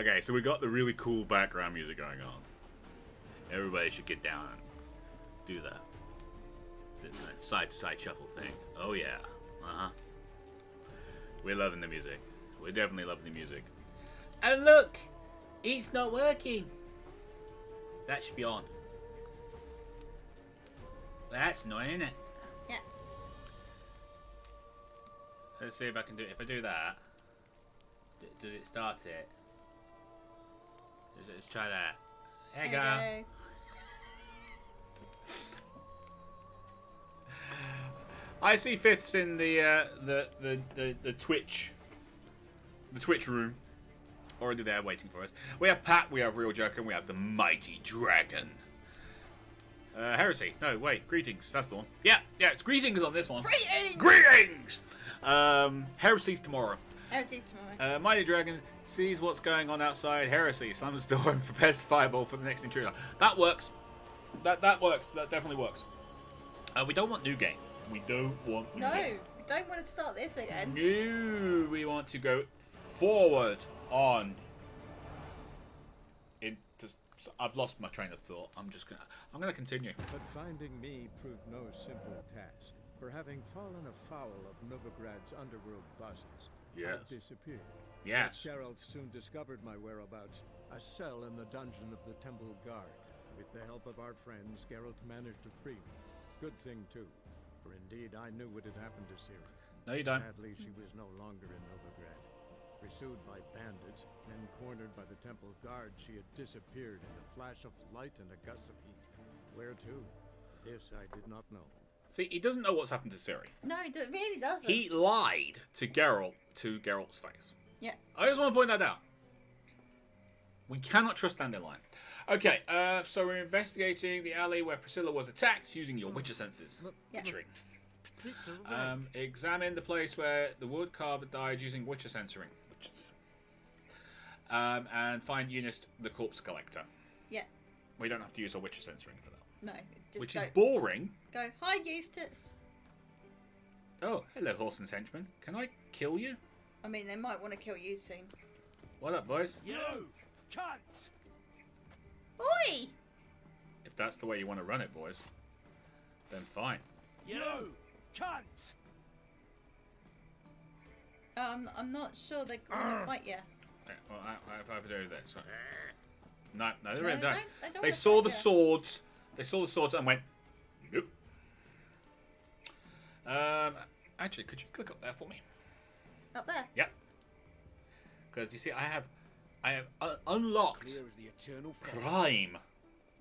Okay, so we got the really cool background music going on. Everybody should get down and do the side-to-side shuffle thing. Oh yeah. Uh-huh. We're loving the music. We're definitely loving the music. And look! It's not working! That should be on. That's annoying, isn't it? Yeah. Let's see if I can do it. If I do that, does it start it? Let's try that. There you go. I see fifths in the Twitch room. Already there waiting for us. We have Pat, we have Real Joker, and we have the Mighty Dragon. Heresy. No, wait. Greetings. That's the one. Yeah, it's greetings on this one. Greetings! Heresy's tomorrow. Heresy's tomorrow. Mighty Dragon sees what's going on outside Heresy, slams the door and prepares to fireball for the next intruder. That works. That works. That definitely works. We don't want new game. We don't want new game. No, we don't want to start this again. No, we want to go forward on. I've lost my train of thought. I'm gonna continue. But finding me proved no simple task. For having fallen afoul of Novigrad's underworld bosses, yes. I disappeared. Yes. But Geralt soon discovered my whereabouts, a cell in the dungeon of the Temple Guard. With the help of our friends, Geralt managed to free me. Good thing, too, for indeed I knew what had happened to Ciri. No, you don't. Sadly, she was no longer in Novigrad. Pursued by bandits, then cornered by the Temple Guard, she had disappeared in a flash of light and a gust of heat. Where to? This I did not know. See, he doesn't know what's happened to Ciri. No, he really doesn't. He lied to Geralt's face. Yeah. I just want to point that out. We cannot trust Dandelion. Okay, so we're investigating the alley where Priscilla was attacked using your Witcher senses. Yeah. Witchering. Examine the place where the wood carver died using Witcher sensoring. Witches. And find Eunice, the corpse collector. Yeah. We don't have to use our Witcher sensoring for that. No, just Which go, is boring. Go, hi Eustace. Oh, hello, Horson's henchman. Can I kill you? I mean, they might want to kill you soon. What up, boys? You cunt! Oi! If that's the way you want to run it, boys, then fine. You cunt! I'm not sure they're going to fight you. Yeah, well, I have to do this. Right? No, they No, don't. they don't They wanna saw fight the you. swords. They saw the swords and went, nope. Actually, could you click up there for me? Up there? Yep. Because you see, I have unlocked Clear as the eternal fire. Prime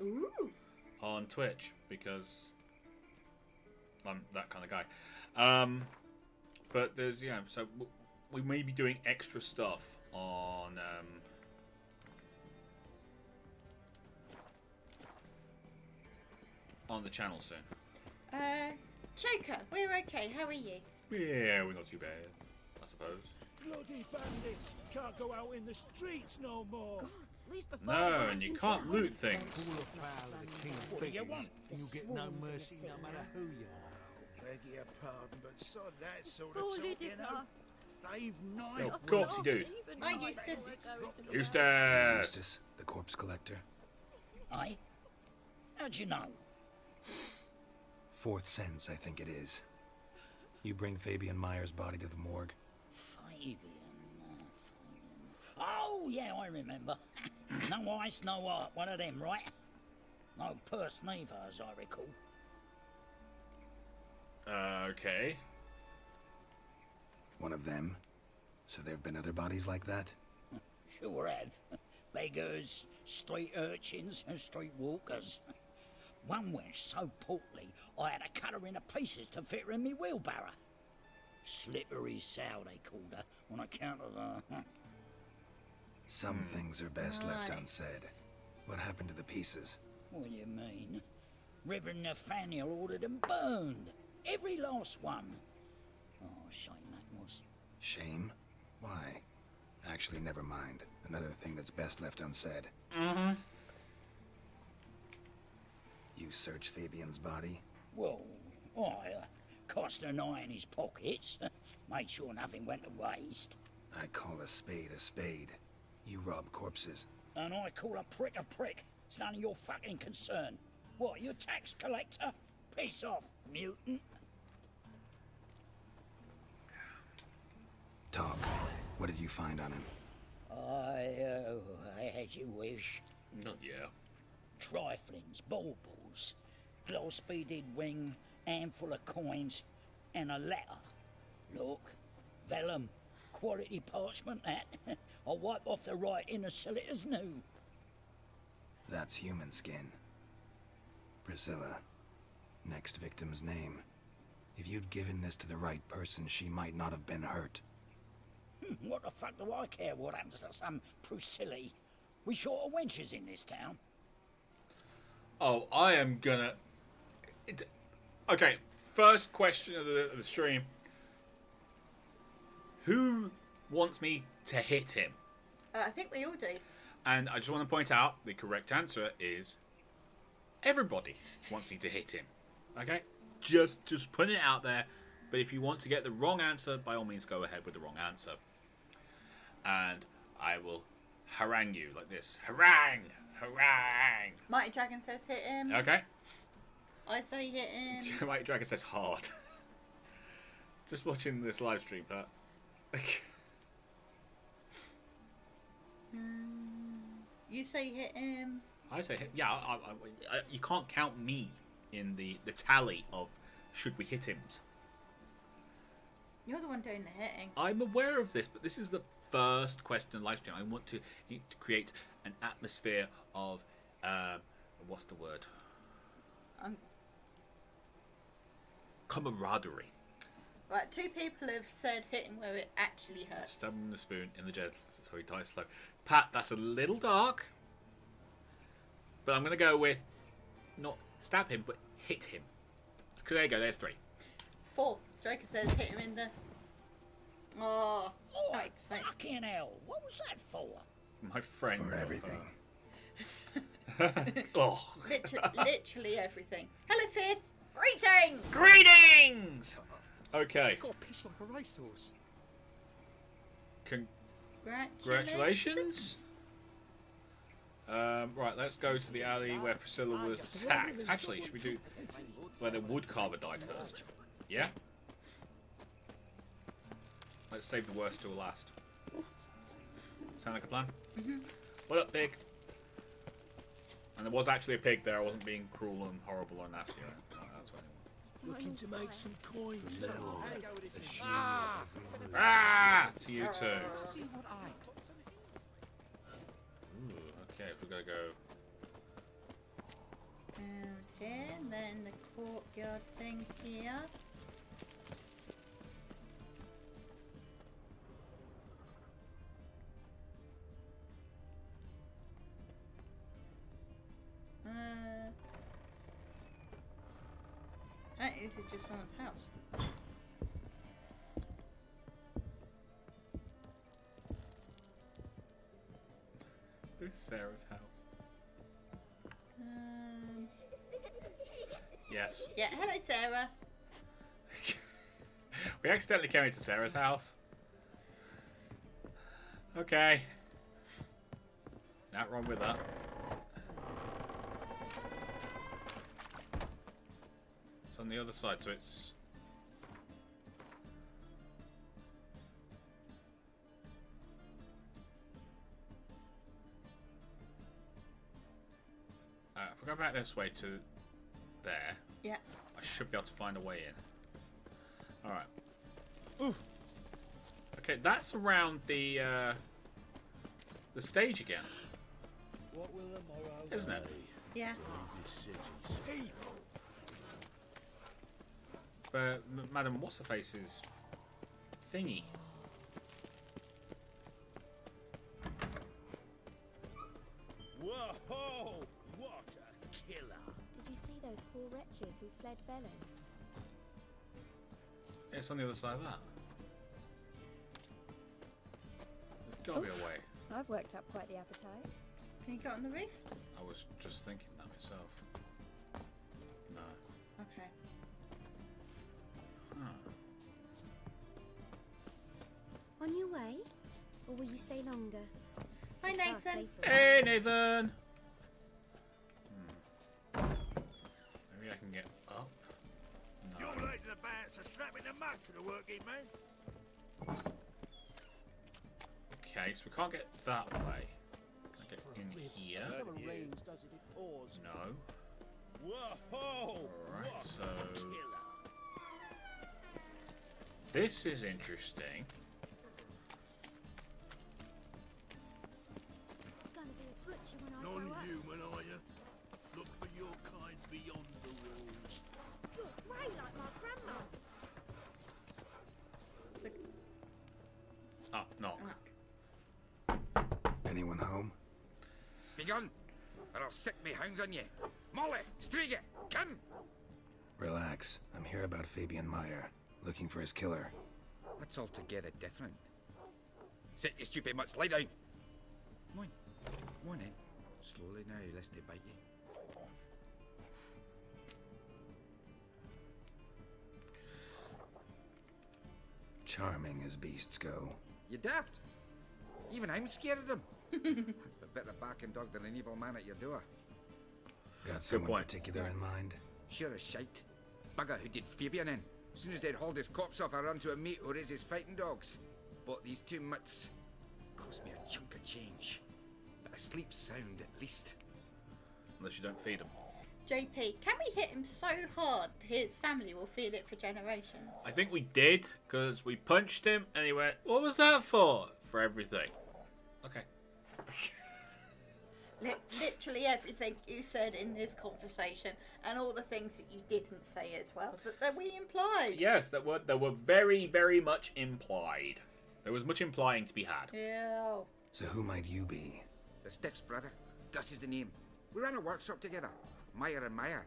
Ooh. on Twitch because I'm that kind of guy. But there's so we may be doing extra stuff on the channel soon. Joker, we're okay. How are you? Yeah, we're not too bad, I suppose. Bloody bandits can't go out in the streets no more. God, at least before No, and you can't loot things. What do you want? You get no mercy no matter who you are. Beg your pardon, but sod that sort of Poor talk, little you know. They've knife. Of course you do. Hi, Eustace. Eustace! Eustace, the corpse collector. Aye? How'd you know? Fourth sense, I think it is. You bring Fabian Meyer's body to the morgue. Fabian. Oh, yeah, I remember. No ice, no art. One of them, right? No purse neither, as I recall. Okay. One of them? So there have been other bodies like that? Sure have. Beggars, street urchins, and street walkers. One went so portly, I had to cut her into pieces to fit her in me wheelbarrow. Slippery sow, they called her, on account of the... Some things are best left unsaid. What happened to the pieces? What do you mean? Reverend Nathaniel ordered them burned. Every last one. Oh, shame that was. Shame? Why? Actually, never mind. Another thing that's best left unsaid. Mm-hmm. You search Fabian's body? Well, I cast an eye in his pockets. Made sure nothing went to waste. I call a spade a spade. You rob corpses. And I call a prick a prick. It's none of your fucking concern. What, you tax collector? Piss off, mutant. Talk. What did you find on him? I as you wish. Not yeah. Triflings, baubles, glass-beaded ring, handful of coins, and a letter. Look, vellum, quality parchment that. I'll wipe off the writing and sell it as new. That's human skin. Priscilla. Next victim's name. If you'd given this to the right person, she might not have been hurt. What the fuck do I care what happens to some Priscilla? We short of wenches in this town. Oh, I am gonna... Okay, first question of the stream. Who wants me to hit him? I think we all do. And I just want to point out, the correct answer is... Everybody wants me to hit him. Okay? Just putting it out there. But if you want to get the wrong answer, by all means go ahead with the wrong answer. And I will harangue you like this. Harangue! Harangue! Mighty Dragon says hit him. Okay? I say hit him. Mighty Dragon says hard. Just watching this live stream, but... You say hit him. I say hit... Yeah, you can't count me in the tally of should we hit hims. You're the one doing the hitting. I'm aware of this, but this is the first question live stream. I want to create an atmosphere of what's the word? Camaraderie. Right, 2 people have said hit him where it actually hurts. Stab him with a spoon in the jet so he dies slow. Pat, that's a little dark, but I'm gonna go with not stab him, but hit him. There you go. There's 3. 4. Draker says hit him in the... Oh, nice face. Fucking hell, what was that for? My friend. For everything. Oh. Literally everything. Hello, Fifth. Greetings! Greetings! Okay. Got a piece like a racehorse. Congratulations. Right, let's go to the alley where Priscilla was attacked. Actually, should we do where the woodcarver died first? Yeah? Let's save the worst till last. Sound like a plan? Mm-hmm. What up, pig? And there was actually a pig there. I wasn't being cruel and horrible or nasty. That's what I Looking to make some coins now. Ah! To you too. See what I... Ooh, okay, we've got to go. Out here, then the courtyard thing here. Apparently this is just someone's house. Is this Sarah's house? Yes. Yeah, hello Sarah. We accidentally came into Sarah's house. Okay. Not wrong with that. It's on the other side, so it's... if we go back this way to there, Yeah. I should be able to find a way in. Alright. Ooh. Okay, that's around the stage again. What will the morrow Isn't it? be? Yeah. This city's people. But Madam What's-Her-Face's thingy. Whoa! What a killer! Did you see those poor wretches who fled Velen? It's on the other side of that. There's gotta be a way. I've worked up quite the appetite. Can you get on the roof? I was just thinking that myself. No. Okay. Huh. On your way? Or will you stay longer? Hi, It's far Nathan. safer. Hey, Nathan. Maybe I can get up. No. Your legs are bad, so strap in the mud to the working man. Okay, so we can't get that way. Can I get in here? Whenever rains does it, it pours. No. Whoa! Alright, What so a killer. this is interesting. Gonna be a butcher when I grow up. Non-human, are you? Look for your kind beyond the walls. You're grey like my grandma. Ah, knock. Anyone home? Begun, or I'll sick me hounds on you. Molly, Striga, come! Relax. I'm here about Fabian Meyer, looking for his killer. That's altogether different. Sit, you stupid mutts, lie down. Come on, come on then. Slowly now, lest they bite you. Charming as beasts go. You daft. Even I'm scared of them. A better barking dog than an evil man at your door. Got someone point. particular in mind? Sure as shite. Bugger who did Fabian in. As soon as they'd hauled his corpse off, I ran to a mate who raises fighting dogs. Bought these two mutts. Cost me a chunk of change. But I sleep sound at least. Unless you don't feed them. JP, can we hit him so hard his family will feel it for generations? I think we did, because we punched him and he went, what was that for? For everything. Okay. Literally everything you said in this conversation, and all the things that you didn't say as well, that we implied. Yes, that were very, very much implied. There was much implying to be had. Yeah. So who might you be? The Stiff's brother. Gus is the name. We ran a workshop together. Meyer and Meyer.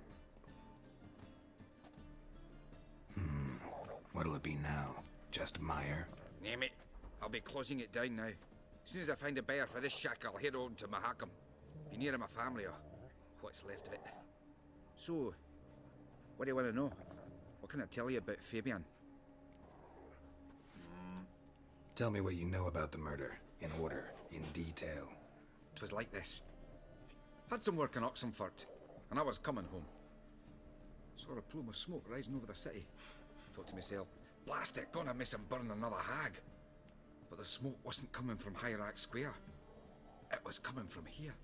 What'll it be now? Just Meyer? Name it. I'll be closing it down now. As soon as I find a buyer for this shack, I'll head on to Mahakam. Be near my family or what's left of it. So, what do you want to know? What can I tell you about Fabian? Tell me what you know about the murder, in order, in detail. 'Twas like this. Had some work in Oxenford, and I was coming home. Saw a plume of smoke rising over the city. Thought to myself, blast it, gonna miss him burn another hag. But the smoke wasn't coming from Hierarch Square. It was coming from here.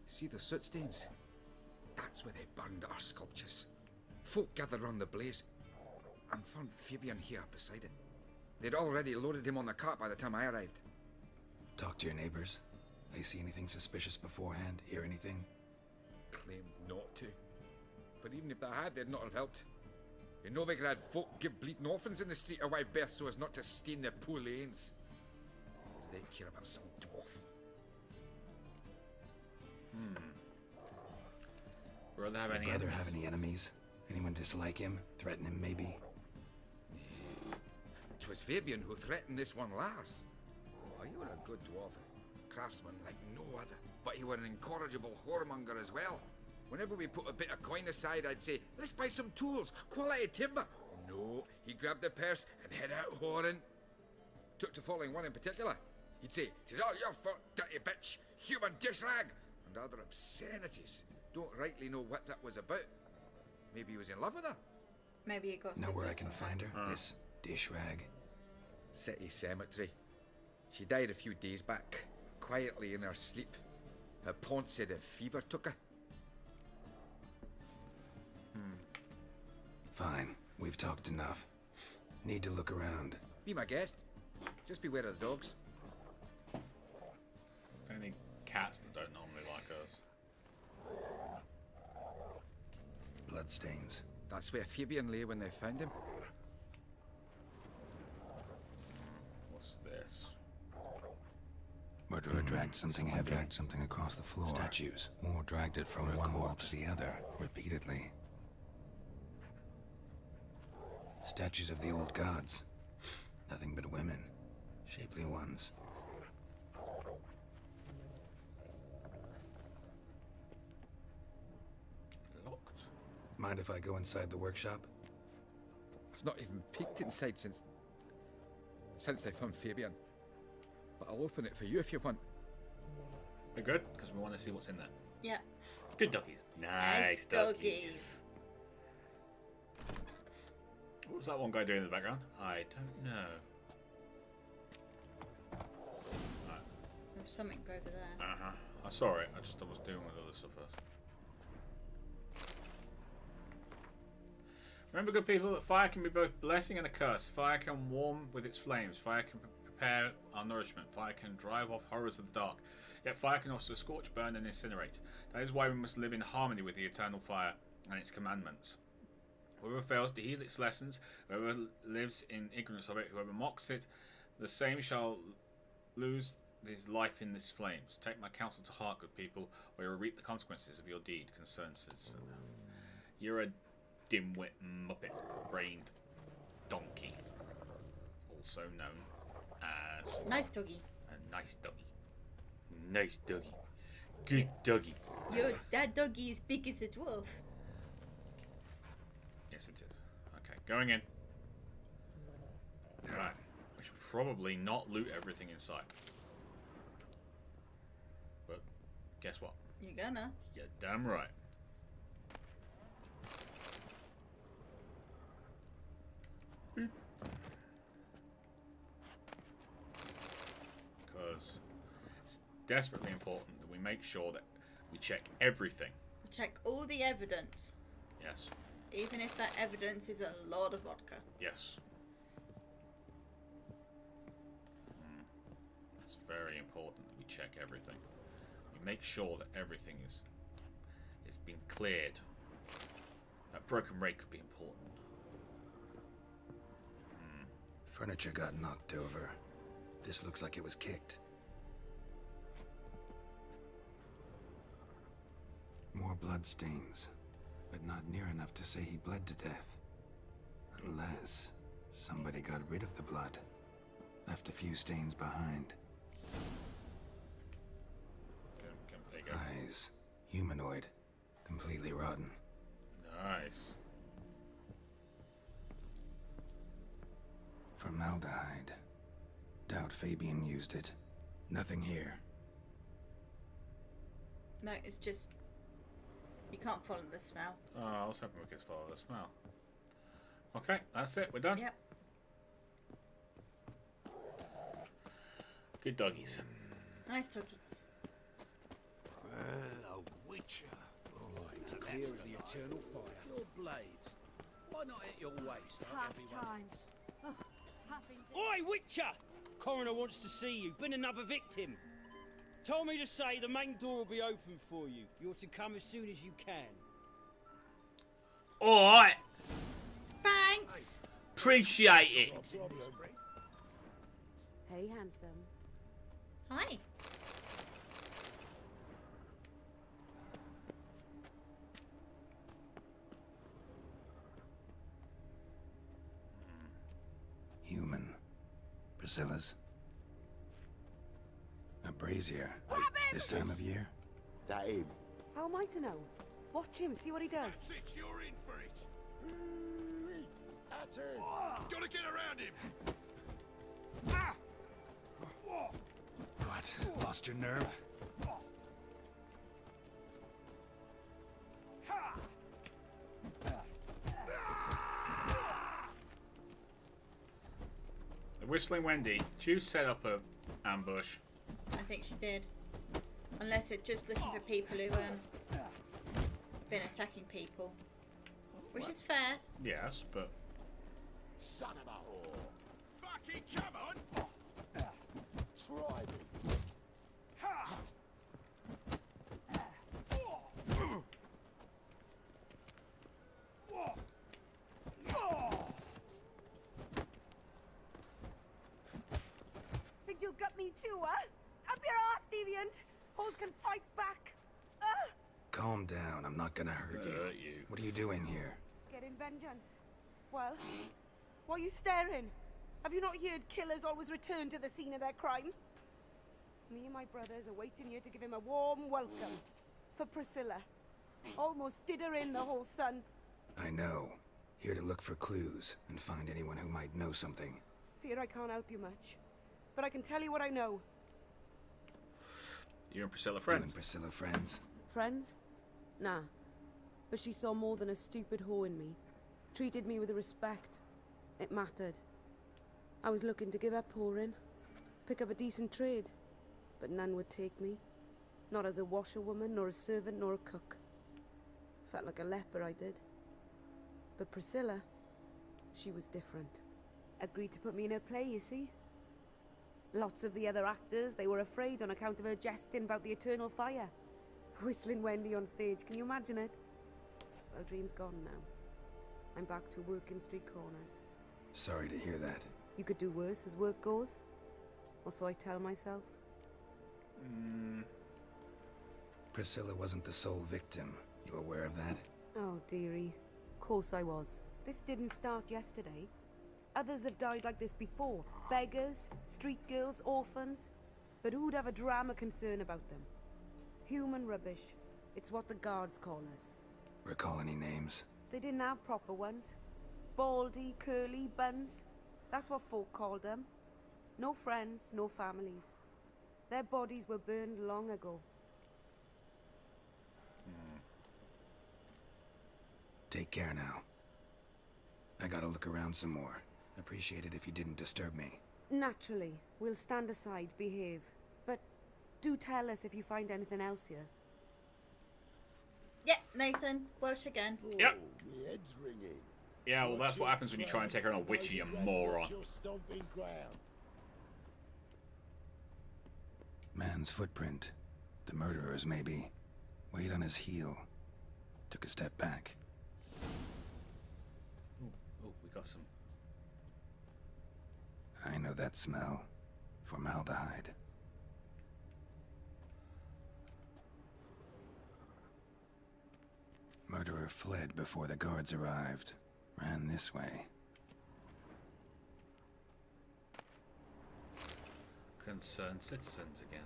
See the soot stains? That's where they burned our sculptures. Folk gathered round the blaze and found Fabian here beside it. They'd already loaded him on the cart by the time I arrived. Talk to your neighbors. They see anything suspicious beforehand? Hear anything? Claimed not to. But even if they had, they'd not have helped. In Novigrad, folk give bleeding orphans in the street a wide berth so as not to stain their poor lanes. They care about some dwarf. Brother have Your any brother enemies? have any enemies? Anyone dislike him? Threaten him, maybe? 'Twas Fabian who threatened this one last. Oh, you were a good dwarf. Craftsman like no other. But he were an incorrigible whoremonger as well. Whenever we put a bit of coin aside, I'd say, let's buy some tools, quality timber. No, he grabbed the purse and head out whoring. Took to following one in particular. He'd say, "'Tis all your fault, dirty bitch, human dish rag," and other obscenities. Don't rightly know what that was about. Maybe he was in love with her. Maybe you got Know some where I this can one. find her? This dish rag? City cemetery. She died a few days back, quietly in her sleep. Her pawn said a fever took her. Fine. We've talked enough. Need to look around. Be my guest. Just beware of the dogs. There's any cats that don't normally like us. Bloodstains. That's where Fabian lay when they found him. What's this? Murderer dragged something heavy. Dragged something across the floor. Statues. Or dragged it from one wall to the other, repeatedly. Statues of the old gods. Nothing but women. Shapely ones. Locked. Mind if I go inside the workshop? I've not even peeked inside since they found Fabian. but I'll open it for you if you want. We're good because we want to see what's in there. Yeah. Good doggies. Nice doggies. What was that one guy doing in the background? I don't know. Right. There's something over there. I saw it. I was doing with other stuff first. Remember, good people, that fire can be both blessing and a curse. Fire can warm with its flames. Fire can prepare our nourishment. Fire can drive off horrors of the dark. Yet fire can also scorch, burn, and incinerate. That is why we must live in harmony with the eternal fire and its commandments. Whoever fails to heed its lessons, whoever lives in ignorance of it, whoever mocks it, the same shall lose his life in these flames. Take my counsel to heart, good people, or you will reap the consequences of your deed, concerned citizen. You're a dimwit, muppet-brained donkey, also known as Nice doggy. a nice doggy. Nice doggy. Good doggy. That doggy is big as a dwarf. Yes, it is. Okay, going in. Right. We should probably not loot everything inside. But guess what? You're gonna. You're damn right. Because it's desperately important that we make sure that we check everything. Check all the evidence. Yes. Even if that evidence is a lot of vodka. Yes. It's very important that we check everything. We make sure that everything is been cleared. That broken rake could be important. Furniture got knocked over. This looks like it was kicked. More blood stains, but not near enough to say he bled to death. Unless somebody got rid of the blood. Left a few stains behind. There you go. Eyes. Humanoid. Completely rotten. Nice. Formaldehyde. Doubt Fabian used it. Nothing here. No, it's just... You can't follow the smell. Oh, I was hoping we could follow the smell. Okay, that's it. We're done. Yep. Good doggies. Nice doggies. A witcher. It's clear as the eternal fire. Your blades. Why not at your waist? Tough like everyone? times. Oh, tough indeed. Oi, Witcher! Coroner wants to see you. Been another victim. Told me to say the main door will be open for you. You're to come as soon as you can. Alright. Thanks! Appreciate it. Hey, handsome. Hi. Human. Priscilla's. A brazier. This time of year? That him. How am I to know? Watch him, see what he does. That's it, you're in for it. That's it. Gotta get around him. What? Lost your nerve? The Whistling Wendy. Did you set up a ambush? I think she did. Unless it's just looking for people who been attacking people. Which is fair. Yes, but Son of a whore. Fucking come on. Try me. Think you'll gut me too, huh? Up your ass, deviant! Hoes can fight back! Calm down, I'm not gonna hurt you. What are you doing here? Getting vengeance. Well, why are you staring? Have you not heard killers always return to the scene of their crime? Me and my brothers are waiting here to give him a warm welcome. For Priscilla. Almost did her in, the whole son. I know. Here to look for clues and find anyone who might know something. Fear I can't help you much. but I can tell you what I know. You and Priscilla You friends? and Priscilla friends? Friends? Nah. But she saw more than a stupid whore in me. Treated me with respect. It mattered. I was looking to give up whoring. Pick up a decent trade. But none would take me. Not as a washerwoman, nor a servant, nor a cook. Felt like a leper, I did. But Priscilla, she was different. Agreed to put me in her play, you see. Lots of the other actors, they were afraid on account of her jesting about the eternal fire. Whistling Wendy on stage, can you imagine it? Well, dream's gone now. I'm back to working street corners. Sorry to hear that. You could do worse as work goes. Or so I tell myself. Priscilla wasn't the sole victim. You aware of that? Oh, dearie. Course I was. This didn't start yesterday. Others have died like this before. Beggars, street girls, orphans. But who'd have a drama concern about them? Human rubbish. It's what the guards call us. Recall any names? They didn't have proper ones. Baldy, curly, buns. That's what folk called them. No friends, no families. Their bodies were burned long ago. Take care now. I gotta look around some more. Appreciate it if you didn't disturb me. Naturally, we'll stand aside, behave. But do tell us if you find anything else here. Yep, Nathan. Welsh again. Yep. My head's ringing. Yeah, well, that's what happens when you try and take her on a witchy, you moron. Your stomping ground. Man's footprint. The murderer's, maybe. Weight on his heel. Took a step back. Oh, we got some. I know that smell. Formaldehyde. Murderer fled before the guards arrived. Ran this way. Concerned citizens again.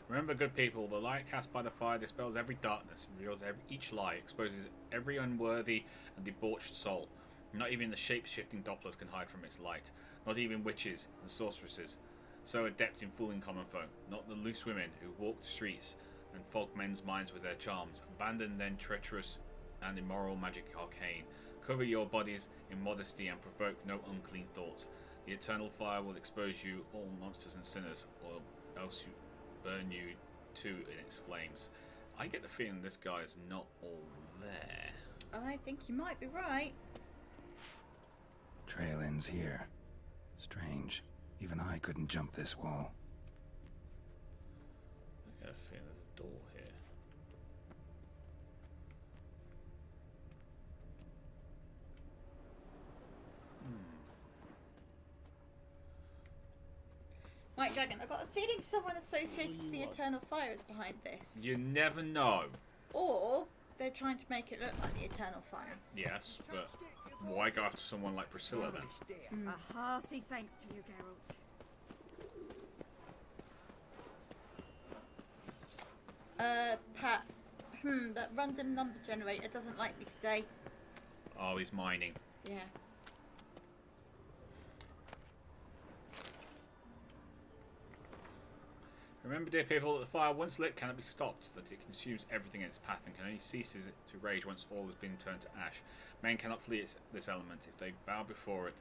Remember, good people, the light cast by the fire dispels every darkness, reveals each lie, exposes every unworthy and debauched soul. Not even the shape-shifting Dopplers can hide from its light. Not even witches and sorceresses, so adept in fooling common folk. Not the loose women who walk the streets and fog men's minds with their charms. Abandon then treacherous and immoral magic arcane. Cover your bodies in modesty and provoke no unclean thoughts. The eternal fire will expose you, all monsters and sinners, or else you burn you too in its flames. I get the feeling this guy's not all there. I think you might be right. Trail ends here. Strange. Even I couldn't jump this wall. I get a feeling there's a door here. White Dragon, I've got a feeling someone associated with the Eternal Fire is behind this. You never know. Or they're trying to make it look like the Eternal Fire. Yes, but why go after someone like Priscilla then? A hearty thanks to you, Geralt. Pat. That random number generator doesn't like me today. Oh, he's mining. Yeah. Remember, dear people, that the fire once lit cannot be stopped, that it consumes everything in its path and can only cease to rage once all has been turned to ash. Men cannot flee this element. If they bow before it,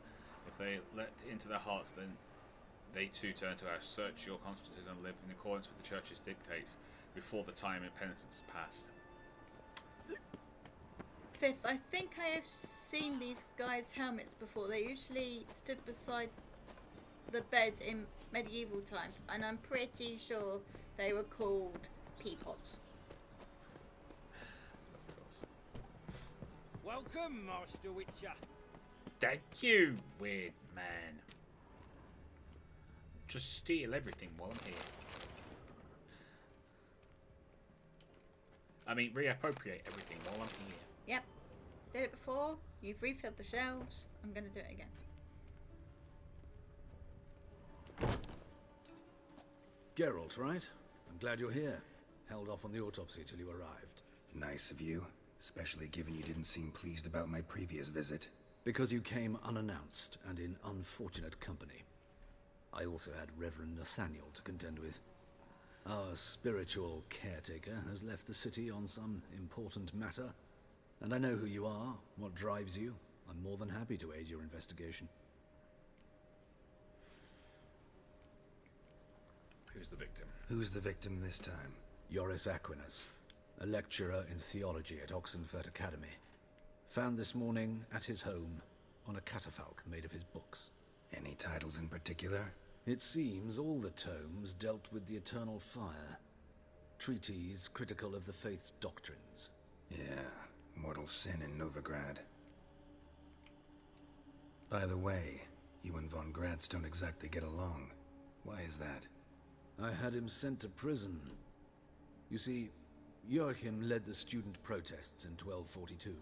if they let it into their hearts, then they too turn to ash. Search your consciences and live in accordance with the Church's dictates before the time of penitence is past. Fifth, I think I have seen these guys' helmets before. They usually stood beside the bed in medieval times, and I'm pretty sure they were called peapots. Welcome, Master Witcher. Thank you, weird man. Just steal everything while I'm here. I mean, reappropriate everything while I'm here. Yep. Did it before. You've refilled the shelves. I'm going to do it again. Geralt, right? I'm glad you're here. Held off on the autopsy till you arrived. Nice of you, especially given you didn't seem pleased about my previous visit. Because you came unannounced and in unfortunate company. I also had Reverend Nathaniel to contend with. Our spiritual caretaker has left the city on some important matter, and I know who you are, what drives you. I'm more than happy to aid your investigation. Who's the victim? Who's the victim this time? Joris Aquinas, a lecturer in theology at Oxenford Academy. Found this morning at his home on a catafalque made of his books. Any titles in particular? It seems all the tomes dealt with the eternal fire. Treatises critical of the faith's doctrines. Yeah, mortal sin in Novigrad. By the way, you and von Gratz don't exactly get along. Why is that? I had him sent to prison. You see, Joachim led the student protests in 1242,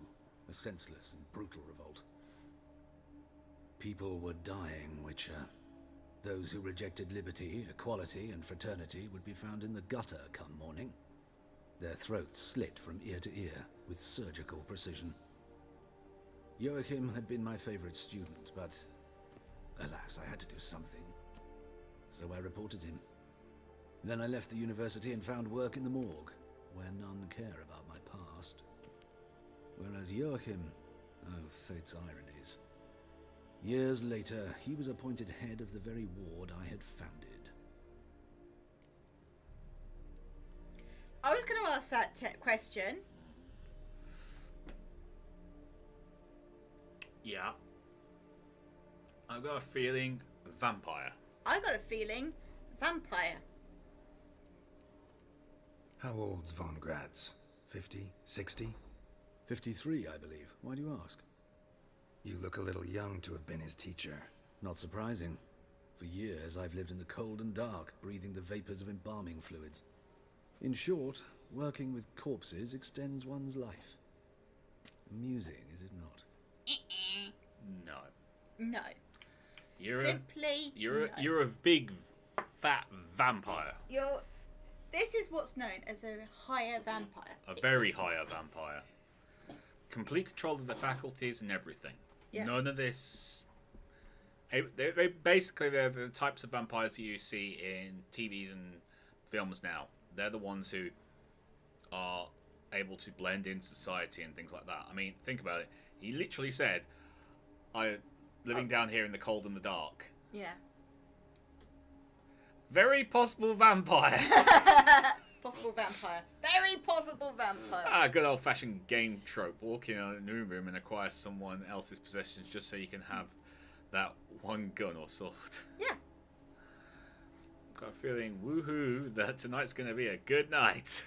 a senseless and brutal revolt. People were dying, Witcher. Those who rejected liberty, equality, and fraternity would be found in the gutter come morning. Their throats slit from ear to ear with surgical precision. Joachim had been my favorite student, but alas, I had to do something. So I reported him. Then I left the university and found work in the morgue, where none care about my past. Whereas Joachim, oh, fate's ironies. Years later, he was appointed head of the very ward I had founded. I was going to ask that question. Yeah. I've got a feeling vampire. I got a feeling vampire. How old's von Gratz? 50? 60? 53, I believe. Why do you ask? You look a little young to have been his teacher. Not surprising. For years, I've lived in the cold and dark, breathing the vapors of embalming fluids. In short, working with corpses extends one's life. Amusing, is it not? No. No. You're a big fat vampire. This is what's known as a higher vampire. A very higher vampire. Complete control of the faculties and everything. Yeah. None of this. They're the types of vampires that you see in TVs and films now. They're the ones who are able to blend in society and things like that. I mean, think about it. He literally said, living down here in the cold and the dark. Yeah. Very possible vampire. Possible vampire. Very possible vampire. Good old-fashioned game trope. Walk in a new room and acquire someone else's possessions just so you can have that one gun or sword. Yeah. Got a feeling, woohoo, that tonight's going to be a good night.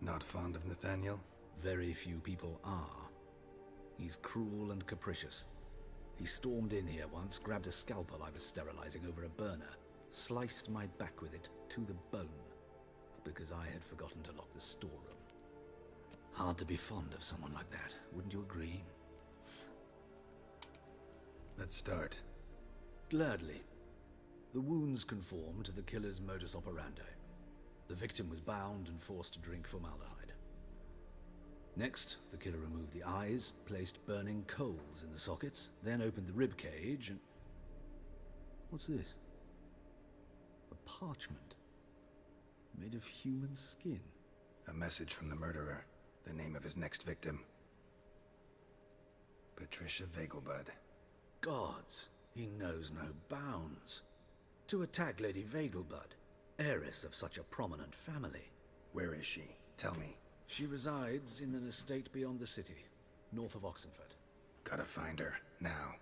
Not fond of Nathaniel? Very few people are. He's cruel and capricious. He stormed in here once, grabbed a scalpel I was sterilizing over a burner, sliced my back with it to the bone, because I had forgotten to lock the storeroom. Hard to be fond of someone like that, wouldn't you agree? Let's start. Gladly. The wounds conform to the killer's modus operandi. The victim was bound and forced to drink formaldehyde. Next, the killer removed the eyes, placed burning coals in the sockets, then opened the rib cage and... What's this? A parchment. Made of human skin. A message from the murderer. The name of his next victim. Patricia Vegelbud. Gods, he knows no bounds. To attack Lady Vegelbud, heiress of such a prominent family. Where is she? Tell me. She resides in an estate beyond the city, north of Oxenford. Gotta find her, now.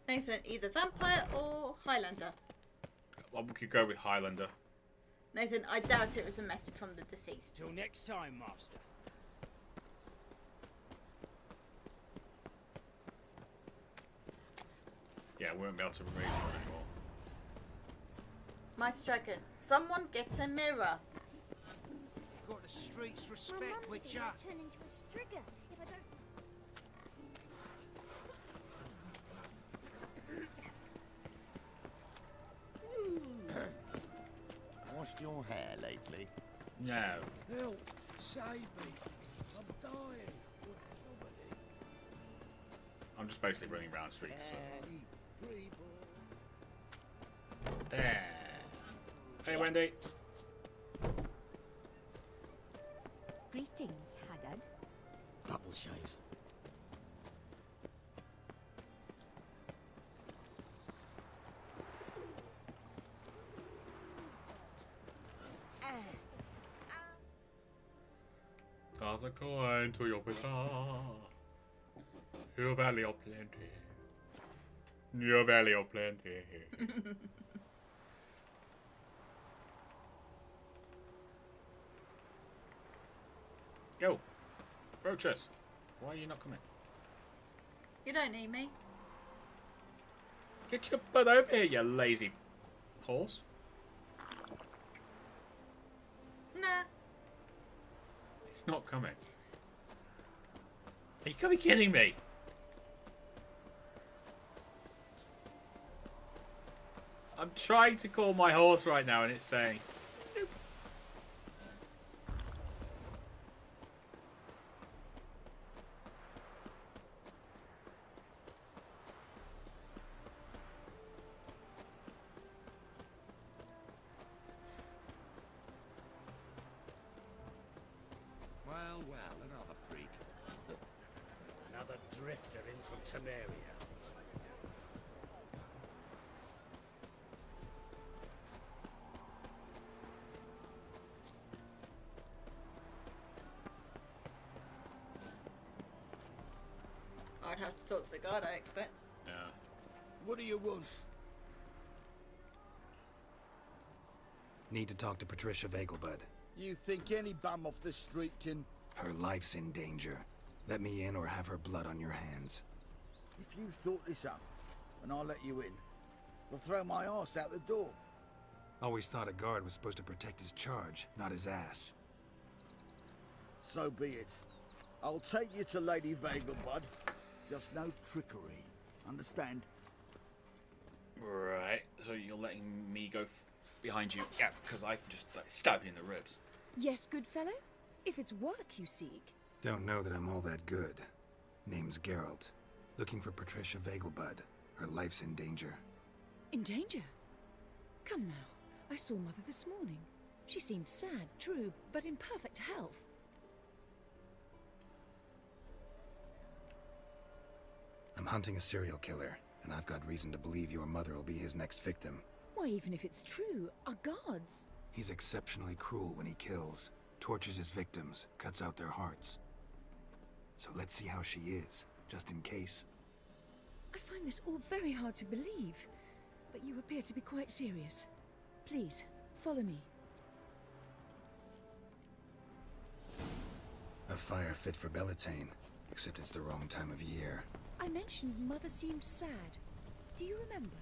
Nathan, either vampire or Highlander. Well, we could go with Highlander. Nathan, I doubt it was a message from the deceased. Till next time, Master. Yeah, we won't be able to raise her anymore. Mighty Dragon, someone get a mirror. Got the streets My respect mum with says ya. I'll turn into a strigger if I don't... Washed your hair lately? No. Hell, Save me. I'm dying. Poverty. I'm just basically running around streets. So. Any people. There. Hey, Wendy. Greetings, Haggard. Double shays. Toss a coin to your guitar. Your valley of plenty. Your valley of plenty. Yo, Roaches, why are you not coming? You don't need me. Get your butt over here, you lazy horse. Nah. It's not coming. Are you gotta be kidding me? I'm trying to call my horse right now and it's saying nope. Well, another freak. Another drifter in from Temeria. I'd have to talk to the guard, I expect. Yeah. What do you want? Need to talk to Patricia Vegelbud. You think any bum off the street can... Her life's in danger. Let me in or have her blood on your hands. If you thought this up, and I'll let you in, they'll throw my arse out the door. Always thought a guard was supposed to protect his charge, not his ass. So be it. I'll take you to Lady Vegelbud. Just no trickery. Understand? Right, so you're letting me go behind you? Yeah, because I can just stab you in the ribs. Yes, good fellow? If it's work you seek. Don't know that I'm all that good. Name's Geralt. Looking for Patricia Vegelbud. Her life's in danger. In danger? Come now. I saw Mother this morning. She seemed sad, true, but in perfect health. I'm hunting a serial killer, and I've got reason to believe your mother will be his next victim. Why, even if it's true, our guards... He's exceptionally cruel when he kills, tortures his victims, cuts out their hearts. So let's see how she is, just in case. I find this all very hard to believe, but you appear to be quite serious. Please, follow me. A fire fit for Bellatane, except it's the wrong time of year. I mentioned Mother seemed sad. Do you remember?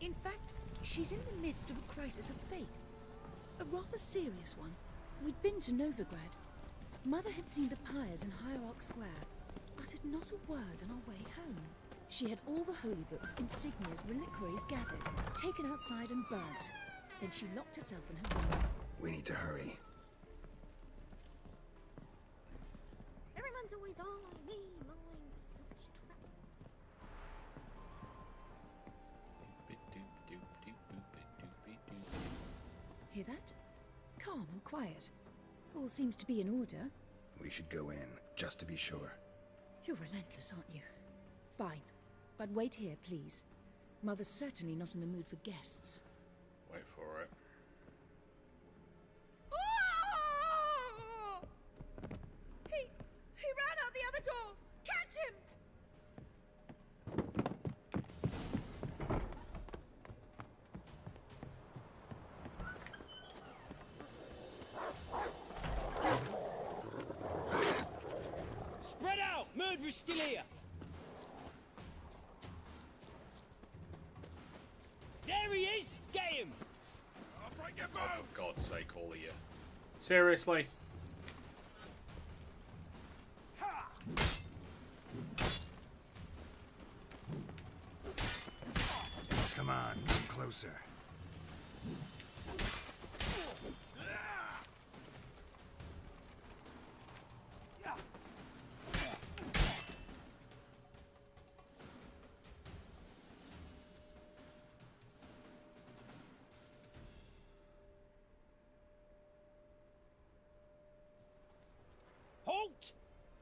In fact, she's in the midst of a crisis of faith. A rather serious one. We'd been to Novigrad. Mother had seen the pyres in Hierarch Square, uttered not a word on our way home. She had all the holy books, insignias, reliquaries gathered, taken outside and burnt. Then she locked herself in her room. We need to hurry. Everyone's always on me, mine, selfish trust. Hear that? Calm and quiet. All seems to be in order. We should go in, just to be sure. You're relentless, aren't you? Fine. But wait here, please. Mother's certainly not in the mood for guests. Wait for it. He ran out the other door! Catch him! Spread out! Murderer's still here! There he is! Get him! Oh, for God's sake, all of you. Seriously? Come on, come closer.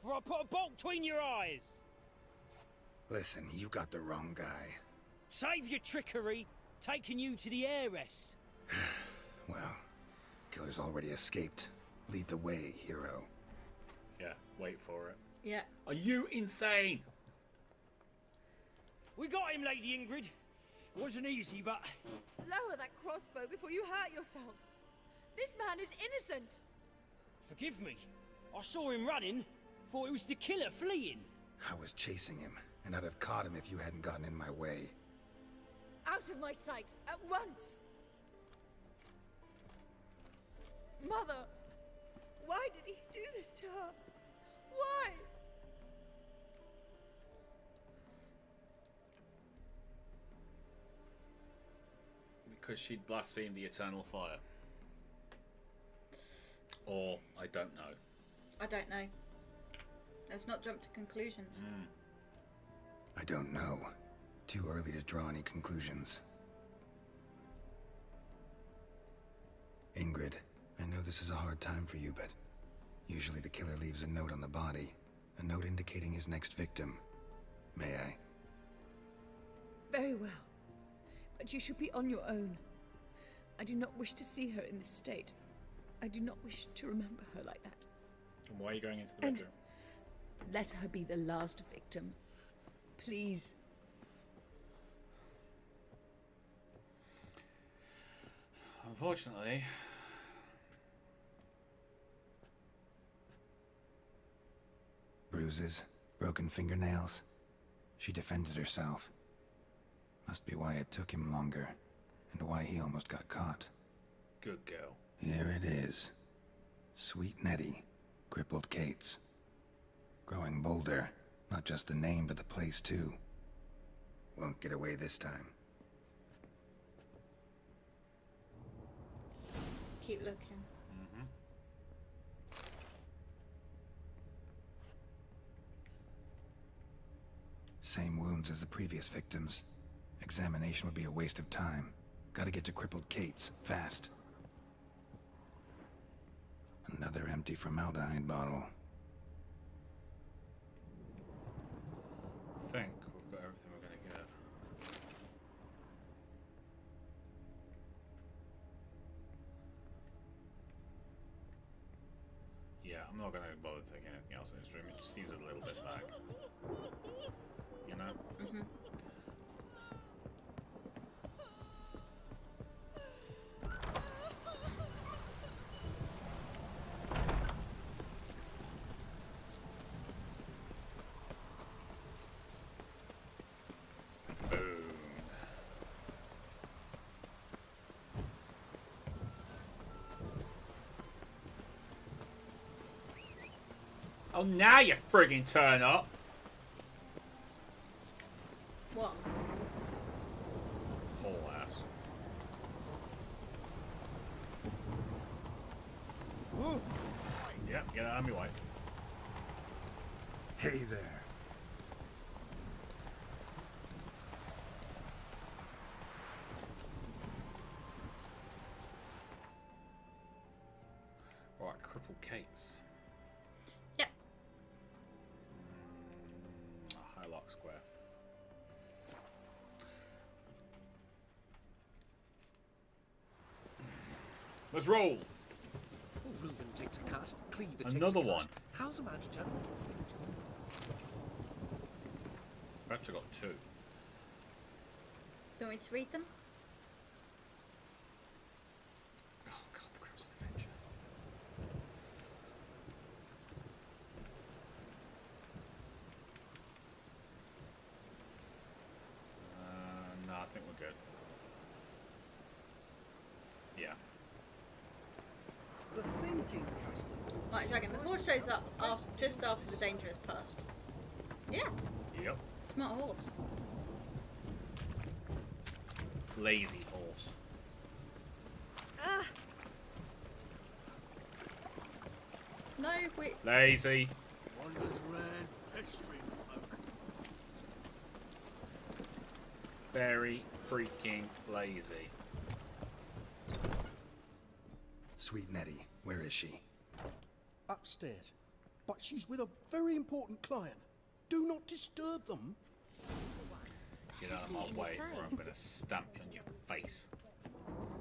before I put a bolt between your eyes. Listen, you got the wrong guy. Save your trickery, taking you to the heiress. Well, killer's already escaped. Lead the way, hero. Yeah, wait for it. Yeah. Are you insane? We got him, Lady Ingrid. Wasn't easy, but... Lower that crossbow before you hurt yourself. This man is innocent. Forgive me. I saw him running, thought it was the killer fleeing. I was chasing him, and I'd have caught him if you hadn't gotten in my way. Out of my sight, at once! Mother! Why did he do this to her? Why? Because she'd blasphemed the eternal fire. Or, I don't know. I don't know. Let's not jump to conclusions. I don't know. Too early to draw any conclusions. Ingrid, I know this is a hard time for you, but usually the killer leaves a note on the body. A note indicating his next victim. May I? Very well. But you should be on your own. I do not wish to see her in this state. I do not wish to remember her like that. And why are you going into the bedroom? Let her be the last victim. Please. Unfortunately... Bruises, broken fingernails. She defended herself. Must be why it took him longer, and why he almost got caught. Good girl. Here it is. Sweet Nettie, crippled Kate's. Growing bolder, not just the name but the place too. Won't get away this time. Keep looking. Same wounds as the previous victims. Examination would be a waste of time. Gotta get to crippled Kate's, fast. Another empty formaldehyde bottle. I think we've got everything we're gonna get. Yeah, I'm not gonna bother taking anything else in this room. It just seems a little bit back. You know? Oh, now you friggin' turn up. What? Whole ass. Ooh. Yep, get out of my way. Hey there. Right, crippled Kate's. Yep. Highlock Square. Let's roll. Reuben takes a cut. Cleaver takes Another a cut. one. How's a man to tell? I've actually got two. Do you want me to read them? Oh god, the Crimson Adventure. No, I think we're good. Yeah. The thinking castle. Right, Dragon. The horse shows up just after the danger is past. Yeah. Yep. Smart horse. Lazy horse. No, we. Lazy. Wanders round pestering folk. Very freaking lazy. Sweet Nettie, where is she? Upstairs. but she's with a very important client. Do not disturb them. Get out of my way, or I'm going to stamp you on your face.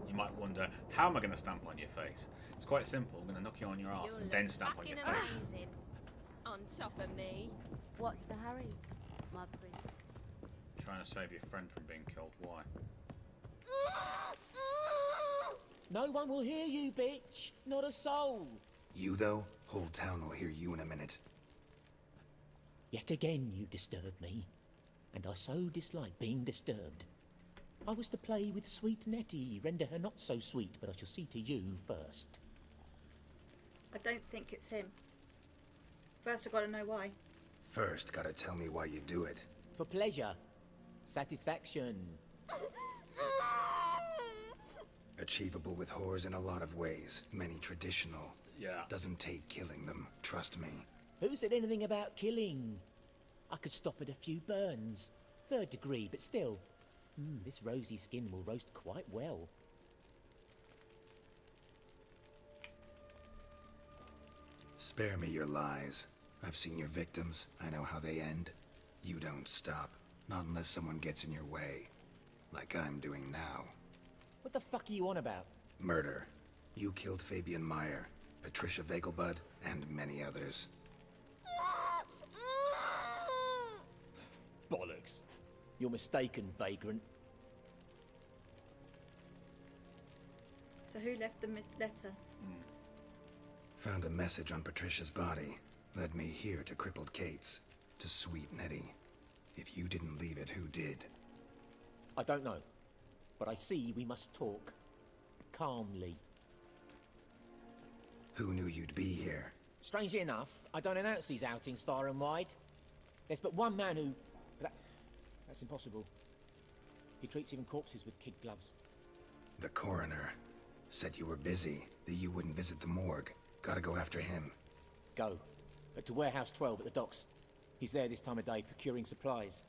You might wonder, how am I going to stamp on your face? It's quite simple. I'm going to knock you on your ass and then stamp on your face. Amazing. On top of me. What's the hurry, my prince? Trying to save your friend from being killed. Why? No one will hear you, bitch. Not a soul. You, though? Whole town will hear you in a minute. Yet again you disturb me, and I so dislike being disturbed. I was to play with sweet Nettie, render her not so sweet, but I shall see to you first. I don't think it's him. First, I've got to know why. First, gotta tell me why you do it. For pleasure. Satisfaction. Achievable with whores in a lot of ways. Many traditional. Yeah. Doesn't take killing them. Trust me. Who said anything about killing? I could stop at a few burns. 3rd degree, but still. This rosy skin will roast quite well. Spare me your lies. I've seen your victims. I know how they end. You don't stop. Not unless someone gets in your way. Like I'm doing now. What the fuck are you on about? Murder. You killed Fabian Meyer, Patricia Vegelbud, and many others. Bollocks. You're mistaken, vagrant. So who left the letter? Found a message on Patricia's body. Led me here to crippled Kate's. To sweet Nettie. If you didn't leave it, who did? I don't know. But I see we must talk. Calmly. Who knew you'd be here? Strangely enough, I don't announce these outings far and wide. There's but one man who... That's impossible. He treats even corpses with kid gloves. The coroner. Said you were busy, that you wouldn't visit the morgue. Gotta go after him. Go. To Warehouse 12 at the docks. He's there this time of day procuring supplies.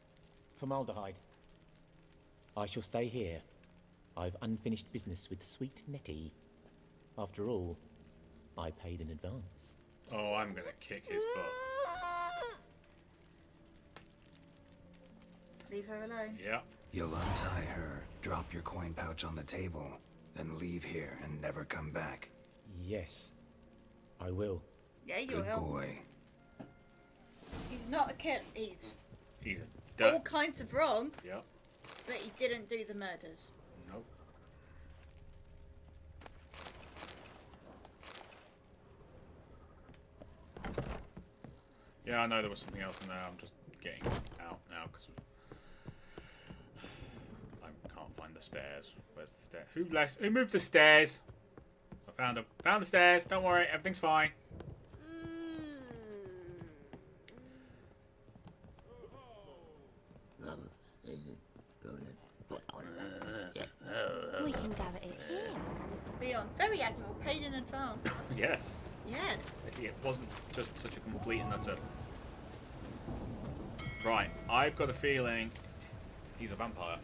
Formaldehyde. I shall stay here. I've unfinished business with sweet Nettie. After all, I paid in advance. Oh, I'm gonna kick his butt. Leave her alone. Yeah. You'll untie her, drop your coin pouch on the table, then leave here and never come back. Yes, I will. Yeah, you Good will. boy. He's not a killer. He's a all kinds of wrong. Yep. But he didn't do the murders. Nope. Yeah, I know there was something else in there. I'm just getting out now because I can't find the stairs. Where's the stair? Who moved the stairs? I found them. Found the stairs. Don't worry, everything's fine. We can gather it here. Beyond. Very admirable. Paid in advance. Yes. Yeah. If it wasn't just such a complete and utter. Right, I've got a feeling he's a vampire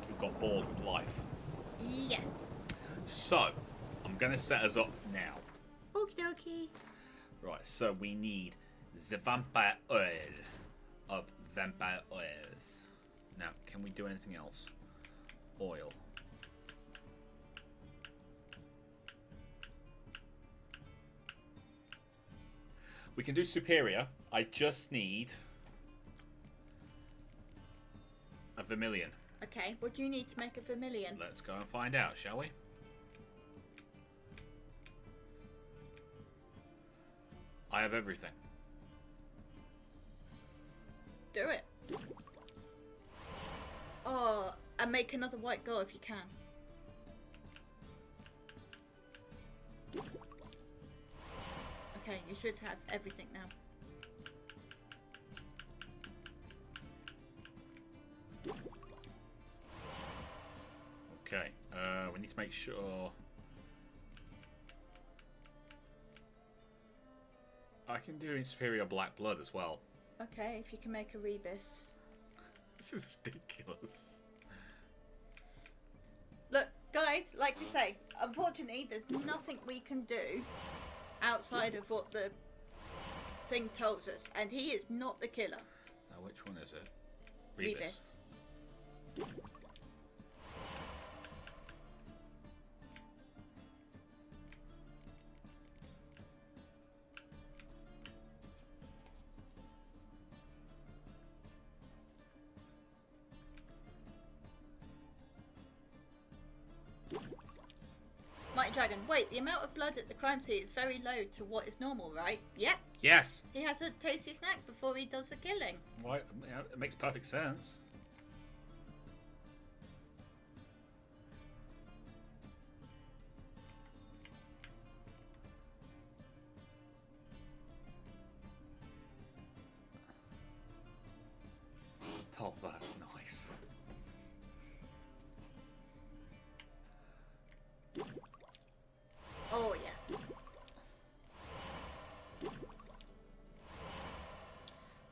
who got bored with life. Yeah. So, I'm going to set us up now. Okie dokie. Right, so we need the vampire oil of vampire oils. Now, can we do anything else? Oil. We can do superior. I just need a vermilion. Okay, what do you need to make a vermilion? Let's go and find out, shall we? I have everything. Do it. Oh, and make another white girl if you can. Okay, you should have everything now. Okay, we need to make sure... I can do in Superior Black Blood as well. Okay, if you can make a rebus. This is ridiculous. Look, guys, like we say, unfortunately, there's nothing we can do outside of what the thing tells us, and he is not the killer. Now, which one is it? Rebus. Mighty Dragon. Wait, the amount of blood at the crime scene is very low to what is normal, right? Yep. Yes. He has a tasty snack before he does the killing. Why? It makes perfect sense. Oh, that's nice. Oh, yeah.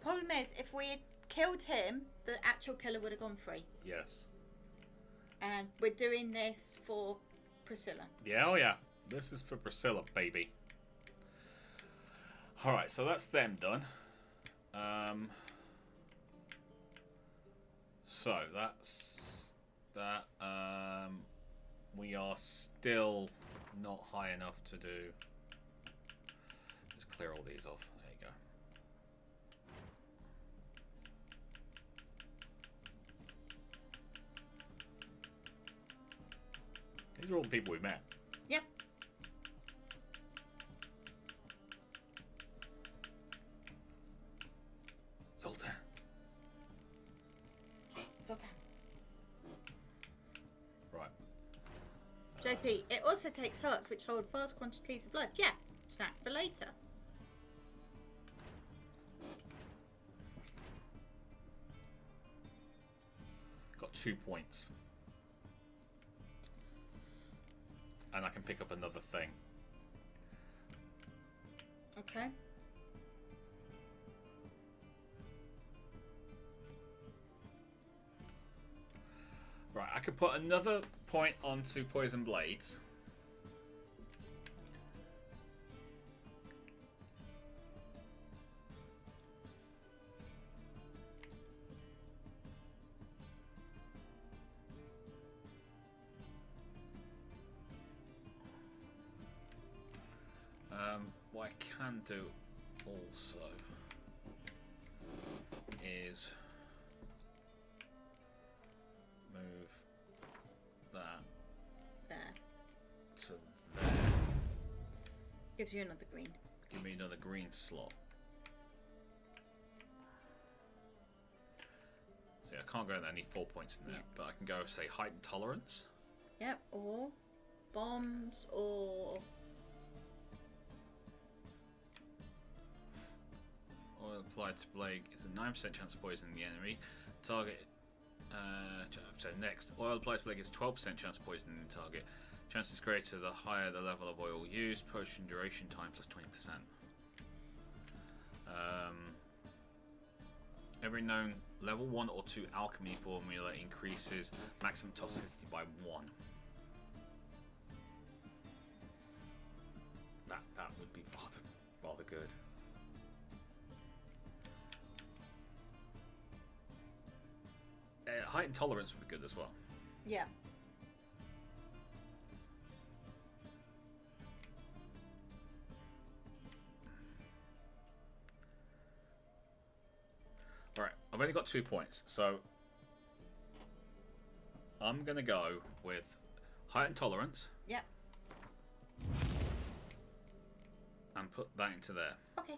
Problem is, if we had killed him, the actual killer would have gone free. Yes. And we're doing this for Priscilla. Yeah, oh yeah. This is for Priscilla, baby. Alright, so that's them done. So that's that. We are still not high enough to do. Just clear all these off. There you go. These are all the people we met. Yep. Zoltan. Zoltan. Right. JP, it also takes hearts which hold vast quantities of blood. Yeah, snack for later. Got 2 points. And I can pick up another thing. Okay. Right, I could put another point onto Poison Blades. What I can do also is move that There. to there. Gives you another green. Give me another green slot. See, I can't go there. I need 4 points in there, but I can go say heightened tolerance. Yep, or bombs, or Oil applied to blade is a 9% chance of poisoning the enemy. Target. So next, oil applied to blade is 12% chance of poisoning the target. Chance is greater the higher the level of oil used. Potion duration time plus 20%. Every known level 1 or 2 alchemy formula increases maximum toxicity by 1. That would be rather good. Height and tolerance would be good as well. yeah. Alright, I've only got 2 points, so I'm going to go with height and tolerance. Yep. And put that into there. Okay.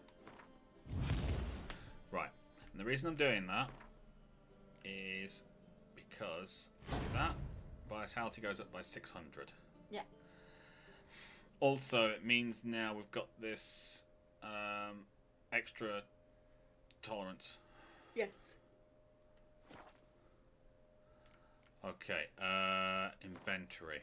Right, and the reason I'm doing that is because that vitality goes up by 600. Yeah. Also, it means now we've got this extra tolerance. Yes. Okay, inventory.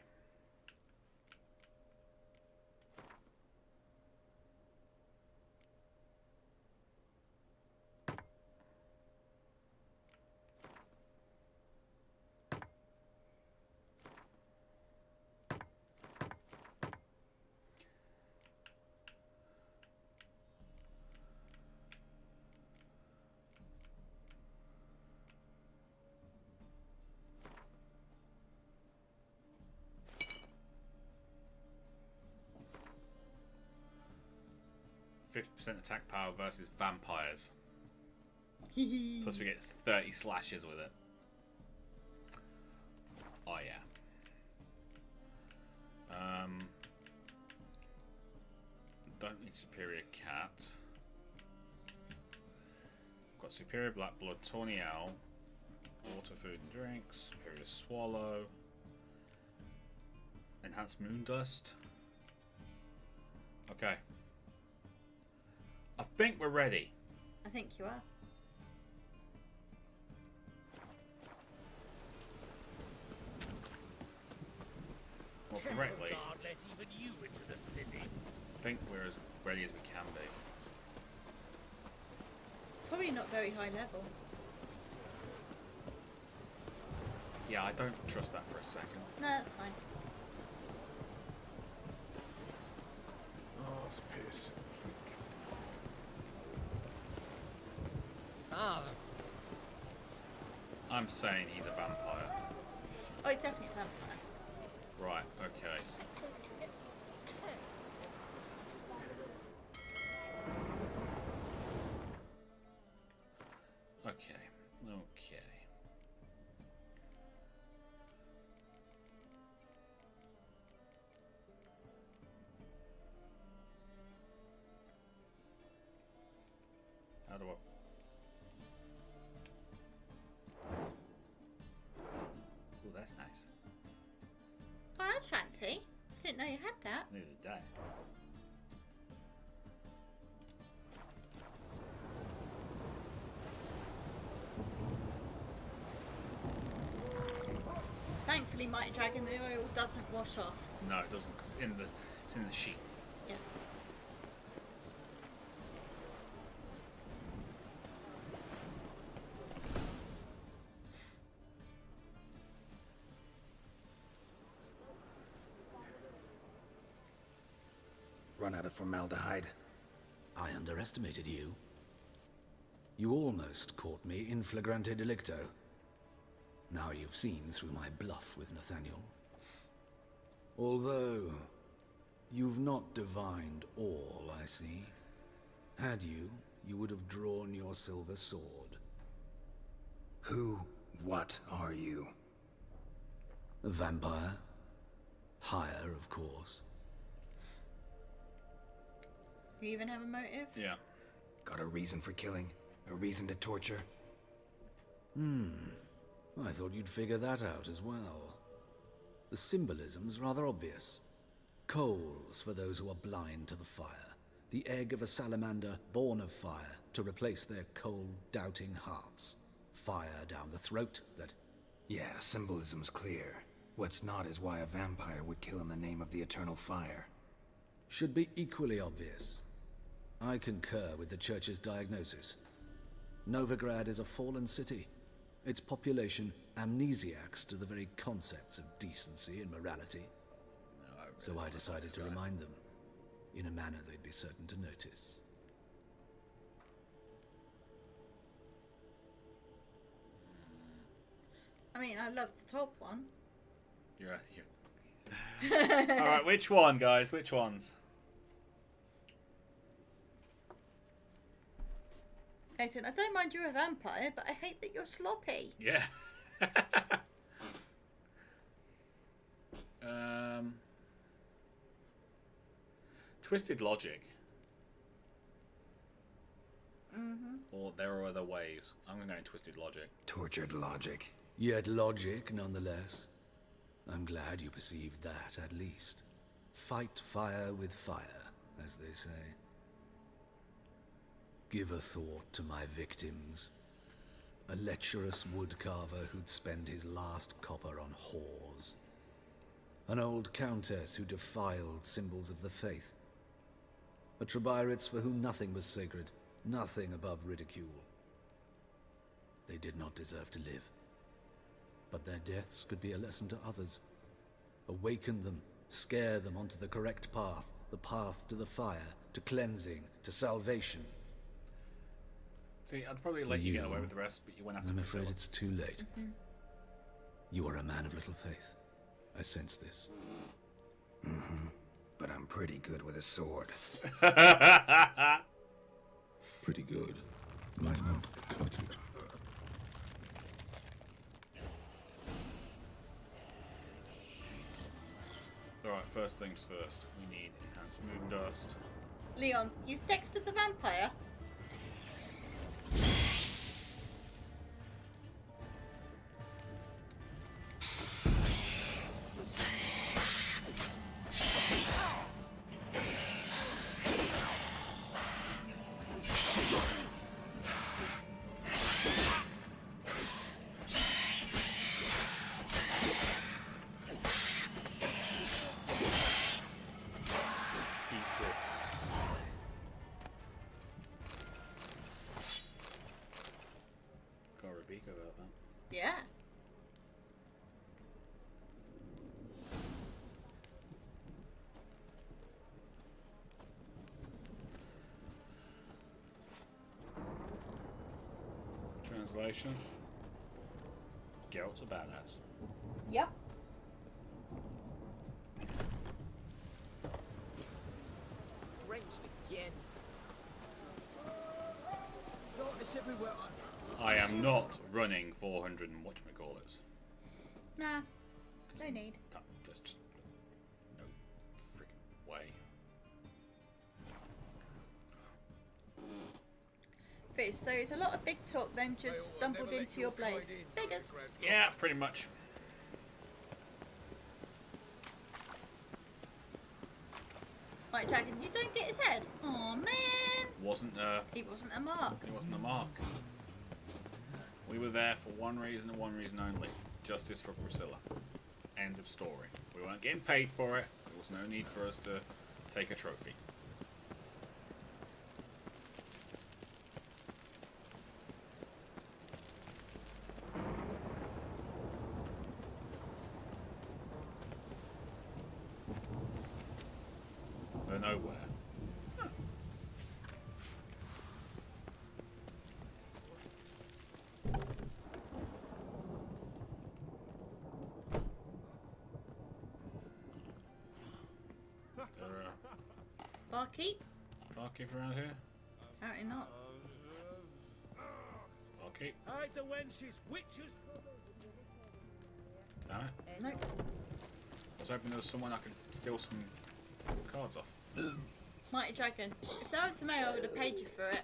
50% attack power versus vampires. Plus we get 30 slashes with it. Oh yeah. Don't need superior cat. Got superior black blood, tawny owl, water, food and drinks, superior swallow, enhanced moon dust. Okay. I think we're ready. I think you are. Well, correctly. God let even you into the city. I think we're as ready as we can be. Probably not very high level. Yeah, I don't trust that for a second. No, that's fine. Oh, it's piss. Ah. I'm saying he's a vampire. Oh, he's definitely a vampire. Right, okay. Okay, okay. How do I... Oh, that's nice. Oh, that's fancy. Didn't know you had that. Neither did I. Thankfully, Mighty Dragon, the oil doesn't wash off. No, it doesn't, because it's in the sheath. Yeah. Run out of formaldehyde. I underestimated you. You almost caught me in flagrante delicto. Now you've seen through my bluff with Nathaniel. Although, you've not divined all, I see. Had you, you would have drawn your silver sword. What are you? A vampire. Higher, of course. Do you even have a motive? Yeah. Got a reason for killing? A reason to torture? I thought you'd figure that out as well. The symbolism's rather obvious. Coals for those who are blind to the fire. The egg of a salamander born of fire to replace their cold, doubting hearts. Fire down the throat that... Yeah, symbolism's clear. What's not is why a vampire would kill in the name of the eternal fire. should be equally obvious. I concur with the Church's diagnosis. Novigrad is a fallen city. Its population amnesiacs to the very concepts of decency and morality. So I decided to remind them, in a manner they'd be certain to notice. I mean, I love the top one. You're Alright, which one, guys? Which ones? Nathan, I don't mind you're a vampire, but I hate that you're sloppy. Yeah. Twisted logic. Or there are other ways. I'm going to go twisted logic. Tortured logic. Yet logic, nonetheless. I'm glad you perceived that, at least. Fight fire with fire, as they say. Give a thought to my victims. A lecherous woodcarver who'd spend his last copper on whores. An old countess who defiled symbols of the faith. A Trebyrites for whom nothing was sacred, nothing above ridicule. They did not deserve to live. But their deaths could be a lesson to others. Awaken them, scare them onto the correct path, the path to the fire, to cleansing, to salvation. See, I'd probably let you get away with the rest, but you won't have to. I'm afraid it's too late. You are a man of little faith. I sense this. but I'm pretty good with a sword. Pretty good. Might not cut it. Alright, first things first. We need enhanced moon dust. Leon, is Dexter the vampire? About that. Yeah. Translation. Geralt's a badass. Yep. Drenched again. No, it's everywhere. I am not running 400 and whatchamacallits. Nah. No need. There's just no freaking way. Fish, so it's a lot of big talk then just stumbled into your blade. Figures. Yeah, pretty much. Right, Dragon, you don't get his head. Aw, man. Wasn't He wasn't a mark. It wasn't a mark. We were there for one reason and one reason only. Justice for Priscilla. End of story. We weren't getting paid for it. There was no need for us to take a trophy. They're nowhere. Barkeep? Barkeep around here? Apparently not. Barkeep? Hide the wenches, witches! No? Nope. I was hoping there was someone I could steal some cards off. Mighty Dragon, if that was the mail, I would have paid you for it.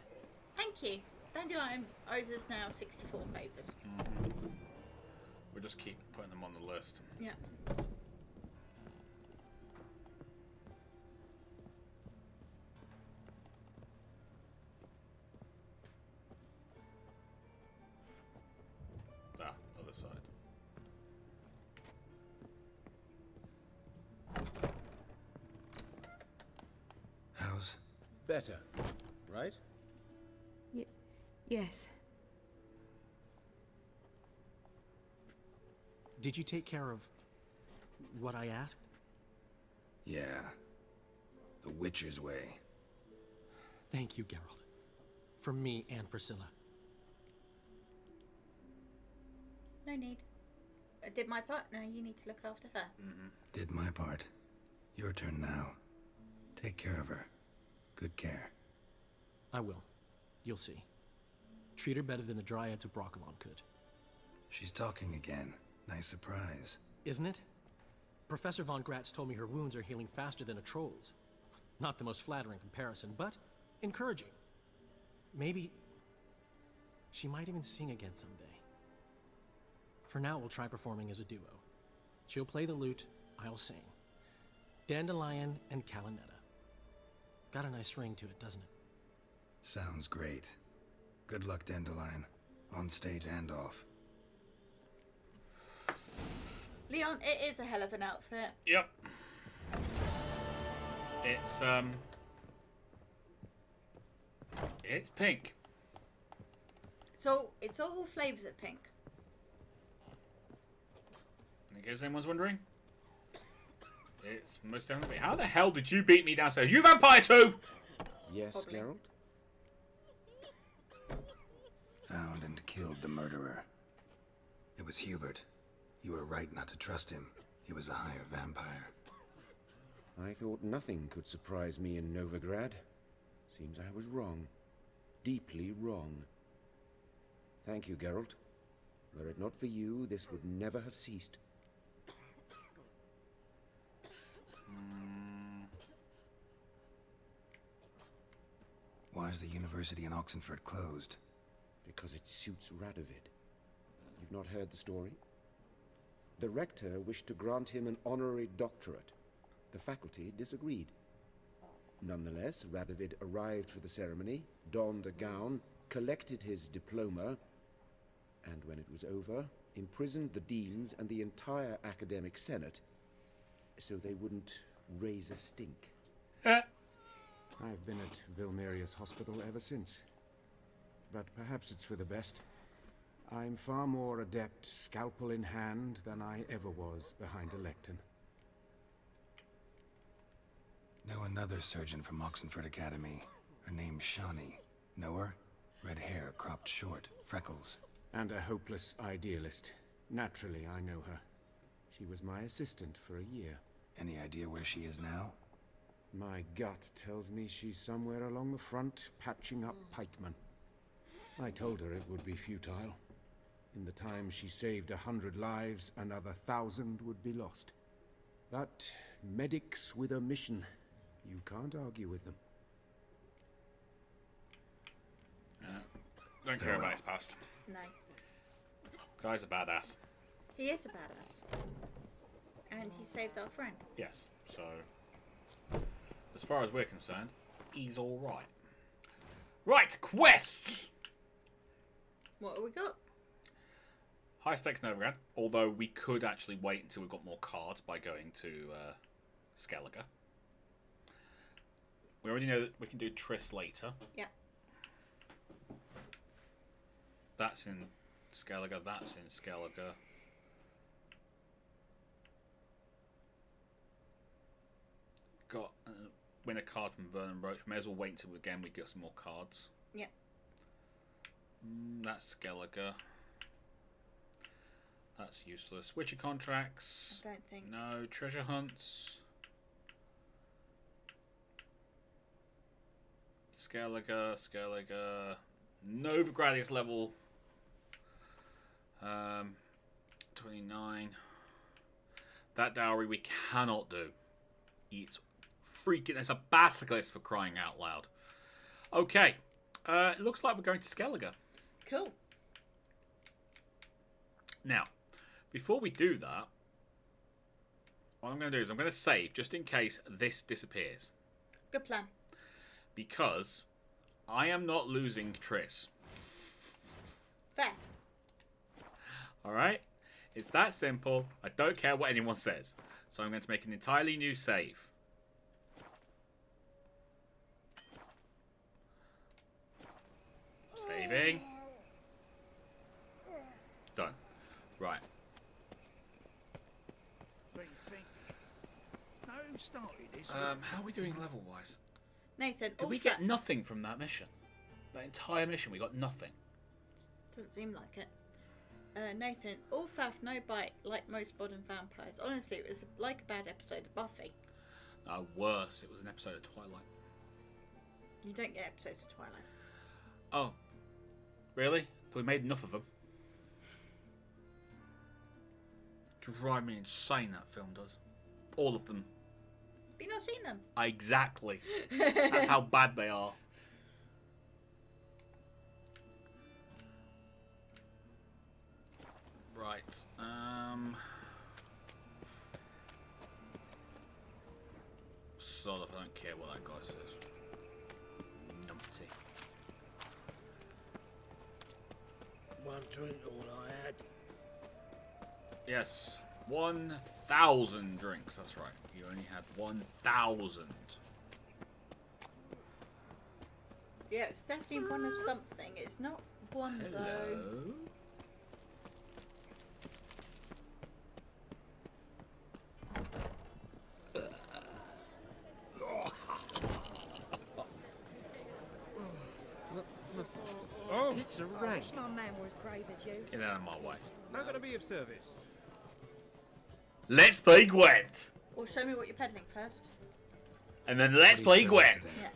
Thank you. Dandelion owes us now 64 favours. We'll just keep putting them on the list. Yeah. Ah, other side. How's? Better, right? Yes. Did you take care of what I asked? Yeah. The Witcher's way. Thank you, Geralt. For me and Priscilla. No need. I did my part, now you need to look after her. Did my part. Your turn now. Take care of her. Good care. I will. You'll see. Treat her better than the Dryads of Broccolon could. She's talking again. Nice surprise. Isn't it? Professor Von Gratz told me her wounds are healing faster than a troll's. Not the most flattering comparison, but encouraging. Maybe she might even sing again someday. For now, we'll try performing as a duo. She'll play the lute, I'll sing. Dandelion and Calinetta. Got a nice ring to it, doesn't it? Sounds great. Good luck, Dandelion. On stage and off. Leon, it is a hell of an outfit. Yep. It's pink. So it's all flavours of pink. In case anyone's wondering, it's most definitely. How the hell did you beat me downstairs? You vampire too! Yes, Probably. Geralt? Found and killed the murderer. It was Hubert. You were right not to trust him. He was a higher vampire. I thought nothing could surprise me in Novigrad. Seems I was wrong. Deeply wrong. Thank you, Geralt. Were it not for you, this would never have ceased. Why is the university in Oxenford closed? Because it suits Radovid. You've not heard the story? The rector wished to grant him an honorary doctorate. The faculty disagreed. Nonetheless, Radovid arrived for the ceremony, donned a gown, collected his diploma, and when it was over, imprisoned the deans and the entire academic senate so they wouldn't raise a stink. I've been at Vilmerius Hospital ever since. But perhaps it's for the best. I'm far more adept, scalpel in hand, than I ever was behind a lectern. Know another surgeon from Oxenford Academy. Her name's Shani. Know her? Red hair, cropped short, freckles. And a hopeless idealist. Naturally, I know her. She was my assistant for a year. Any idea where she is now? My gut tells me she's somewhere along the front, patching up pikemen. I told her it would be futile. In the time she saved 100 lives, another 1,000 would be lost. But medics with a mission, you can't argue with them. Don't care about his past. No. Guy's a badass. He is a badass. And he saved our friend. Yes, so as far as we're concerned, he's alright. Right, quests! What have we got? High stakes Novigrad, although we could actually wait until we've got more cards by going to Skellige. We already know that we can do Triss later. Yeah. That's in Skellige, that's in Skellige. Got win a card from Vernon Roach. May as well wait until again we get some more cards. Yeah. That's Skellige. That's useless. Witcher contracts. I don't think. No. Treasure hunts. Skellige. Novigrad is level 29. That dowry we cannot do. It's freaking. It's a basilisk for crying out loud. Okay. It looks like we're going to Skellige. Cool. Now, before we do that, what I'm going to do is I'm going to save just in case this disappears. Good plan. Because I am not losing Triss. Fair. Alright? It's that simple. I don't care what anyone says. So I'm going to make an entirely new save. Saving. Done. Right. What do you think? Now who started this? How are we doing level-wise? Nathan, Did we get nothing from that mission? That entire mission, we got nothing. Doesn't seem like it. Nathan, all faff, no bite, like most modern vampires. Honestly, it was like a bad episode of Buffy. No, worse. It was an episode of Twilight. You don't get episodes of Twilight. Oh. Really? We made enough of them. Drive me insane, that film does. All of them. Have you not seen them? Exactly. That's how bad they are. Right. Sort of, I don't care what that guy says. Numpty. One drink all I had. Yes. 1,000 drinks, that's right. You only had 1,000. Yeah, it's definitely one of something. It's not one though. Oh, it's a I rank. wish my man were as brave as you. Get out of my way. Not gonna be of service. Let's play Gwent! Well, show me what you're peddling first. And then let's What play do you serve Gwent. today?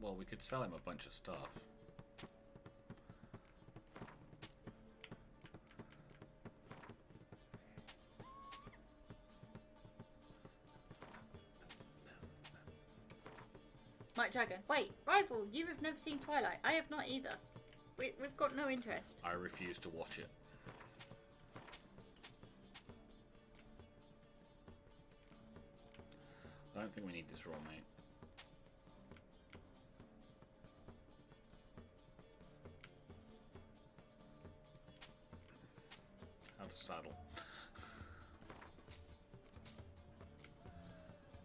Well, we could sell him a bunch of stuff. White Dragon. Wait, rival, you have never seen Twilight. I have not either. We've got no interest. I refuse to watch it. I don't think we need this roll, mate. How to saddle.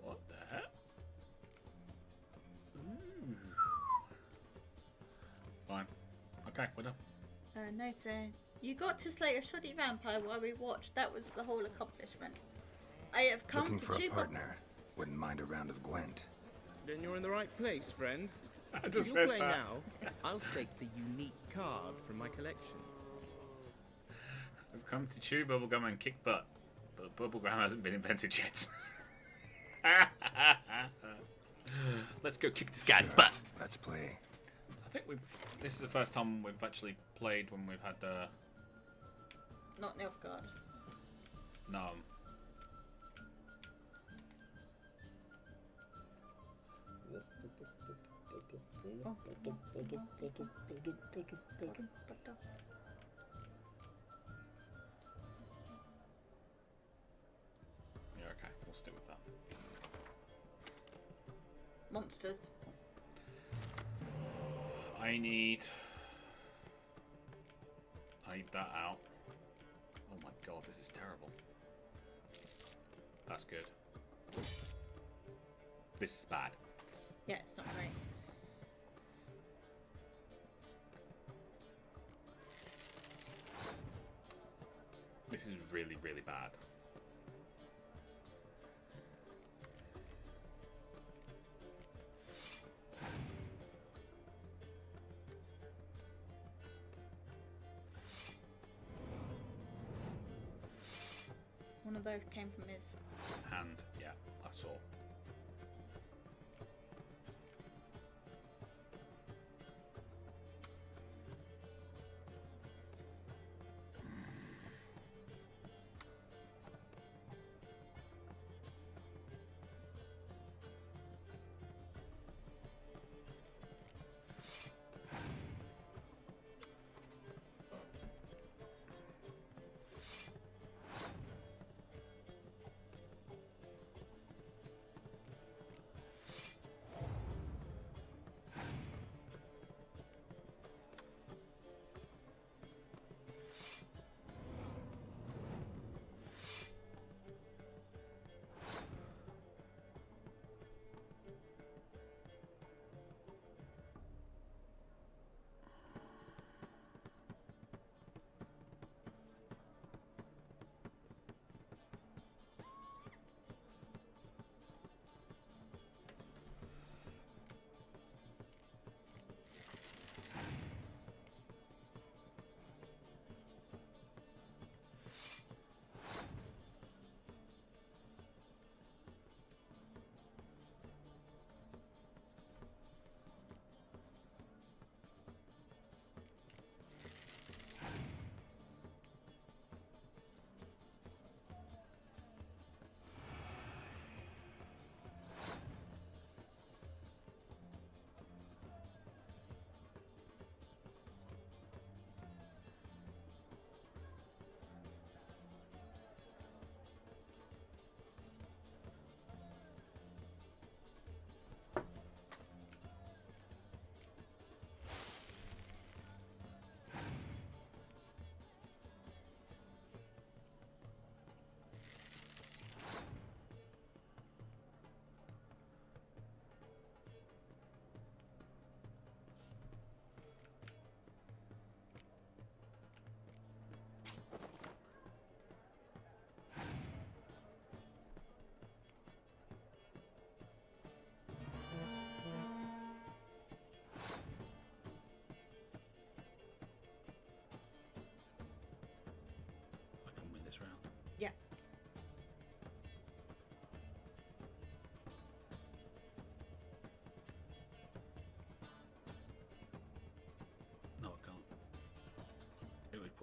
What the heck? Ooh. Fine. Okay, we're done. Nathan, you got to slay a shoddy vampire while we watched. That was the whole accomplishment. I have come Looking to for a chew up- partner. Wouldn't mind a round of Gwent. Then you're in the right place, friend. I If just you're read playing that. now, I'll stake the unique card from my collection. I've come to chew bubblegum and kick butt, but bubblegum hasn't been invented yet. Let's go kick this guy's Sure, butt. Let's play. I think this is the first time we've actually played when we've had Not Nilfgaard. no. Yeah, okay, we'll stick with that. Monsters. I need that out. Oh my god, this is terrible. That's good. This is bad. Yeah, it's not great. This is really, really bad. One of those came from his. Hand, yeah, I saw.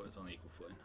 put us on equal footing.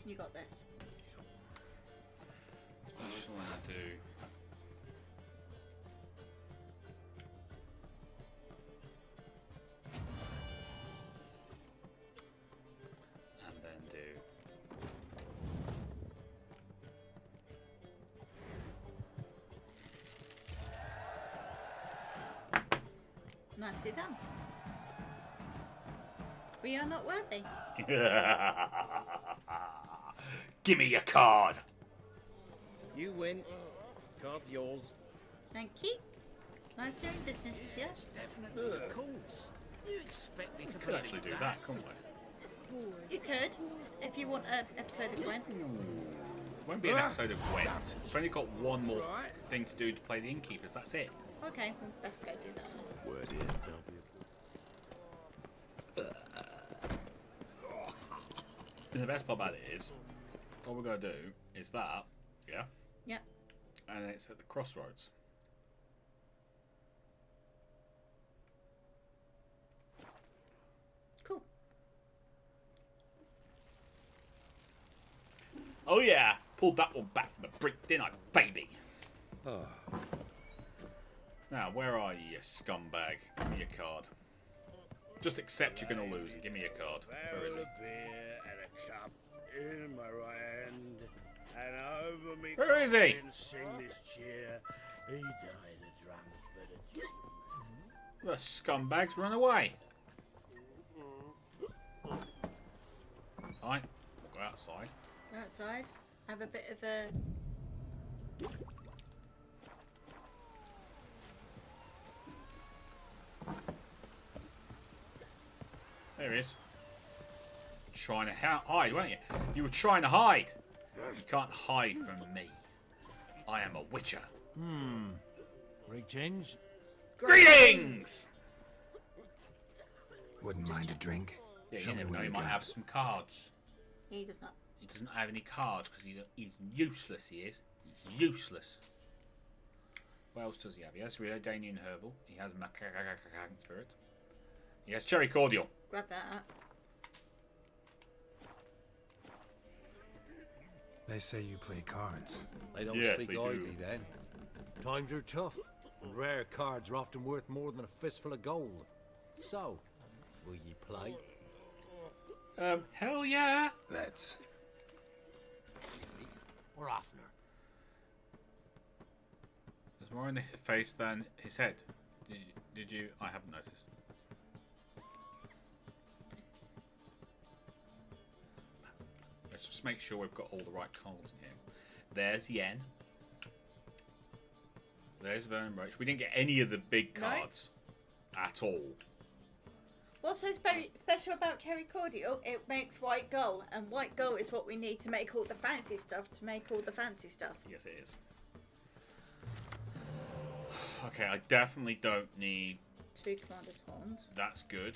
You got this. Especially when I do. And then do. Nicely done. We are not worthy. Give me your card. You win. Card's yours. Thank you. Nice doing business with you. Definitely, of course. You expect me We to could believe actually do that, couldn't we? You could, if you want an episode of Gwen. Won't be an episode of Gwent. We've only got one more thing to do to play the innkeepers. That's it. Okay, well, best go do that. Word is there'll be And the best part about it is, all we're going to do is that, yeah? Yep. And it's at the crossroads. Cool. Oh yeah, pulled that one back from the brink, didn't I, baby? Oh. Now, where are you, you scumbag? Give me your card. Just accept you're going to lose and give me your card. Where is a it? beer and a cup in my right hand, and over me Where is he? sing this cheer. He died a drunk, but a The scumbags run away. Fine, we'll go outside. Go outside. Have a bit of a... There he is. Trying to hide, weren't you? You were trying to hide. You can't hide from me. I am a witcher. Greetings. Greetings! Wouldn't mind a drink. Yeah, Show you me never know, what he you might got. have some cards. He does not. He doesn't have any cards because he's useless, he is. He's useless. What else does he have? He has Redanian Herbal. He has Macacan Spirit. He has Cherry Cordial. Grab that up. They say you play cards. They don't Yes, speak they do. idly then. Times are tough, and rare cards are often worth more than a fistful of gold. So, will ye play? Hell yeah! Let's. Or oftener? There's more in his face than his head. Did you? I haven't noticed. Let's just make sure we've got all the right cards in here. There's Yen. There's Vernon Roach. We didn't get any of the big cards at all. What's so special about Cherry Cordial? It makes white gold, and white gold is what we need to make all the fancy stuff, Yes, it is. Okay, I definitely don't need... 2 Commander's Horns. That's good.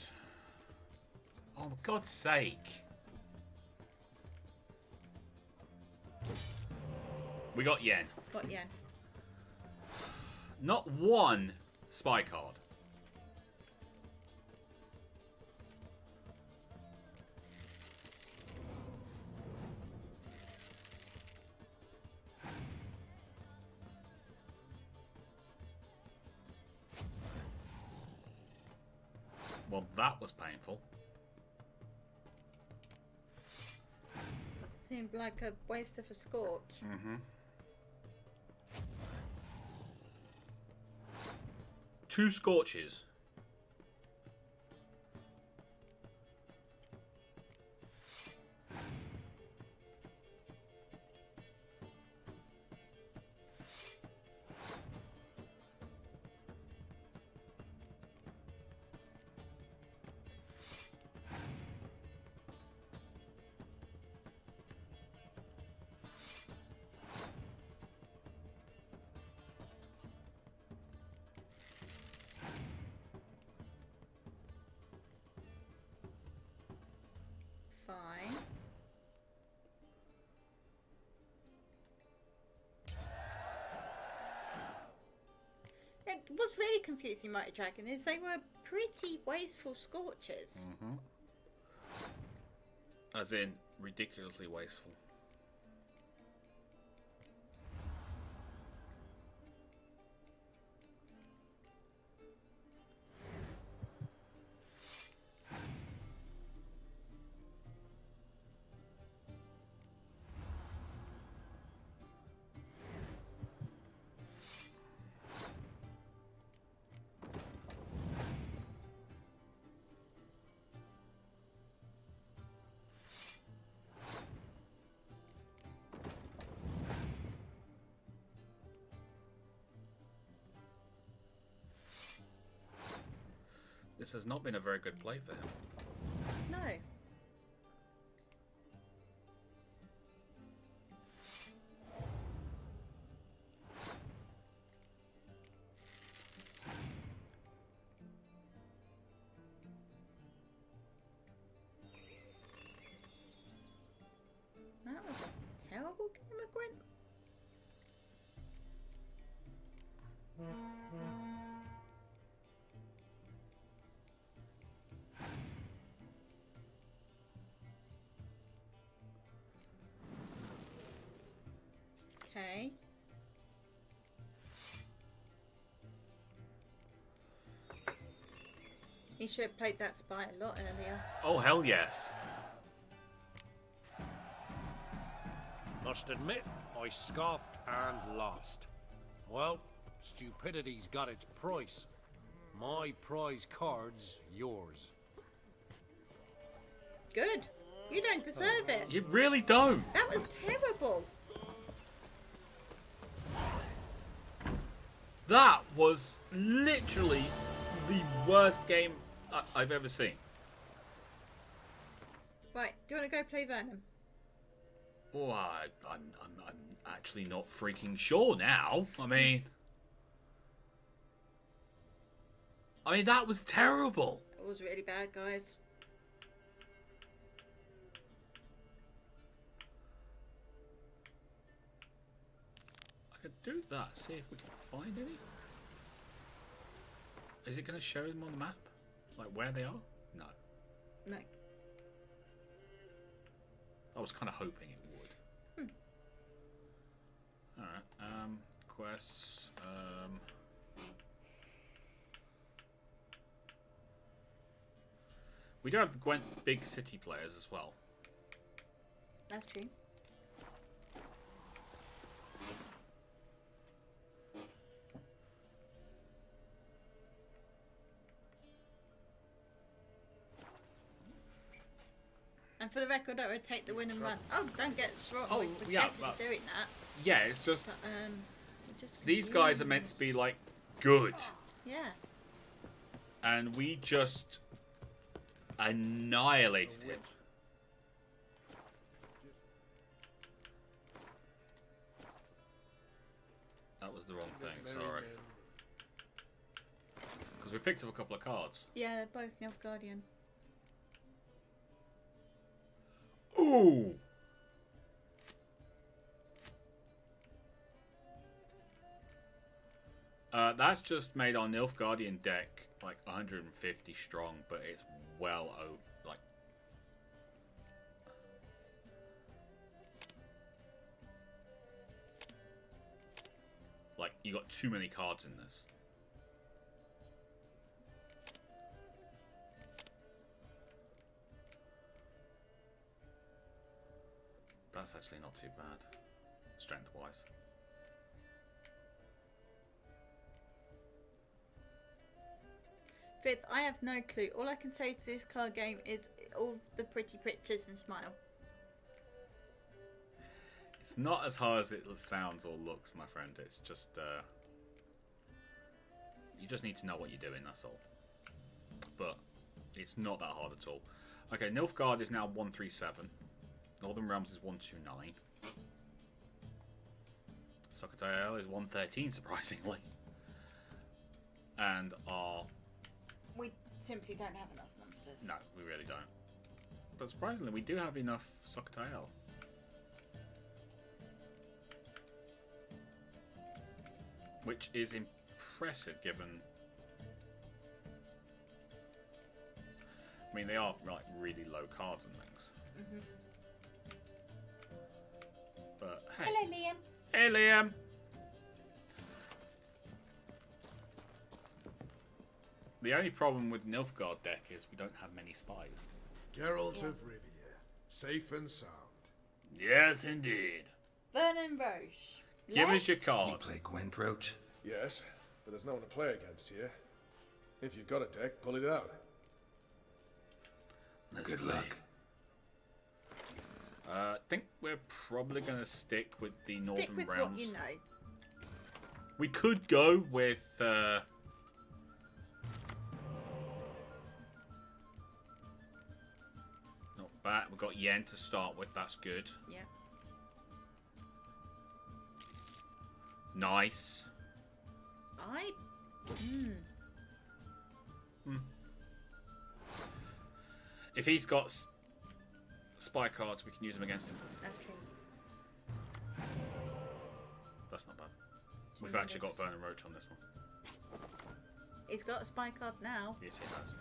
Oh, for God's sake. We got Yen. Got Yen. Not one spy card. Well, that was painful. Seemed like a waste of a scorch. Mm-hmm. 2 scorches. Fine. What's really confusing, Mighty Dragon, is they were pretty wasteful scorches. Mm-hmm. As in, ridiculously wasteful. This has not been a very good play for him. No. That was a terrible game of Gwent. Okay. You should have played that spy a lot earlier. Oh, hell yes. Must admit, I scoffed and lost. Well, stupidity's got its price. My prize card's yours. Good. You don't deserve it. You really don't. That was terrible. That was literally the worst game I've ever seen. Right, do you want to go play Venom? Oh, I'm actually not freaking sure now. I mean, that was terrible. It was really bad, guys. I could do that. See if we can find any. Is it going to show them on the map, like where they are? No. No. I was kind of hoping it would. Alright, quests, we do have the Gwent big city players as well. That's true. And for the record, I would take the win and run. Oh, don't get us wrong. Oh, we're yeah, definitely doing that. Yeah, it's just, But, just these guys are meant to be like good, Yeah. and we just annihilated him. That was the wrong thing. Sorry. Because we picked up a couple of cards. Yeah, they're both Nilfgaardian. Ooh! That's just made our Nilfgaardian deck like 150 strong, but it's well over, like you got too many cards in this. that's actually not too bad, strength-wise. Fifth, I have no clue. All I can say to this card game is all the pretty pictures and smile. It's not as hard as it sounds or looks, my friend. It's just you just need to know what you're doing. That's all. But it's not that hard at all. Okay, Nilfgaard is now 137. Northern Realms is 129. Socotale is 113, surprisingly. And our... We simply don't have enough monsters. No, we really don't. But surprisingly, we do have enough Socotale. Which is impressive, given... I mean, they are like really low cards and things. But hey. Hello, Liam. Hey, Liam. The only problem with Nilfgaard deck is we don't have many spies. Geralt of Rivia, safe and sound. Yes, indeed. Vernon Roche. Give us your card. You play Gwent Roach? Yes, but there's no one to play against here. If you've got a deck, pull it out. Good luck. I think we're probably going to stick with the Northern Stick with Realms. what you know. We could go with... not bad. We've got Yen to start with. That's good. Yeah. Nice. If he's got spy cards, we can use them against him. That's true. That's not bad. We've actually got Vernon Roach on this one. He's got a spy card now. Yes, he has.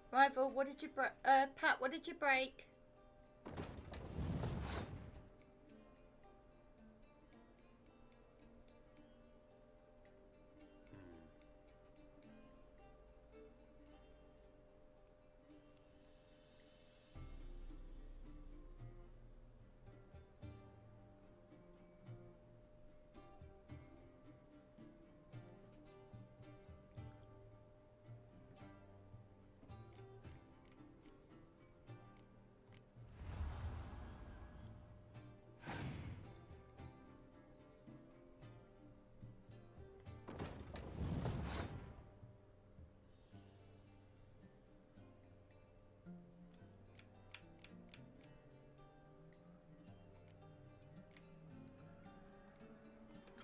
Rival, what did you break? Pat, what did you break?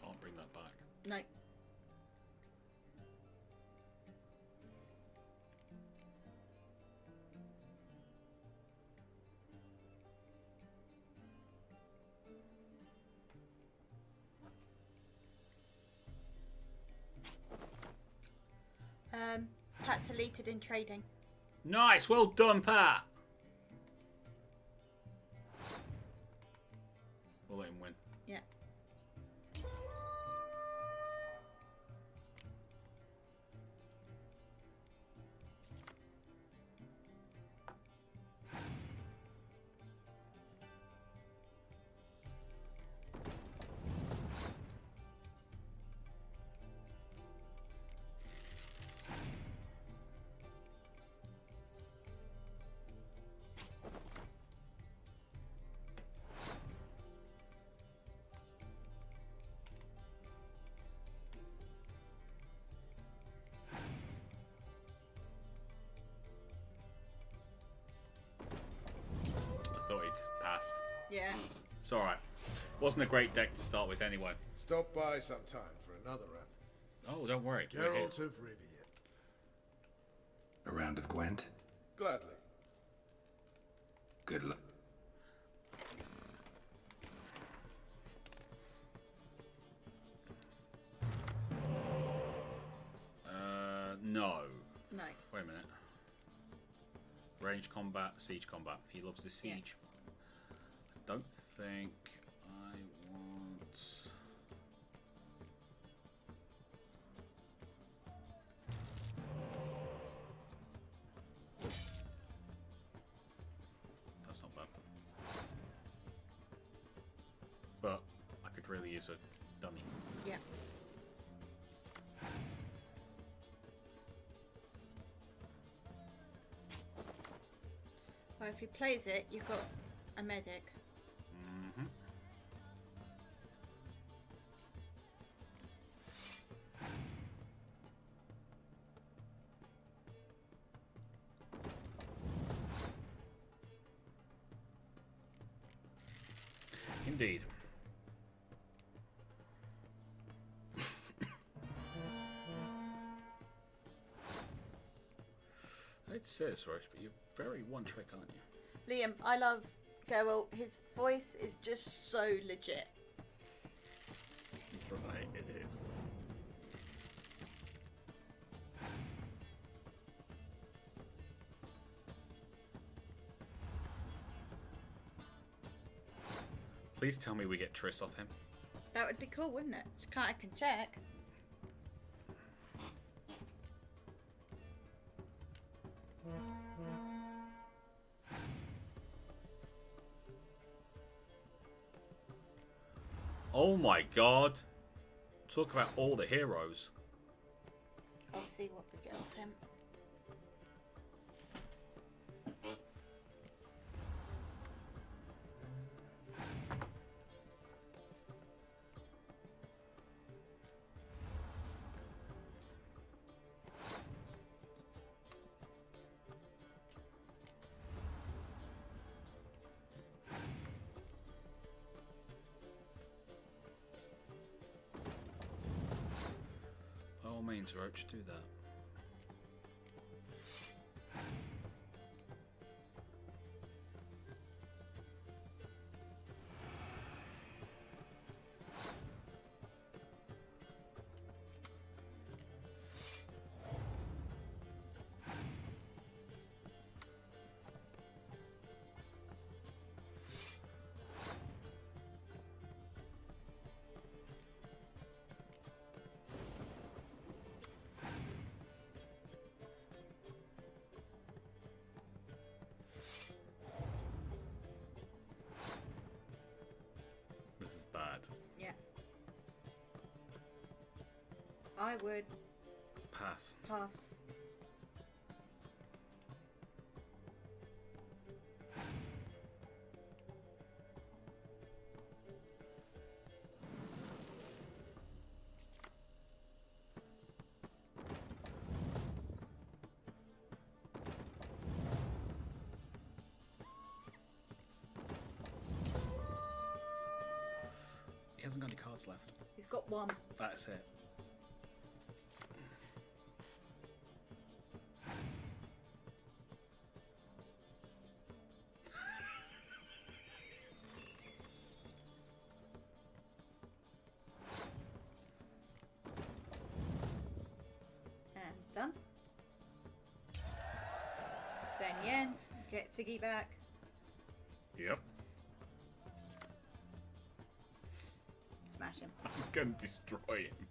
Can't bring that back. No. Pat's elite in trading. Nice, well done, Pat. We'll let him win. Yeah. Yeah. It's alright. Wasn't a great deck to start with anyway. Stop by sometime for another round. Oh, don't worry. we're here. Geralt of Rivia. A round of Gwent? Gladly. Good luck. No. No. Wait a minute. Range combat, siege combat. He loves the siege. I don't think I want... That's not bad. But I could really use a dummy. Yeah. Well, if he plays it, you've got a medic. Mm-hmm. Indeed. I hate to say this, Roche, but you're very one trick, aren't you? Liam, I love Geralt. His voice is just so legit. That's right, it is. Please tell me we get Triss off him. That would be cool, wouldn't it? I can check. Oh my god. Talk about all the heroes. I'll see what we get off him. By all means, Roach, do that. This is bad. Yeah. I would Pass. pass. He hasn't got any cards left. He's got one. That's it. And done. Then Yen, get Siggy back. Yep. Smash him. I'm gonna destroy him.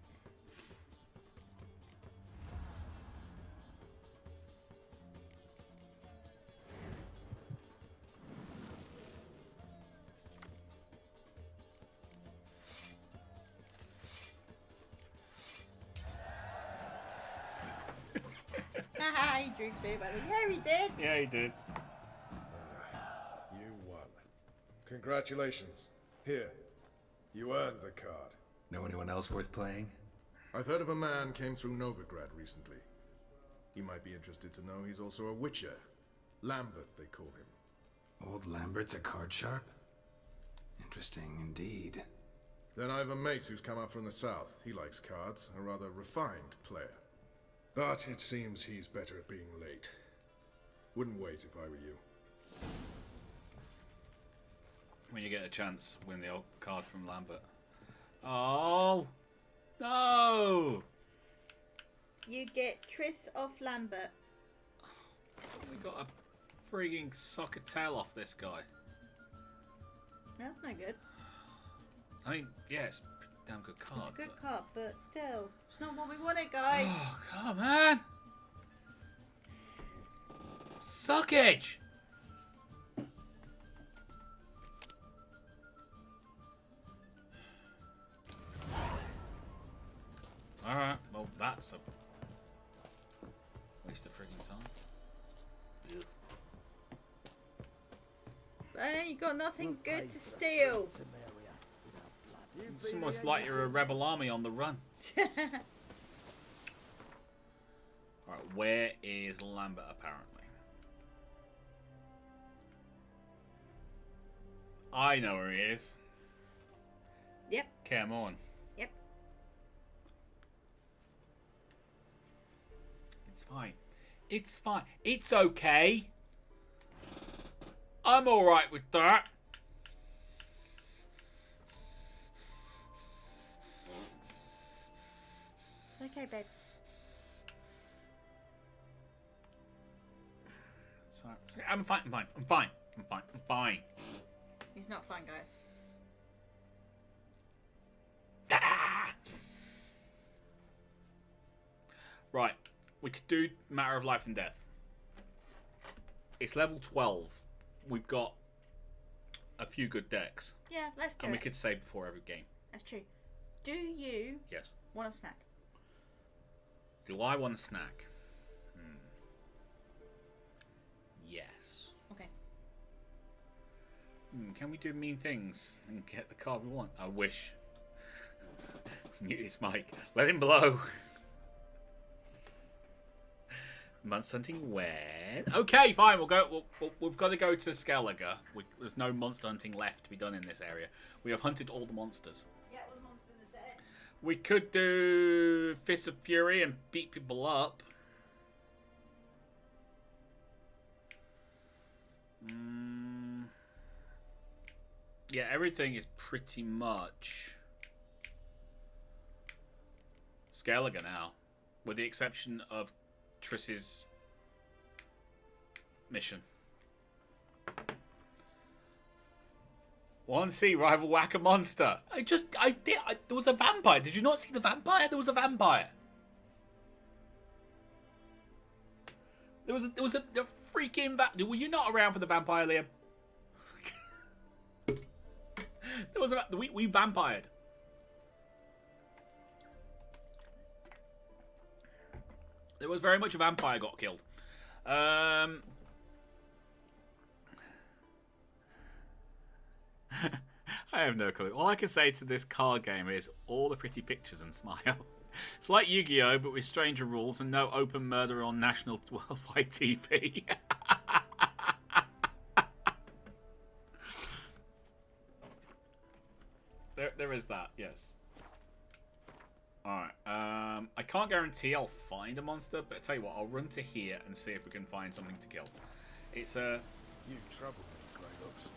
Haha, he drew clear, buddy. Yeah, he did. Yeah, he did. You won. Congratulations. Here, you earned the card. Know anyone else worth playing? I've heard of a man came through Novigrad recently. You might be interested to know he's also a witcher. Lambert, they call him. Old Lambert's a card sharp? Interesting indeed. Then I have a mate who's come up from the south. He likes cards, a rather refined player. But it seems he's better at being late. Wouldn't wait if I were you. When you get a chance, win the old card from Lambert. Oh! No! You get Triss off Lambert. We got a frigging soccer tail off this guy. That's no good. I mean, yeah, it's a pretty damn good card. It's a good card, but still, it's not what we wanted, guys. Oh, come on! Suckage! Alright, well, that's a waste of frigging time. Ugh. I know you got nothing good to steal. It's almost like you're a rebel army on the run. Alright, where is Lambert apparently? I know where he is. Yep. Come on. Yep. It's fine. It's fine. It's okay. I'm alright with that. It's okay, babe. Sorry. I'm fine. I'm fine. I'm fine. I'm fine. I'm fine. He's not fine, guys. Right. We could do Matter of Life and Death. It's level 12. We've got a few good decks. Yeah, let's do and it. we could save before every game. That's true. Do you Yes. want a snack? Do I want a snack? Yes. Okay. Can we do mean things and get the card we want? I wish. Mute this mic. Let him blow. Monster hunting when? Okay, fine. We'll go. We've got to go to Skellige. There's no monster hunting left to be done in this area. We have hunted all the monsters. Yeah, all the monsters are dead. We could do Fists of Fury and beat people up. Yeah, everything is pretty much Skellige now, with the exception of Triss's mission. Want to see rival whack a monster? There was a vampire. Did you not see the vampire? There was a vampire. There was a freaking Were you not around for the vampire, Liam? There was we vampired. There was very much a vampire got killed. I have no clue. All I can say to this card game is all the pretty pictures and smile. It's like Yu-Gi-Oh, but with stranger rules and no open murder on national worldwide TV. There is that, yes. Alright, I can't guarantee I'll find a monster, but I tell you what, I'll run to here and see if we can find something to kill. It's a... You trouble me, Greyhooks.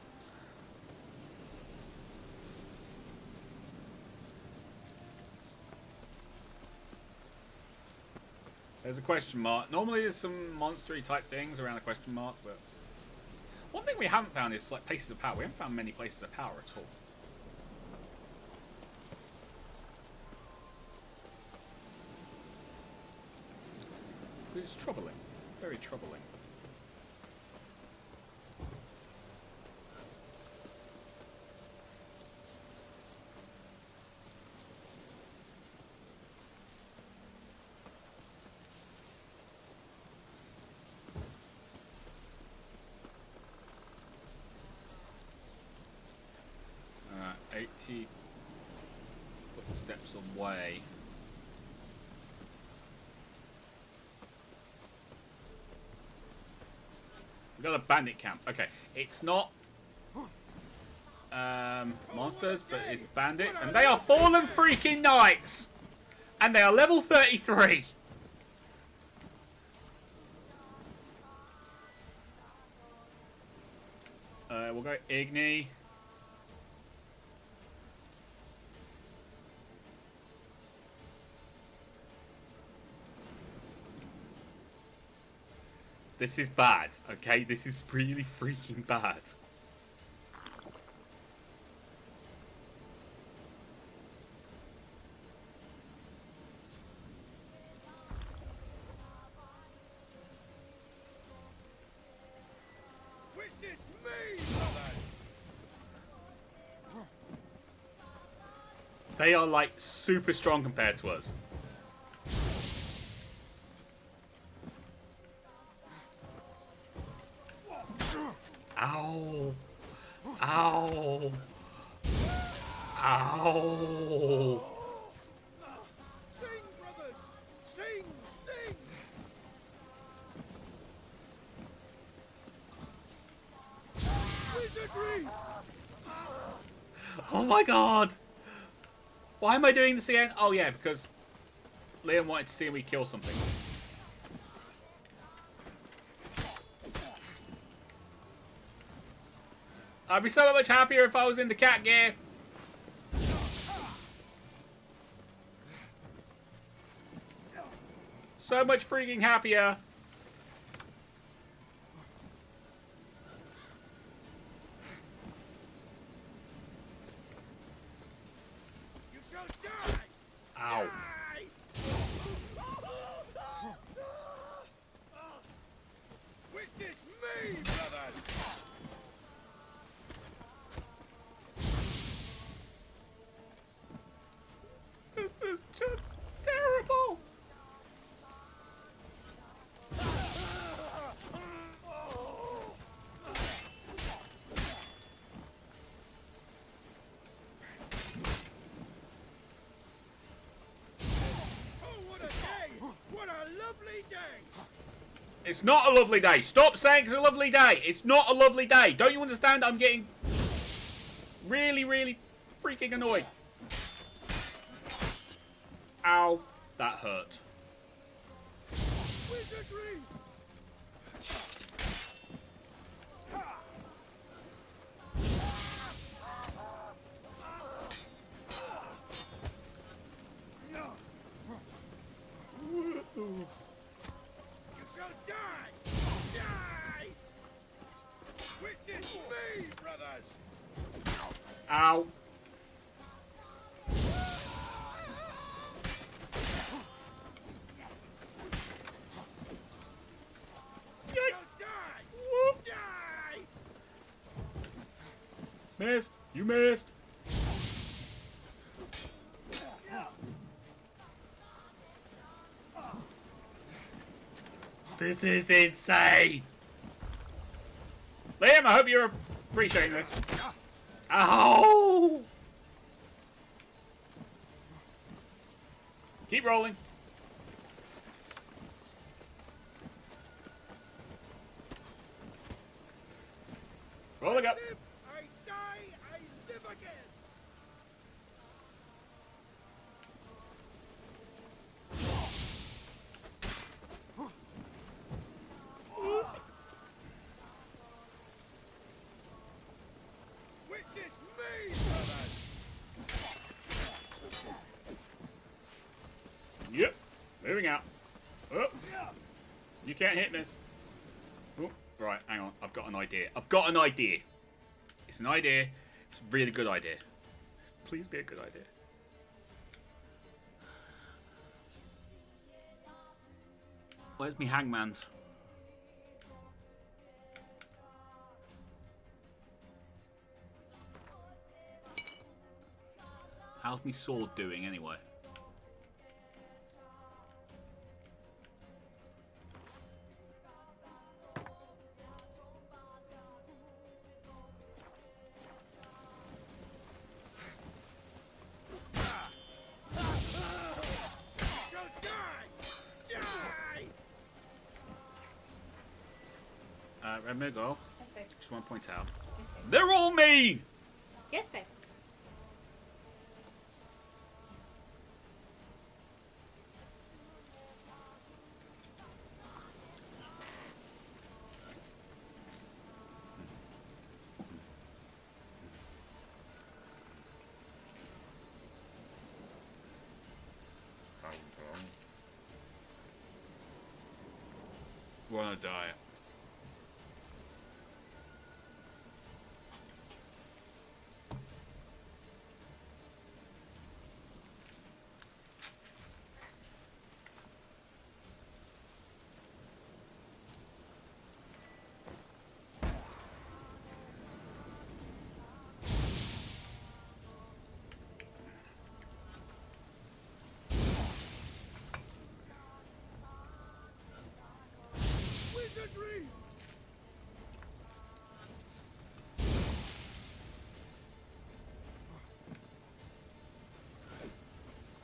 There's a question mark. Normally there's some monstery type things around the question mark, but... One thing we haven't found is like places of power. We haven't found many places of power at all. It's troubling. Very troubling. Alright, 80 footsteps away. We've got a bandit camp. Okay, it's not monsters, but it's bandits, and they are fallen freaking knights, and they are level 33. We'll go Igni. This is bad, okay? This is really freaking bad. Witness me, brothers! They are like super strong compared to us. Ow. Ow. Ow. Sing, brothers! Sing, sing! Wizardry! Oh my god. Why am I doing this again? Oh yeah, because Liam wanted to see me kill something. I'd be so much happier if I was in the cat gear. So much freaking happier. You shall die! Ow. Die! Witness me, brothers! This is just terrible. Oh, what a day! What a lovely day! It's not a lovely day. Stop saying it's a lovely day. It's not a lovely day. Don't you understand? I'm getting really, really freaking annoyed. Ow. That hurt. Wizardry! You shall die! Die! Witness me, brothers! Ow. You shall die! Die! Missed. You missed. This is insane. Liam, I hope you're appreciating this. Ow! Keep rolling. Rolling up. Live, I die, I live again! Witness me, brothers! Yep. Moving out. Oh. You can't hit this. Oh. Right, hang on. I've got an idea. I've got an idea. It's an idea. It's a really good idea. Please be a good idea. Where's me hangman's? How's me sword doing anyway? Shall die! Die! Red Migo, just want to point out, they're all mean! Yes, babe. We're on a diet. Wizardry!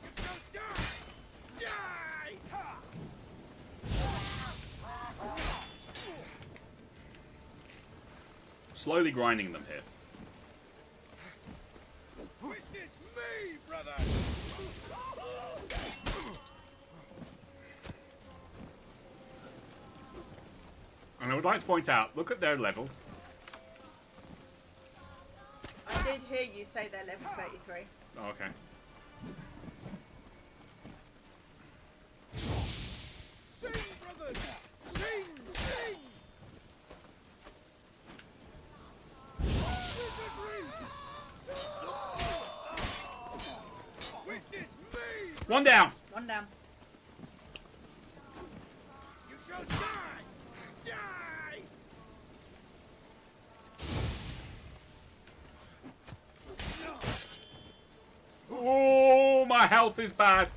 You shall die! Die! Ha! Slowly grinding them here. Witness me, brothers! And I would like to point out, look at their level. I did hear you say they're level 33. Oh, okay. Sing, brothers! Sing! Sing! Wizardry! Witness me! One down. One down. You shall die! Die! Oh, my health is bad.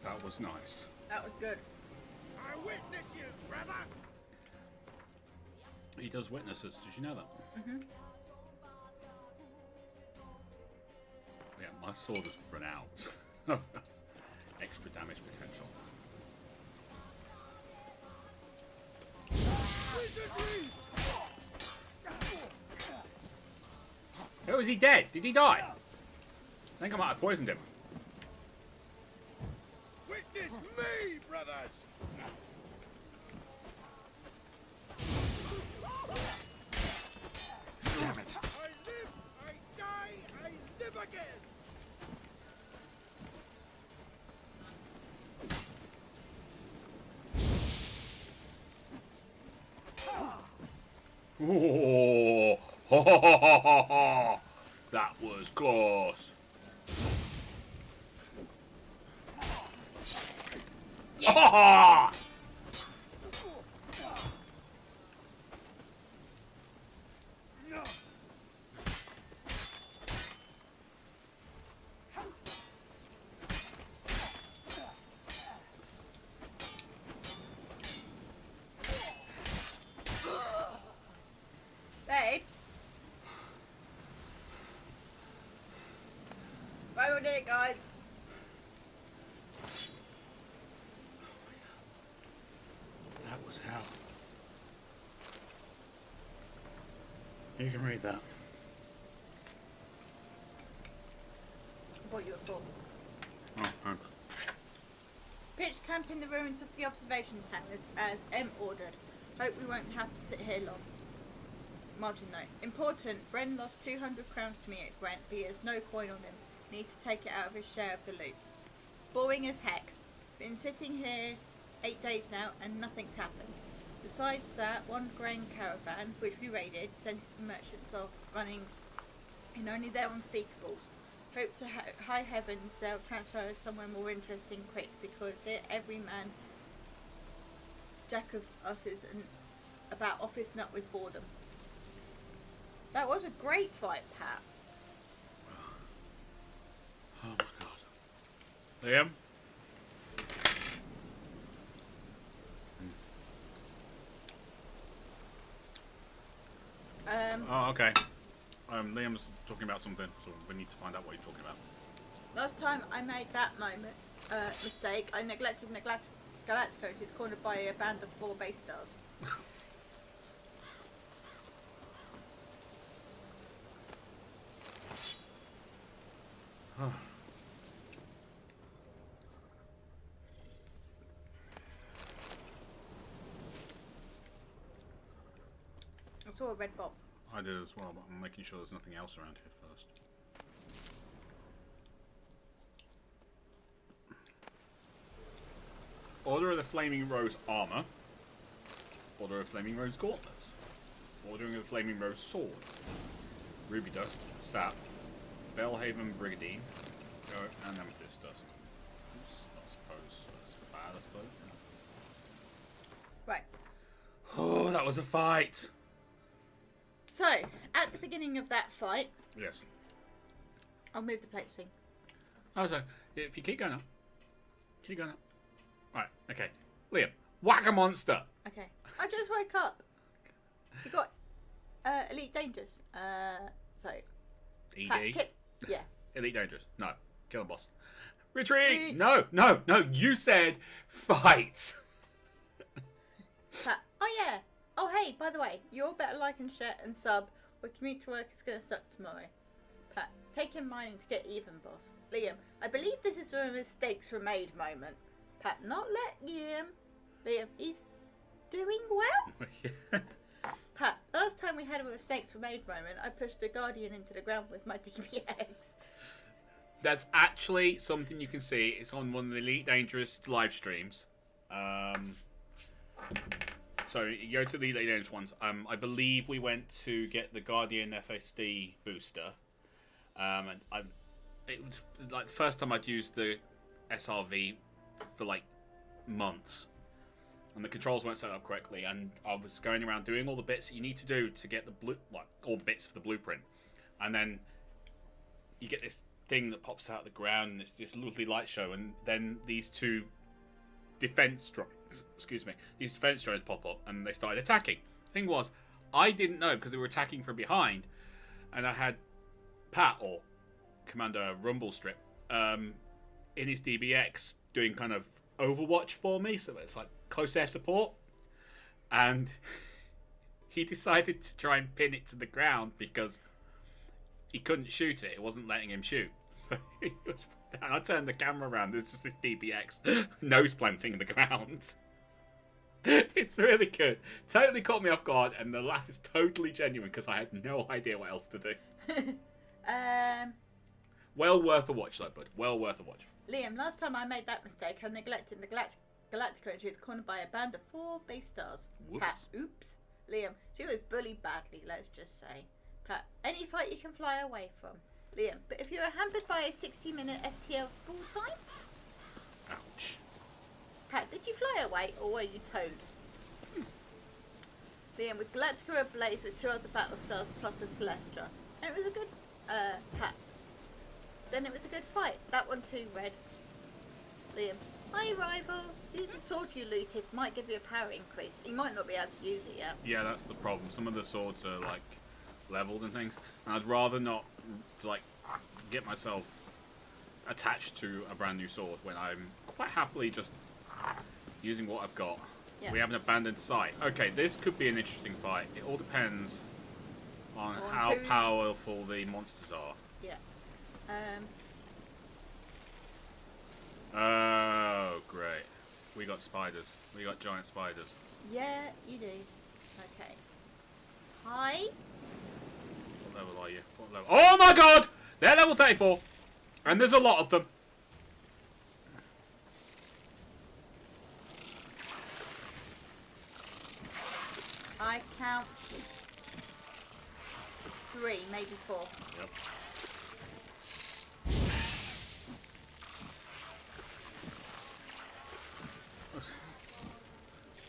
That was nice. That was good. I witness you, brother! He does witnesses. Did you know that? Mm-hmm. Yeah, my sword has run out. Extra damage potential. Wizardry! Oh, is he dead? Did he die? I think I might have poisoned him. Witness me, brothers! Damn it. I live, I die, I live again! Oh, ho, ho, ho, ho, ho, ho. That was close. Yeah. Babe. Right, we did it, guys. That was hell. You can read that. I bought you a fork. Oh, thanks. Pitch camp in the ruins of the observation towers as M ordered. Hope we won't have to sit here long. Margin note. Important, Bren lost 200 crowns to me at Gwent, but he has no coin on him. Need to take it out of his share of the loot. Boring as heck. Been sitting here 8 days now and nothing's happened. Besides that, one grain caravan, which we raided, sent the merchants off running in only their unspeakables. Hope to high heavens they'll transfer us somewhere more interesting quick, because here every man jack of us is about office nut with boredom. That was a great fight, Pat. Oh my god. Liam, Oh, okay. Liam's talking about something, so we need to find out what he's talking about. Last time I made that mistake, I neglected Galactica, which is cornered by a band of 4 base stars. I saw a red box. I did as well, but I'm making sure there's nothing else around here first. Order of the Flaming Rose armor. Order of Flaming Rose gauntlets. Ordering of the Flaming Rose sword. Ruby dust, sap, Bellhaven brigandine, and amethyst dust. I suppose that's bad, I suppose. Right. Oh, that was a fight. So, at the beginning of that fight, Yes. I'll move the plate thing. Oh, so if you keep going up, Right. Okay. Liam, whack a monster. Okay. I just woke up. You got Elite Dangerous. So. ED? Yeah. Elite Dangerous. No. Kill him, boss. Retreat! No, no, no. You said fight. Oh, yeah. Oh, hey, by the way, you all better like and share and sub, or commute to work is going to suck tomorrow. Pat, take in mining to get even, boss. Liam, I believe this is where mistakes were made moment. Pat, not let Liam. Liam, he's doing well. Pat, last time we had a mistakes were made moment, I pushed a Guardian into the ground with my DBX. That's actually something you can see. It's on one of the Elite Dangerous live streams. So you go to the Elite Dangerous ones. I believe we went to get the Guardian FSD booster. And it was like the first time I'd used the SRV for like months. And the controls weren't set up correctly, and I was going around doing all the bits that you need to do to get the all the bits for the blueprint. And then you get this thing that pops out of the ground, and it's this lovely light show, and then these two defense drones pop up, and they started attacking. Thing was, I didn't know because they were attacking from behind, and I had Pat, or Commander Rumblestrip, in his DBX doing kind of Overwatch for me, so it's like close air support, and he decided to try and pin it to the ground because he couldn't shoot it. It wasn't letting him shoot. So he was, and I turned the camera around. There's just this DBX nose planting in the ground. It's really good. Totally caught me off guard, and the laugh is totally genuine because I had no idea what else to do. Well worth a watch, though, bud. Well worth a watch. Liam, last time I made that mistake, I neglected the Galactica, and she was cornered by a band of 4 base stars. Whoops. Pat, oops. Liam, she was bullied badly, let's just say. Pat, any fight you can fly away from. Liam, but if you were hampered by a 60-minute FTL spool time? Ouch. Pat, did you fly away, or were you towed? Liam, with Galactica ablaze with 2 other battle stars plus a Celestra. And it was a good, Pat. Then it was a good fight. That one too, Red. Liam. Hi, rival. Use the sword you looted. Might give you a power increase. You might not be able to use it yet. Yeah, that's the problem. Some of the swords are, like, leveled and things. And I'd rather not, like, get myself attached to a brand new sword when I'm quite happily just using what I've got. Yeah. We have an abandoned site. Okay, this could be an interesting fight. It all depends on how powerful the monsters are. Yeah. Oh, great. We got spiders. We got giant spiders. Yeah, you do. Okay. Hi. What level are you? What level? Oh my god! They're level 34. And there's a lot of them. I count 3, maybe 4. Yep.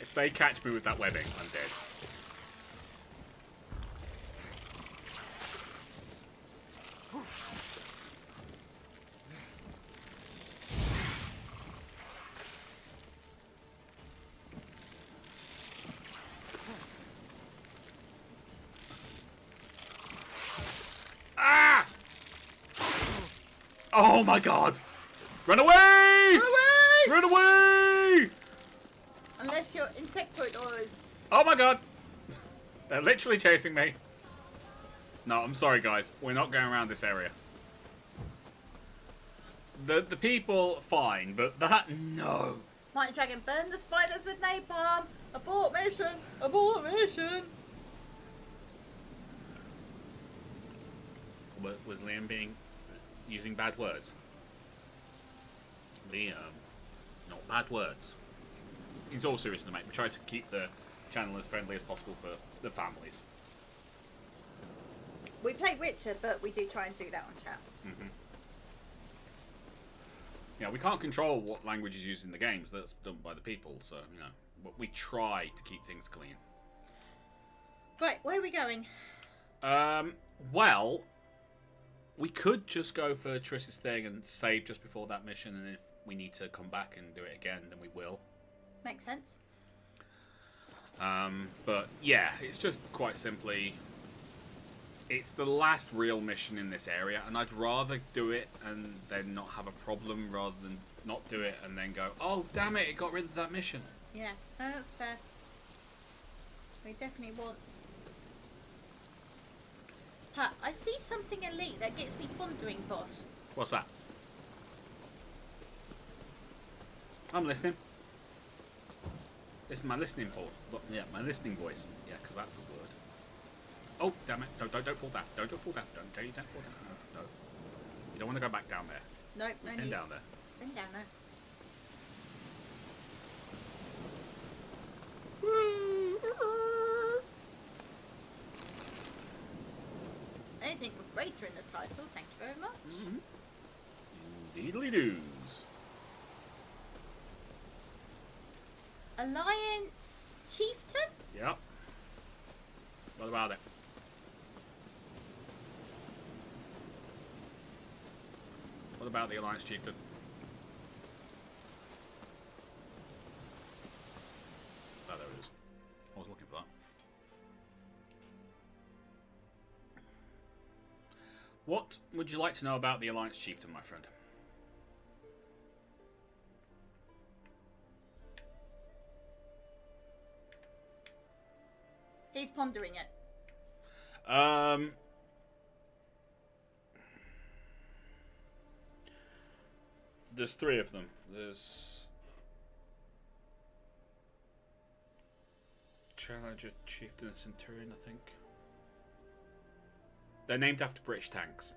If they catch me with that webbing, I'm dead. Oh my god! Run away! Run away! Run away! Unless you're insectoid. Oh my god! They're literally chasing me. No, I'm sorry, guys. We're not going around this area. The people, fine, but that, no. Mighty Dragon, burn the spiders with napalm. Abort mission. Abort mission. Was Liam using bad words? Liam, not bad words. It's all seriousness, mate. We try to keep the channel as friendly as possible for the families. We play Witcher, but we do try and do that on chat. Yeah, we can't control what language is used in the games. That's done by the people, so, you know. But we try to keep things clean. Right, where are we going? Well, we could just go for Triss's thing and save just before that mission, and if we need to come back and do it again, then we will. Makes sense. But yeah, it's just quite simply, it's the last real mission in this area, and I'd rather do it and then not have a problem rather than not do it and then go, oh damn it, it got rid of that mission. Yeah, no, that's fair. We definitely want... Pat, I see something elite that gets me pondering, boss. What's that? I'm listening. This is my listening voice. Yeah, my listening voice. Yeah, because that's a word. Oh, damn it. Don't fall down. Don't fall down. Don't fall down. No. You don't want to go back down there. Nope, no need. Bend down there. Bend down there. Anything with greater in the title, thank you very much. Indeedly doos. Alliance Chieftain? Yep. What about it? What about the Alliance Chieftain? Oh, there it is. I was looking for that. What would you like to know about the Alliance Chieftain, my friend? He's pondering it. There's three of them. There's Challenger, Chieftain, and Centurion, I think. They're named after British tanks.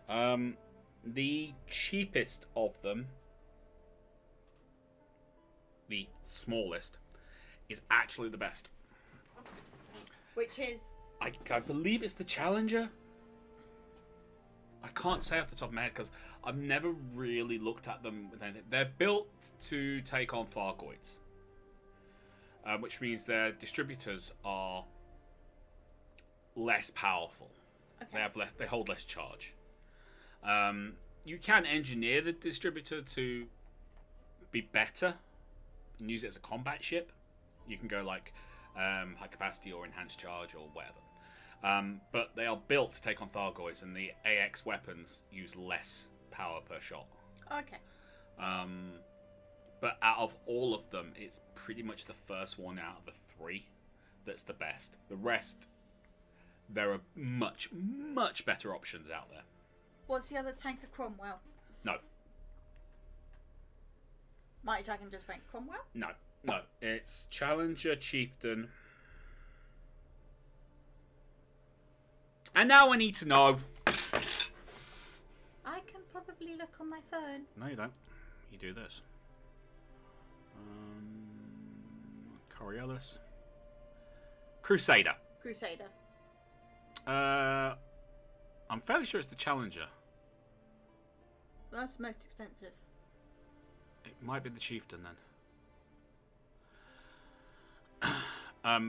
The cheapest of them, the smallest, is actually the best. Which is? I believe it's the Challenger. I can't say off the top of my head because I've never really looked at them with anything. They're built to take on Thargoids, which means their distributors are less powerful. Okay. They hold less charge. You can engineer the distributor to be better and use it as a combat ship. You can go like high capacity or enhanced charge or whatever. But they are built to take on Thargoids, and the AX weapons use less power per shot. Okay. But out of all of them, it's pretty much the first one out of the three that's the best. The rest, there are much, much better options out there. What's the other tanker, Cromwell? No. Mighty Dragon just went Cromwell? No. It's Challenger, Chieftain. And now I need to know. I can probably look on my phone. No, you don't. You do this. Coriolis. Crusader. I'm fairly sure it's the Challenger. Well, that's the most expensive. It might be the Chieftain then.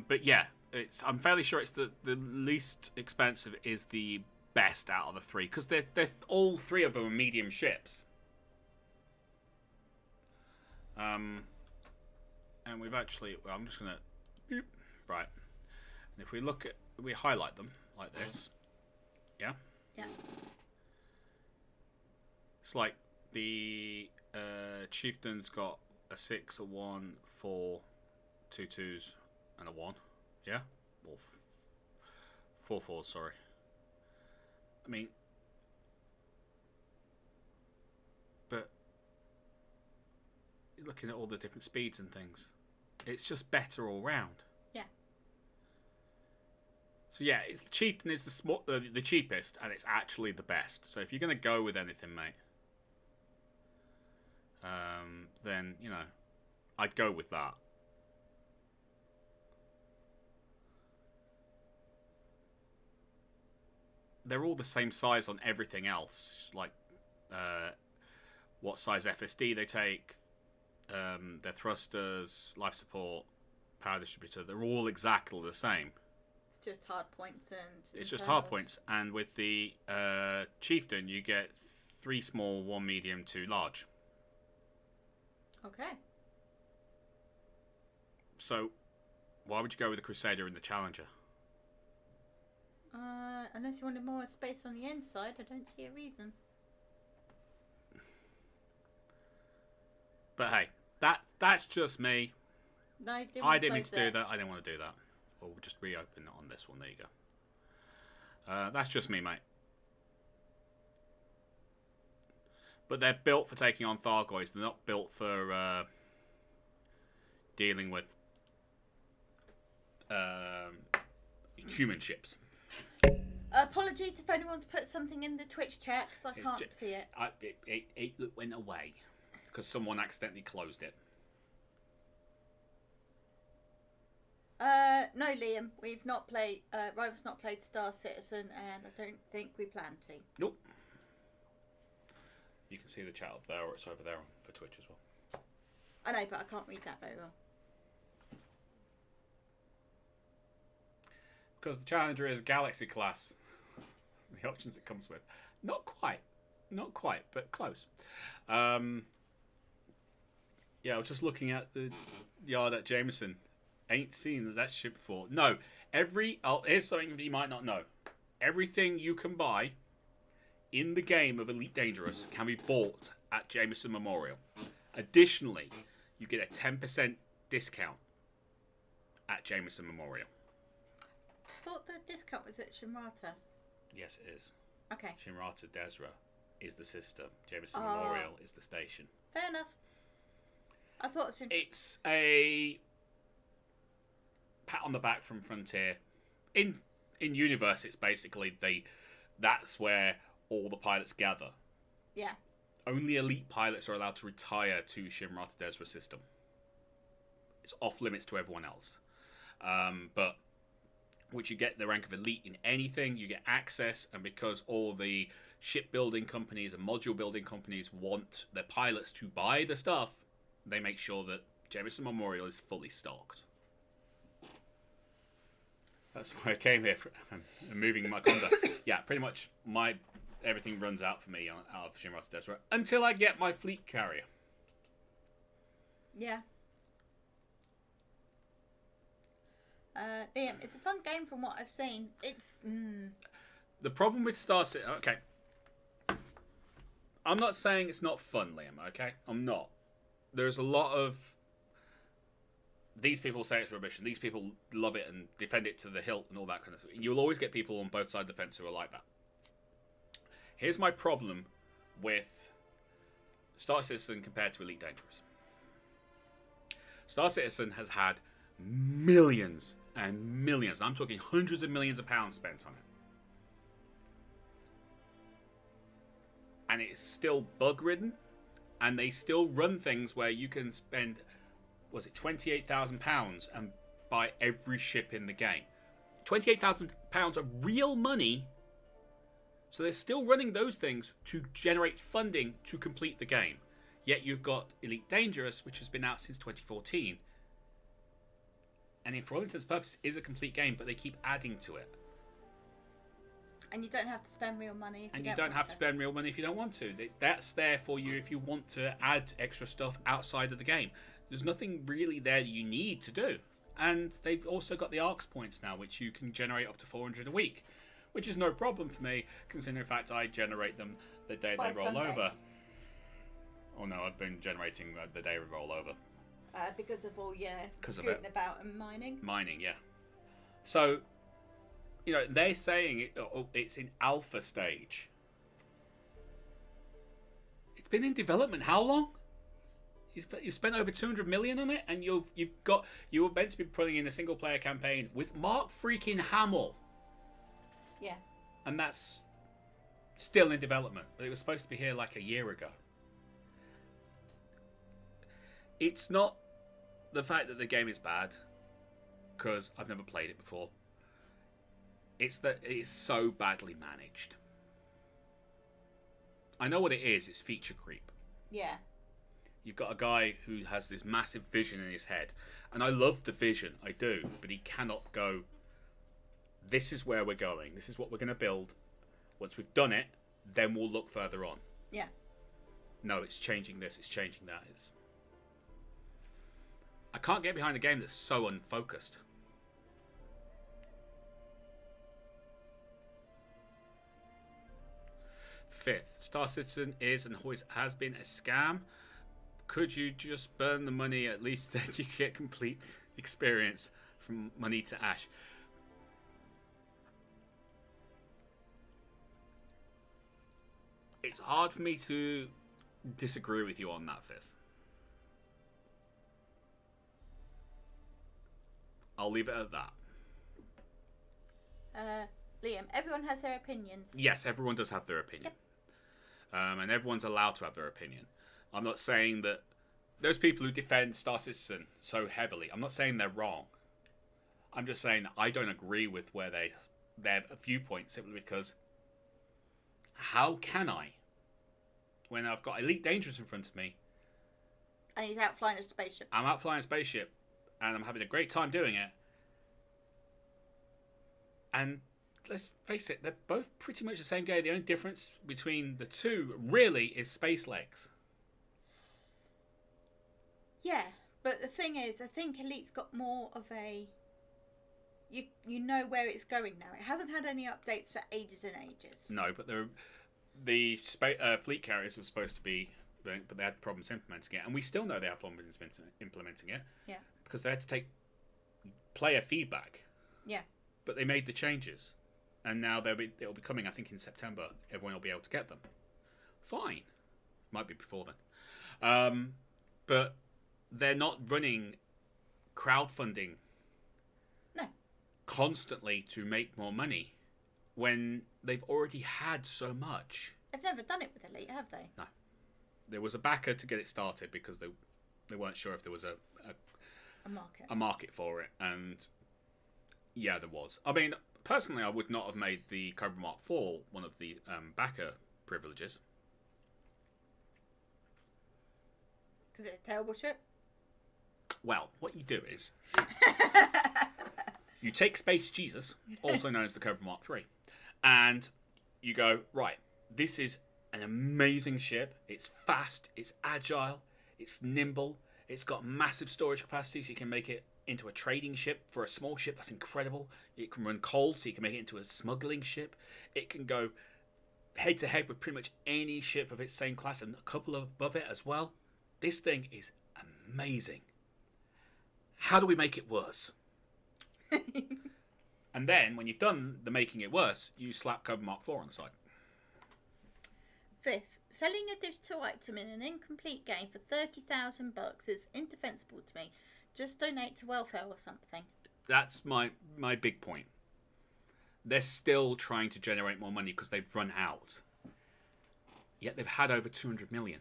But yeah, I'm fairly sure it's the least expensive is the best out of the three, because they're all three of them are medium ships. And we've actually, well, I'm just gonna right. And if we highlight them like this, yeah. Yeah. It's like the chieftain's got a 6, a 1, 4, 2 2s, and a 1. Yeah? Or 4 4s, sorry. I mean, but you're looking at all the different speeds and things. It's just better all round. Yeah. So yeah, chieftain is the cheapest, and it's actually the best. So if you're going to go with anything, mate, then, you know, I'd go with that. They're all the same size on everything else, like what size FSD they take, their thrusters, life support, power distributor. They're all exactly the same. It's just hard points and... It's just hard points. And with the chieftain, you get 3 small, 1 medium, 2 large. Okay. So, why would you go with the Crusader and the Challenger? Unless you wanted more space on the inside, I don't see a reason. But hey, that's just me. No, I didn't mean to do that. I didn't want to do that. We'll just reopen it on this one. There you go. That's just me, mate. But they're built for taking on Thargoids. They're not built for dealing with human ships. Apologies if anyone's put something in the Twitch chat because I can't see it. It went away because someone accidentally closed it. No, Liam, we've not played. Rival's not played Star Citizen, and I don't think we plan to. Nope. You can see the chat up there, or it's over there for Twitch as well. I know, but I can't read that very well. Because the Challenger is Galaxy class. The options it comes with. Not quite, but close. Yeah, I was just looking at the yard at Jameson. Ain't seen that shit before. No, here's something that you might not know. Everything you can buy in the game of Elite Dangerous can be bought at Jameson Memorial. Additionally, you get a 10% discount at Jameson Memorial. I thought the discount was at Shimrata. Yes, it is. Okay. Shimrata Desra is the system. Jameson Memorial is the station. Fair enough. I thought it's a pat on the back from Frontier. In universe, it's basically that's where all the pilots gather. Yeah. Only elite pilots are allowed to retire to Shimrata Desra system. It's off limits to everyone else. But which you get the rank of elite in anything, you get access, and because all the shipbuilding companies and module building companies want their pilots to buy the stuff, they make sure that Jameson Memorial is fully stocked. That's why I came here. I'm moving my conda. Yeah, pretty much everything runs out for me out of Shimrata Desra until I get my fleet carrier. Yeah. Liam, it's a fun game from what I've seen. It's... The problem with Star Citizen... Okay. I'm not saying it's not fun, Liam, okay? I'm not. There's a lot of... These people say it's rubbish, and these people love it and defend it to the hilt and all that kind of stuff. You'll always get people on both sides of the fence who are like that. Here's my problem with Star Citizen compared to Elite Dangerous. Star Citizen has had millions and millions, I'm talking hundreds of millions of pounds spent on it. And it's still bug-ridden, and they still run things where you can spend, was it £28,000 and buy every ship in the game. £28,000 of real money. So they're still running those things to generate funding to complete the game. Yet you've got Elite Dangerous, which has been out since 2014. And for all intents and purposes, is a complete game, but they keep adding to it. And you don't have to spend real money if you don't have to spend real money if you don't want to. That's there for you if you want to add extra stuff outside of the game. There's nothing really there that you need to do. And they've also got the ARX points now, which you can generate up to 400 a week, which is no problem for me, considering the fact I generate them the day they roll over. Oh no, I've been generating the day roll over. Because of all your Because of screwing it. about and mining. Mining, yeah. So, you know, they're saying it's in alpha stage. It's been in development how long? You've spent over 200 million on it, and you were meant to be putting in a single player campaign with Mark freaking Hamill. Yeah. And that's still in development, but it was supposed to be here like a year ago. It's not the fact that the game is bad, because I've never played it before. It's that it's so badly managed. I know what it is. It's feature creep. Yeah. You've got a guy who has this massive vision in his head. And I love the vision, I do. But he cannot go, this is where we're going. This is what we're going to build. Once we've done it, then we'll look further on. Yeah. No, it's changing this, it's changing that. I can't get behind a game that's so unfocused. Fifth, Star Citizen is and always has been a scam. Could you just burn the money? At least then you get complete experience from money to ash. It's hard for me to disagree with you on that, Fifth. I'll leave it at that. Liam, everyone has their opinions. Yes, everyone does have their opinion. Yep. And everyone's allowed to have their opinion. I'm not saying that those people who defend Star Citizen so heavily, I'm not saying they're wrong. I'm just saying that I don't agree with where their viewpoint, simply because how can I, when I've got Elite Dangerous in front of me, and he's out flying a spaceship. I'm out flying a spaceship, and I'm having a great time doing it. And let's face it, they're both pretty much the same game. The only difference between the two really is space legs. Yeah, but the thing is, I think Elite's got more of a... You know where it's going now. It hasn't had any updates for ages and ages. No, but the fleet carriers were supposed to be, but they had problems implementing it, and we still know they have problems implementing it. Yeah. Because they had to take player feedback. Yeah. But they made the changes, and now it'll be coming. I think in September, everyone will be able to get them. Fine, might be before then, but they're not running crowdfunding. No. Constantly to make more money when they've already had so much. They've never done it with Elite, have they? No. There was a backer to get it started because they weren't sure if there was a market for it, and yeah, there was. I mean, personally, I would not have made the Cobra Mark IV one of the backer privileges. Because it's a terrible ship? Well, what you do is you take Space Jesus, also known as the Cobra Mark III, and you go, right, this is an amazing ship. It's fast, it's agile, it's nimble, it's got massive storage capacity, so you can make it into a trading ship. For a small ship, that's incredible. It can run cold, so you can make it into a smuggling ship. It can go head to head with pretty much any ship of its same class, and a couple above it as well. This thing is amazing. How do we make it worse? And then, when you've done the making it worse, you slap Cobra Mark IV on the side. Fifth, selling a digital item in an incomplete game for $30,000 is indefensible to me. Just donate to welfare or something. That's my big point. They're still trying to generate more money because they've run out. Yet they've had over 200 million.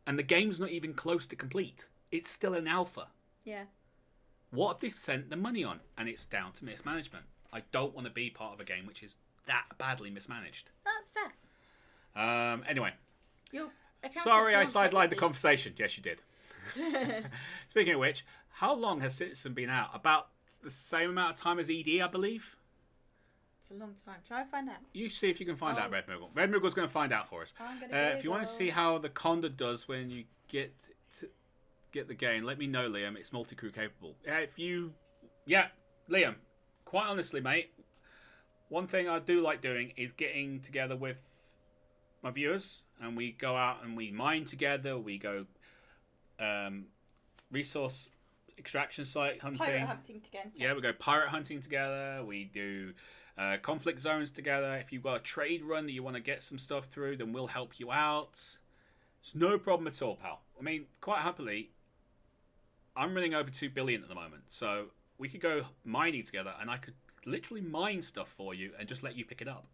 And the game's not even close to complete. It's still an alpha. Yeah. What have they spent the money on? And it's down to mismanagement. I don't want to be part of a game which is that badly mismanaged. That's fair. Anyway. Accountant Sorry, I feels sidelined like the conversation. Yes, you did. Speaking of which, how long has Citizen been out? About the same amount of time as ED, I believe. It's a long time. Try and find out. You see if you can find out, Red Moogle. Red Moogle's going to find out for us. If you want to see how the Conda does when you get the game, let me know, Liam. It's multi-crew capable. Liam, quite honestly, mate, one thing I do like doing is getting together with my viewers, and we go out and we mine together. We go resource extraction site hunting. Pirate hunting together. Yeah, we go pirate hunting together. We do conflict zones together. If you've got a trade run that you want to get some stuff through, then we'll help you out. It's no problem at all, pal. I mean, quite happily, I'm running over 2 billion at the moment, so we could go mining together, and I could literally mine stuff for you and just let you pick it up.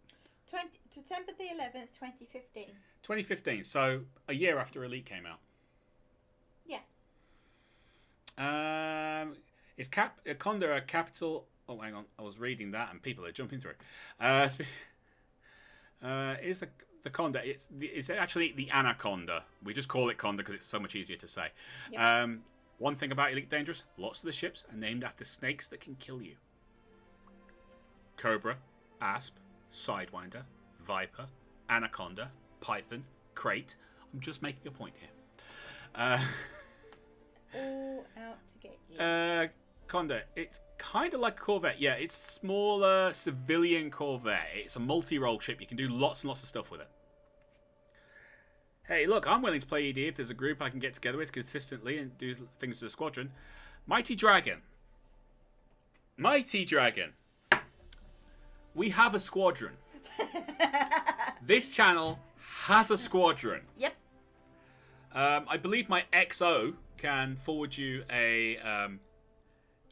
December the 11th, 2015. 2015, so a year after Elite came out. Yeah. Is Conda a capital? Oh, hang on, I was reading that, and people are jumping through. Is the Conda? It's actually the Anaconda. We just call it Conda because it's so much easier to say. Yep. One thing about Elite Dangerous: lots of the ships are named after snakes that can kill you. Cobra, Asp, Sidewinder, Viper, Anaconda, Python, Crate. I'm just making a point here. All out to get you. Conda, it's kind of like a Corvette. Yeah, it's a smaller civilian Corvette. It's a multi-role ship. You can do lots and lots of stuff with it. Hey, look, I'm willing to play ED if there's a group I can get together with consistently and do things to the squadron. Mighty Dragon. Mighty Dragon. We have a squadron. This channel has a squadron. Yep. I believe my XO can forward you an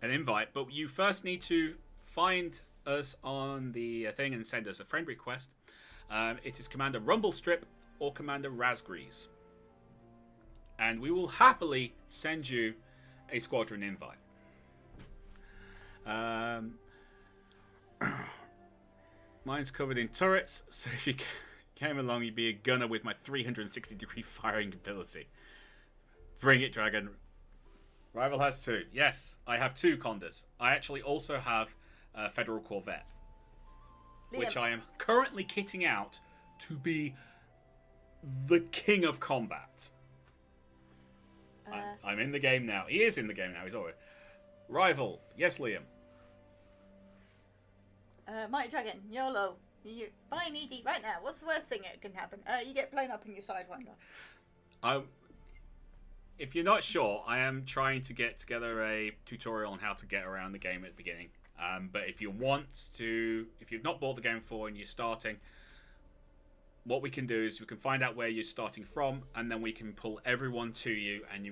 invite, but you first need to find us on the thing and send us a friend request. It is Commander Rumblestrip or Commander Razgrees, and we will happily send you a squadron invite. Mine's covered in turrets, so if you came along, you'd be a gunner with my 360-degree firing ability. Bring it, Dragon. Rival has 2. Yes, I have 2 Condas. I actually also have a Federal Corvette, Liam, which I am currently kitting out to be the king of combat. I'm in the game now. He is in the game now. He's already. Rival. Yes, Liam. Mighty Dragon, YOLO. You buy an ED right now. What's the worst thing that can happen? You get blown up in your Sidewinder. If you're not sure, I am trying to get together a tutorial on how to get around the game at the beginning. But if you want to, if you've not bought the game before and you're starting, what we can do is we can find out where you're starting from, and then we can pull everyone to you, and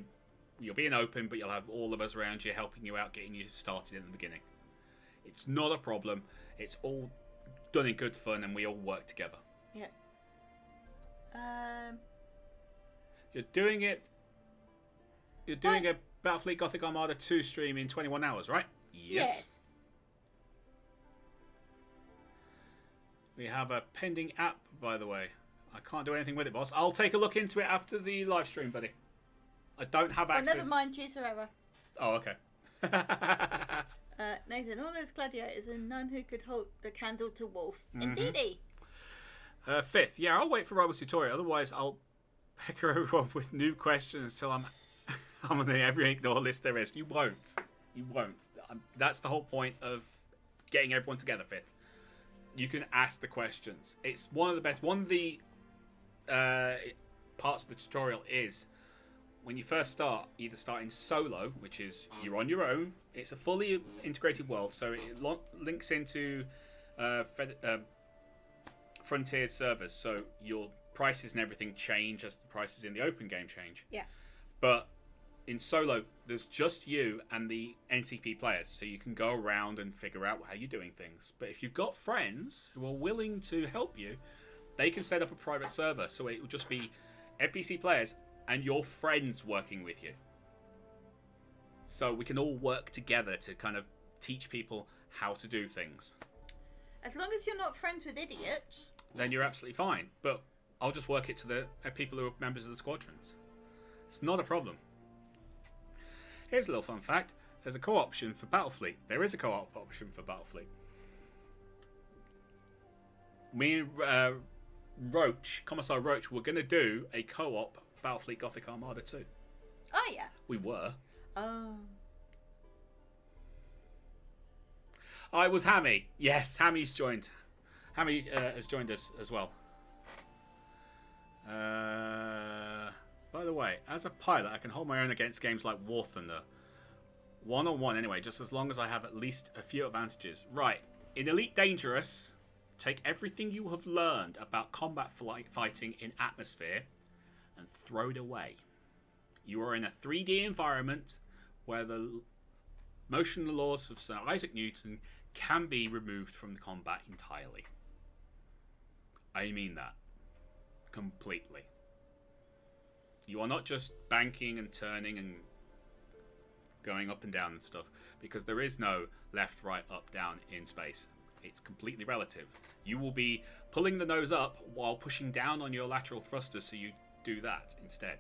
you'll be in open, but you'll have all of us around you helping you out, getting you started in the beginning. It's not a problem. It's all done in good fun, and we all work together. Yeah. You're doing it. You're doing a Battlefleet Gothic Armada 2 stream in 21 hours, right? Yes. We have a pending app, by the way. I can't do anything with it, boss. I'll take a look into it after the live stream, buddy. I don't have access. Never mind, choose whoever. Oh, okay. Nathan, all those gladiators and none who could hold the candle to Wolf. Mm-hmm. Indeedy. 5th. Yeah, I'll wait for Rival's tutorial. Otherwise, I'll pecker everyone with new questions till I'm on every ignore list there is. You won't. You won't. That's the whole point of getting everyone together, 5th. You can ask the questions. It's one of the best. One of the parts of the tutorial is when you first start, either starting solo, which is you're on your own. It's a fully integrated world, so it links into Frontier servers, so your prices and everything change as the prices in the open game change. Yeah. But in solo, there's just you and the NCP players, so you can go around and figure out how you're doing things. But if you've got friends who are willing to help you, they can set up a private server, so it will just be NPC players and your friends working with you. So we can all work together to kind of teach people how to do things. As long as you're not friends with idiots. Then you're absolutely fine. But I'll just work it to the people who are members of the squadrons. It's not a problem. Here's a little fun fact. There's a co-op option for Battlefleet. There is a co-op option for Battlefleet. Me and Roach, Commissar Roach, we're going to do a co-op Battlefleet Gothic Armada 2. Oh, yeah. We were. Oh. Oh, it was Hammy. Yes, Hammy's joined. Hammy has joined us as well. By the way, as a pilot, I can hold my own against games like War Thunder. One-on-one anyway, just as long as I have at least a few advantages. Right, in Elite Dangerous, take everything you have learned about combat fighting in Atmosphere and throw it away. You are in a 3D environment where the motion laws of Sir Isaac Newton can be removed from the combat entirely. I mean that. Completely. You are not just banking and turning and going up and down and stuff, because there is no left, right, up, down in space. It's completely relative. You will be pulling the nose up while pushing down on your lateral thrusters, so you do that instead.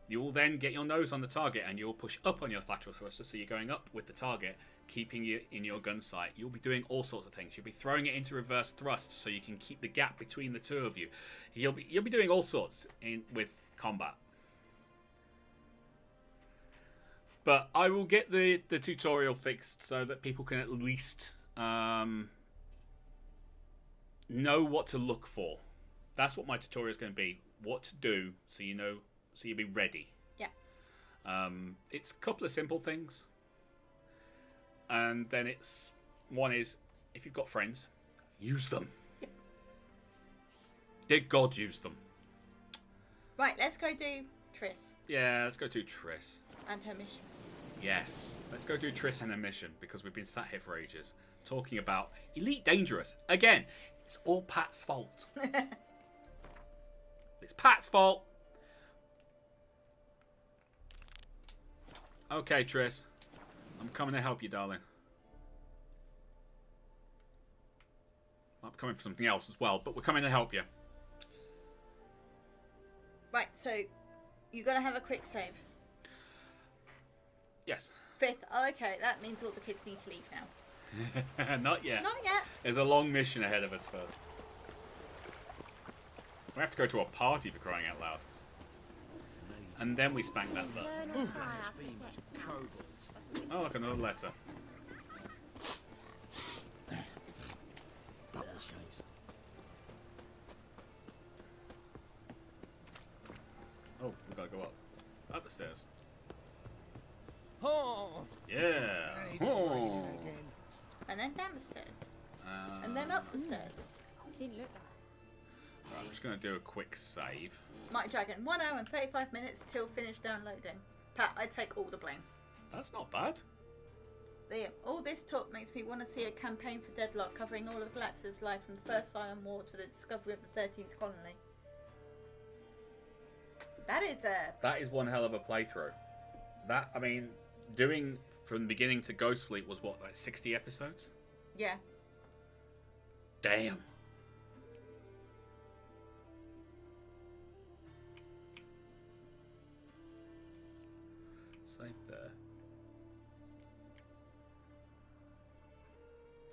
You will then get your nose on the target and you'll push up on your lateral thrusters, so you're going up with the target, keeping you in your gun sight. You'll be doing all sorts of things. You'll be throwing it into reverse thrust so you can keep the gap between the two of you. You'll be doing all sorts with combat. But I will get the tutorial fixed so that people can at least know what to look for. That's what my tutorial is going to be. What to do so you know, so you'll be ready. Yeah. It's a couple of simple things. And then one is, if you've got friends, use them. Yep. Did God use them? Right, let's go do Triss. Yeah, let's go do Triss. And her mission. Yes, let's go do Triss and her mission, because we've been sat here for ages talking about Elite Dangerous. Again, it's all Pat's fault. It's Pat's fault. Okay, Triss. I'm coming to help you, darling. I'm coming for something else as well, but we're coming to help you. Right, so you're going to have a quick save. Yes. 5th. Oh, okay, that means all the kids need to leave now. Not yet. Not yet. There's a long mission ahead of us first. We have to go to a party, for crying out loud. And then we spank that butt. Oh, look, another letter. Double chase. Oh, we've got to go up. Up the stairs. Oh. Yeah. Oh. And then down the stairs. And then up the stairs. Didn't look that. Right, I'm just going to do a quick save. Mighty Dragon, 1 hour and 35 minutes till finished downloading. Pat, I take all the blame. That's not bad. Liam, all this talk makes me want to see a campaign for Deadlock covering all of Galactus' life from the First Island War to the discovery of the 13th colony. That is one hell of a playthrough. That, I mean, doing from the beginning to Ghost Fleet was what, like 60 episodes? Yeah. Damn. Save there.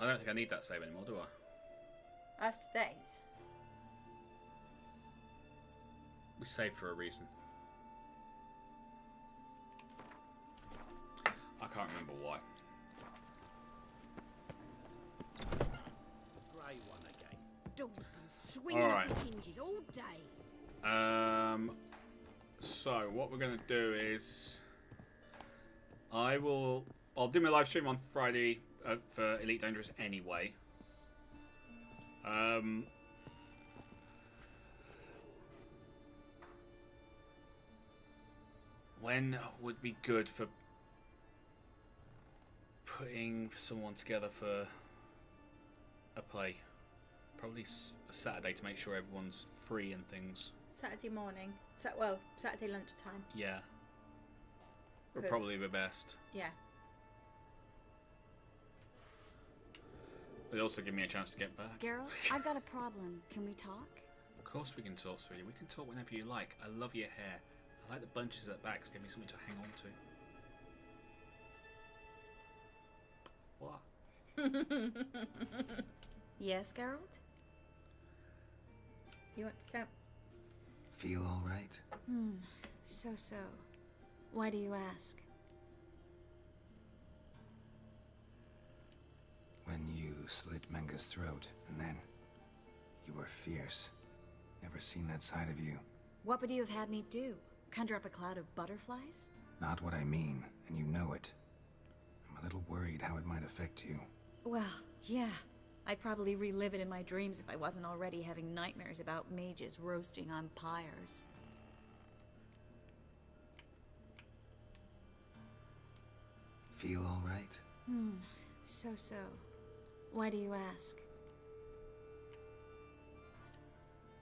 I don't think I need that save anymore, do I? After days. We saved for a reason. I can't remember why. Grey one again. Dog's been swinging Alright. off its hinges all day. So what we're gonna do is I'll do my live stream on Friday for Elite Dangerous anyway. When would be good for putting someone together for a play? Probably a Saturday to make sure everyone's free and things. Saturday morning. Saturday lunchtime. Yeah. Would probably be best. Yeah. It'd also give me a chance to get back. Geralt, I've got a problem. Can we talk? Of course we can talk, sweetie. We can talk whenever you like. I love your hair. I like the bunches at the back, so give me something to hang on to. What? Yes, Geralt? You want to tell? Feel all right? So. Why do you ask? When you slit Menga's throat, and then you were fierce. Never seen that side of you. What would you have had me do? Conjure up a cloud of butterflies? Not what I mean, and you know it. I'm a little worried how it might affect you. Well, yeah. I'd probably relive it in my dreams if I wasn't already having nightmares about mages roasting on pyres. Feel all right? So. Why do you ask?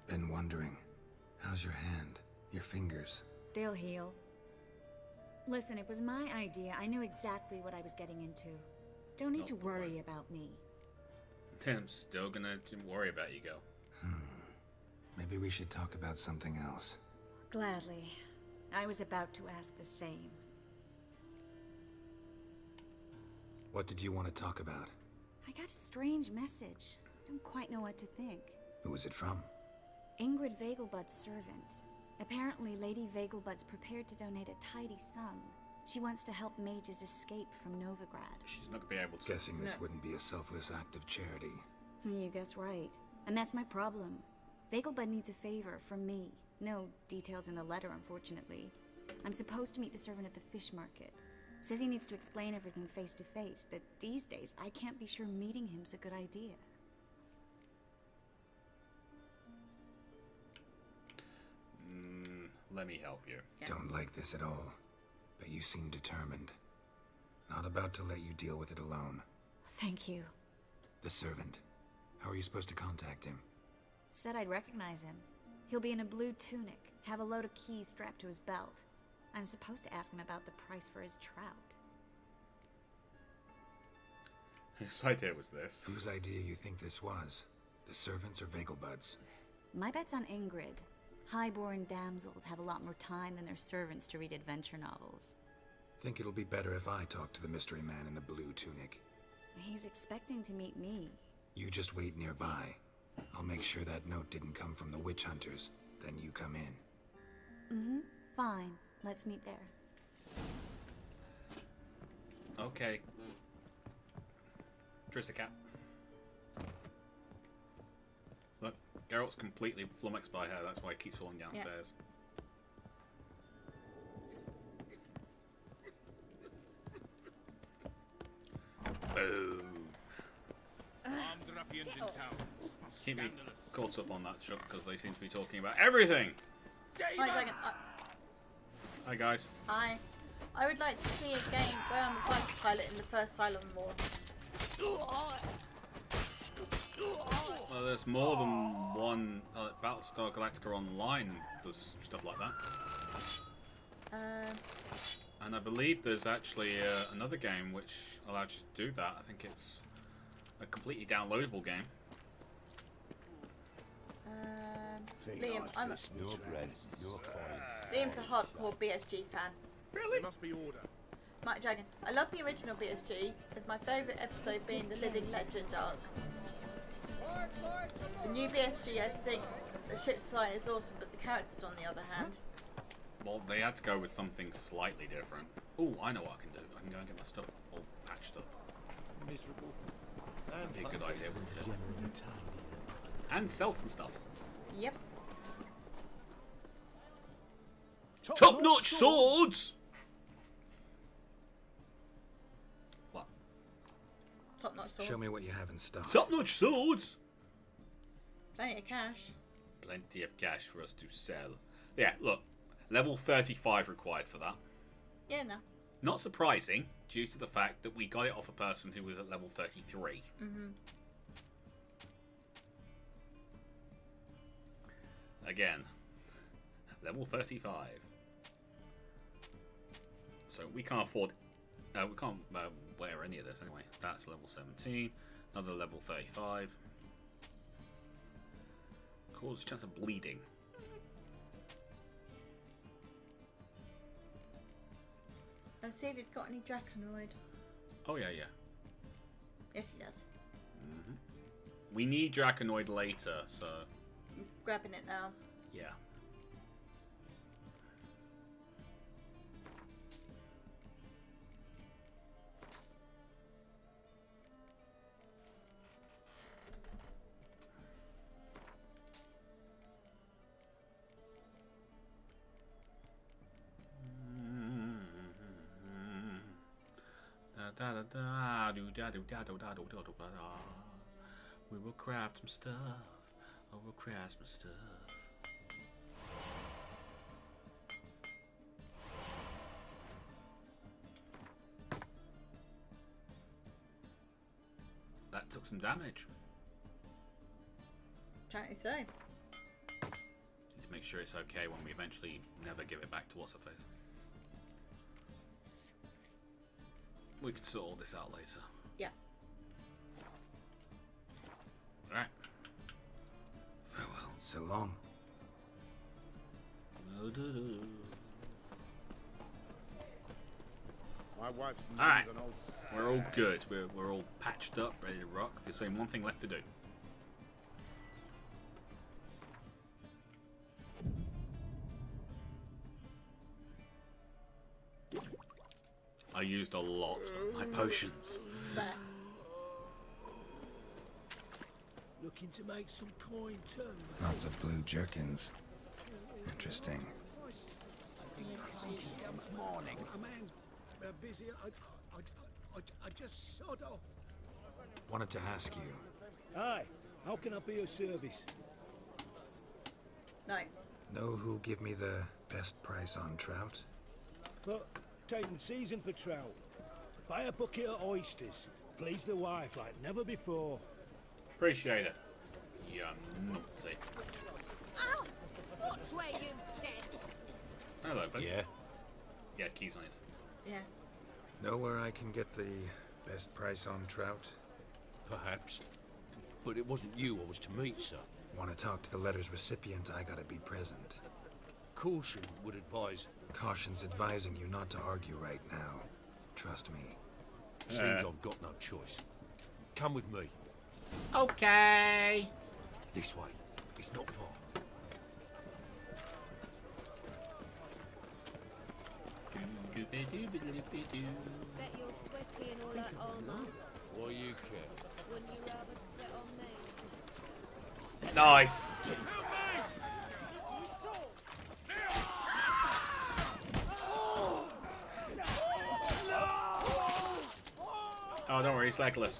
Been wondering. How's your hand? Your fingers? They'll heal. Listen, it was my idea. I knew exactly what I was getting into. Don't need to worry about me. I'm still gonna worry about you, girl. Maybe we should talk about something else. Gladly. I was about to ask the same. What did you want to talk about? I got a strange message. I don't quite know what to think. Who was it from? Ingrid Vegelbud's servant. Apparently, Lady Vegelbud's prepared to donate a tidy sum. She wants to help mages escape from Novigrad. She's not gonna be able to. Guessing this wouldn't be a selfless act of charity. You guess right. And that's my problem. Vegelbud needs a favor from me. No details in the letter, unfortunately. I'm supposed to meet the servant at the fish market. Says he needs to explain everything face to face, but these days I can't be sure meeting him's a good idea. Let me help you. Don't like this at all, but you seem determined. Not about to let you deal with it alone. Thank you. The servant. How are you supposed to contact him? Said I'd recognize him. He'll be in a blue tunic, have a load of keys strapped to his belt. I'm supposed to ask him about the price for his trout. Whose idea was this? Whose idea you think this was? The servants or Vegelbud's? My bet's on Ingrid. Highborn damsels have a lot more time than their servants to read adventure novels. Think it'll be better if I talk to the mystery man in the blue tunic. He's expecting to meet me. You just wait nearby. I'll make sure that note didn't come from the witch hunters. Then you come in. Fine. Let's meet there. Okay. Trista Cat. Look, Geralt's completely flummoxed by her. That's why he keeps falling downstairs. Boom. Armed ruffians in town. Keep me Scandalous. caught up on that shot because they seem to be talking about everything. Hi, Dragon. Hi guys. Hi. I would like to see a game where I'm a fighter pilot in the first Cylon War. Well, there's more than one Battlestar Galactica Online does stuff like that. And I believe there's actually another game which allows you to do that. I think it's a completely downloadable game. Liam, I'm Your bread, your coin. Liam's a hardcore BSG fan. Really? There must be order. Mike Dragon. I love the original BSG, with my favourite episode being the Living Legend arc. The new BSG, I think the ship design is awesome, but the characters, on the other hand. Well, they had to go with something slightly different. Oh, I know what I can do. I can go and get my stuff all patched up. Miserable. That'd be a good idea, wouldn't it? And sell some stuff. Yep. Top-notch swords! What? Top-notch swords. Show me what you have in stock. Top-notch swords! Plenty of cash. Plenty of cash for us to sell. Yeah, look. Level 35 required for that. Yeah, no. Not surprising, due to the fact that we got it off a person who was at level 33. Again, level 35. So we can't afford... we can't wear any of this anyway. That's level 17. Another level 35. Cause chance of bleeding. Let's see if he's got any Dracanoid. Oh yeah. Yes, he does. We need Dracanoid later, so... I'm grabbing it now. Yeah. We will craft some stuff. I will craft some stuff. That took some damage. Apparently so. Need to make sure it's okay when we eventually never give it back to what's her face. We can sort all this out later. Yeah. Alright. Farewell. So long. My wife's Alright. an old... We're all good. We're all patched up, ready to rock. There's only one thing left to do. I used a lot of my potions. Fair. Looking to make some coin too. Lots of blue jerkins. Interesting. Morning. A man's busy. I just sod off. Wanted to ask you. Hi. How can I be of service? No. Know who'll give me the best price on trout? But taking season for trout. Buy a bucket of oysters. Please the wife like never before. Appreciate it. You naughty. Oh, watch where you stand. Hello, buddy. Yeah. Yeah, keys on it. Yeah. Know where I can get the best price on trout? Perhaps. But it wasn't you I was to meet, sir. Want to talk to the letter's recipient, I gotta be present. Caution would advise. Caution's advising you not to argue right now. Trust me. Seems I've got no choice. Come with me. Okay. This way. It's not far. Bet you're sweaty and all that armor. Why you care? Wouldn't you rather sweat on me? Nice. Oh, don't worry, he's legless.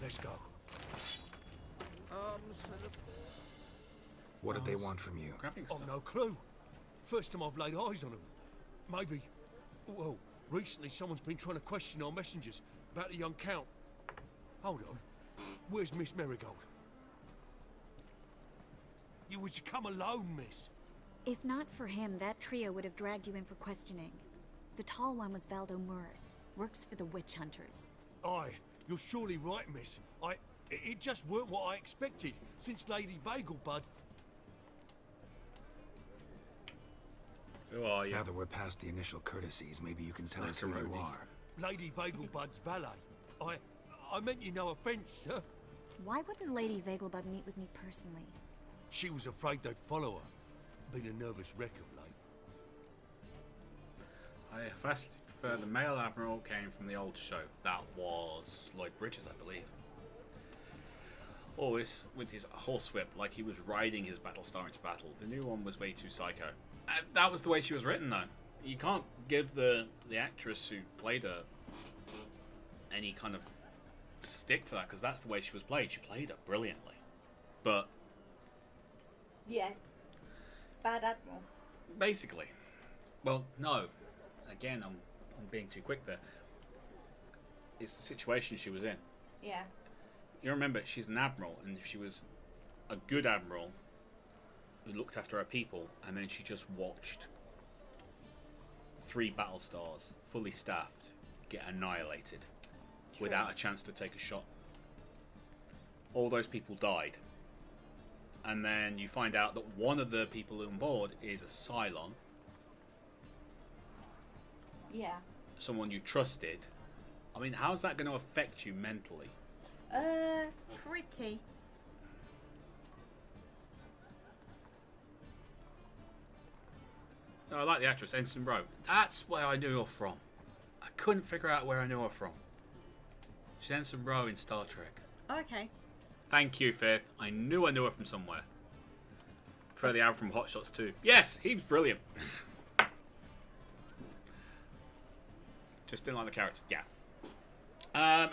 Let's go. What did they want from you? I've no clue. First time I've laid eyes on them. Maybe. Well, recently someone's been trying to question our messengers about the young count. Hold on. Where's Miss Marigold? You was to come alone, miss. If not for him, that trio would have dragged you in for questioning. The tall one was Valdo Murris. Works for the witch hunters. Aye, you're surely right, miss. It just weren't what I expected, since Lady Vagelbud... Who are you? Now that we're past the initial courtesies, maybe you can tell us who you are. Lady Vagelbud's valet. I meant you no offence, sir. Why wouldn't Lady Vagelbud meet with me personally? She was afraid they'd follow her. Been a nervous wreck of late. I vastly prefer the male admiral came from the old show. That was Lloyd Bridges, I believe. Always with his horsewhip, like he was riding his Battlestar into battle. The new one was way too psycho. That was the way she was written, though. You can't give the actress who played her any kind of stick for that, because that's the way she was played. She played her brilliantly. But... yeah. Bad Admiral. Basically. Well, no. Again, I'm being too quick there. It's the situation she was in. Yeah. You remember, she's an admiral, and if she was a good admiral who looked after her people, and then she just watched 3 battle stars, fully staffed, get annihilated without a chance to take a shot. All those people died. And then you find out that one of the people on board is a Cylon. Yeah. Someone you trusted. I mean, how's that going to affect you mentally? Pretty. No, I like the actress, Ensign Rowe. That's where I knew her from. I couldn't figure out where I knew her from. She's Ensign Rowe in Star Trek. Okay. Thank you, Fifth. I knew her from somewhere. For the Aaron from Hot Shots too. Yes, he's brilliant. Just didn't like the characters. Yeah.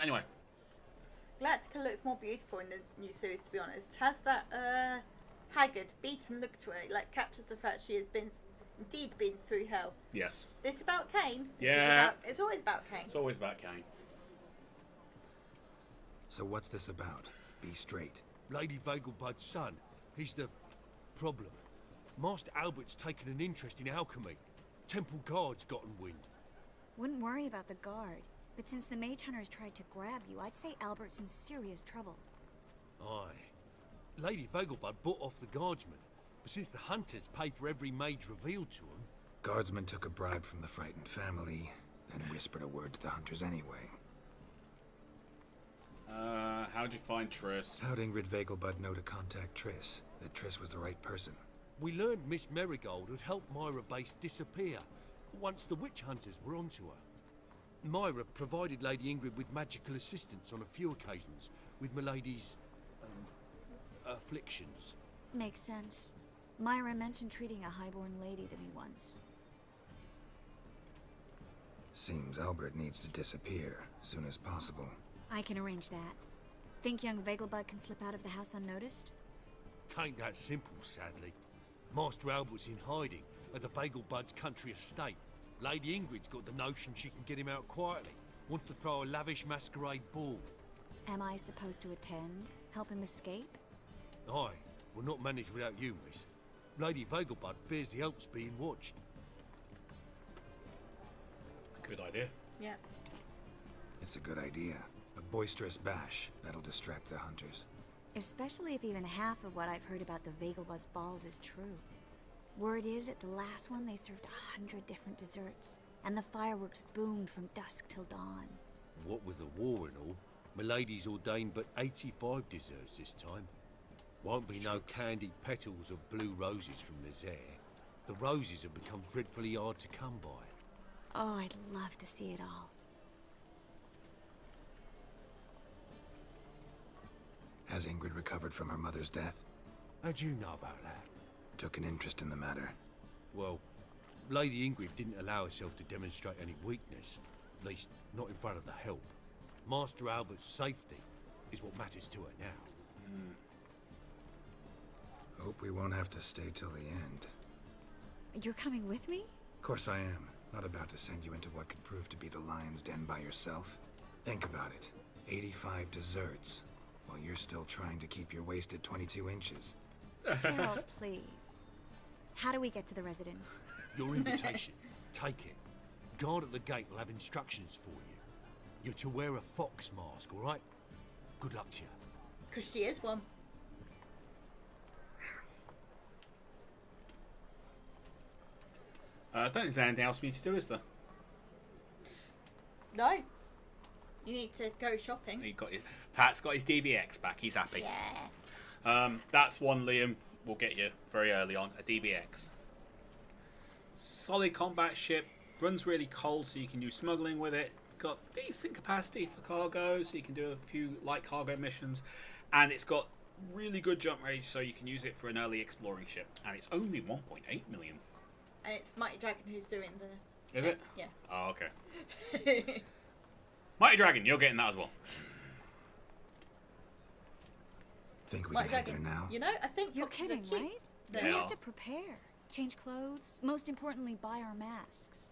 Anyway. Galactica looks more beautiful in the new series, to be honest. Has that haggard, beaten look to her. Like captures the fact she has indeed been through hell. Yes. This about Kane? Yeah. It's always about Kane. It's always about Kane. So what's this about? Be straight. Lady Vegelbud's son. He's the problem. Master Albert's taken an interest in alchemy. Temple Guard's gotten wind. Wouldn't worry about the guard, but since the mage hunters tried to grab you, I'd say Albert's in serious trouble. Aye. Lady Vegelbud bought off the guardsmen, but since the hunters pay for every mage revealed to them... Guardsmen took a bribe from the frightened family, then whispered a word to the hunters anyway. How'd you find Triss? How'd Ingrid Vegelbud know to contact Triss? That Triss was the right person? We learned Miss Marigold had helped Myra Base disappear once the witch hunters were onto her. Myra provided Lady Ingrid with magical assistance on a few occasions with Milady's afflictions. Makes sense. Myra mentioned treating a highborn lady to me once. Seems Albert needs to disappear soon as possible. I can arrange that. Think young Vegelbud can slip out of the house unnoticed? Tain't that simple, sadly. Master Albert's in hiding at the Vegelbud's country estate. Lady Ingrid's got the notion she can get him out quietly. Wants to throw a lavish masquerade ball. Am I supposed to attend? Help him escape? Aye, will not manage without you, miss. Lady Vegelbud fears the Alps being watched. Good idea. Yeah. It's a good idea. A boisterous bash that'll distract the hunters. Especially if even half of what I've heard about the Vegelbud's balls is true. Word is, at the last one they served 100 different desserts, and the fireworks boomed from dusk till dawn. What with the war and all, Milady's ordained but 85 desserts this time. Won't be no candied petals of blue roses from Nazaire. The roses have become dreadfully hard to come by. Oh, I'd love to see it all. Has Ingrid recovered from her mother's death? How'd you know about that? Took an interest in the matter. Well, Lady Ingrid didn't allow herself to demonstrate any weakness. At least, not in front of the help. Master Albert's safety is what matters to her now. Hope we won't have to stay till the end. You're coming with me? Of course I am. Not about to send you into what could prove to be the lion's den by yourself. Think about it. 85 desserts, while you're still trying to keep your waist at 22 inches. Harold, please. How do we get to the residence? Your invitation. Take it. Guard at the gate will have instructions for you. You're to wear a fox mask, all right? Good luck to you. Because she is one. I don't think there's anything else we need to do, is there? No. You need to go shopping. Pat's got his DBX back. He's happy. Yeah. That's one Liam will get you very early on. A DBX. Solid combat ship. Runs really cold, so you can use smuggling with it. It's got decent capacity for cargo, so you can do a few light cargo missions. And it's got really good jump range, so you can use it for an early exploring ship. And it's only 1.8 million. And it's Mighty Dragon who's doing the... Is it? Yeah. Oh, okay. Mighty Dragon, you're getting that as well. Think we Mighty can head there Dragon. now? You know, I think You're foxes are kidding, cute. right? They We are. have to prepare. Change clothes. Most importantly, buy our masks.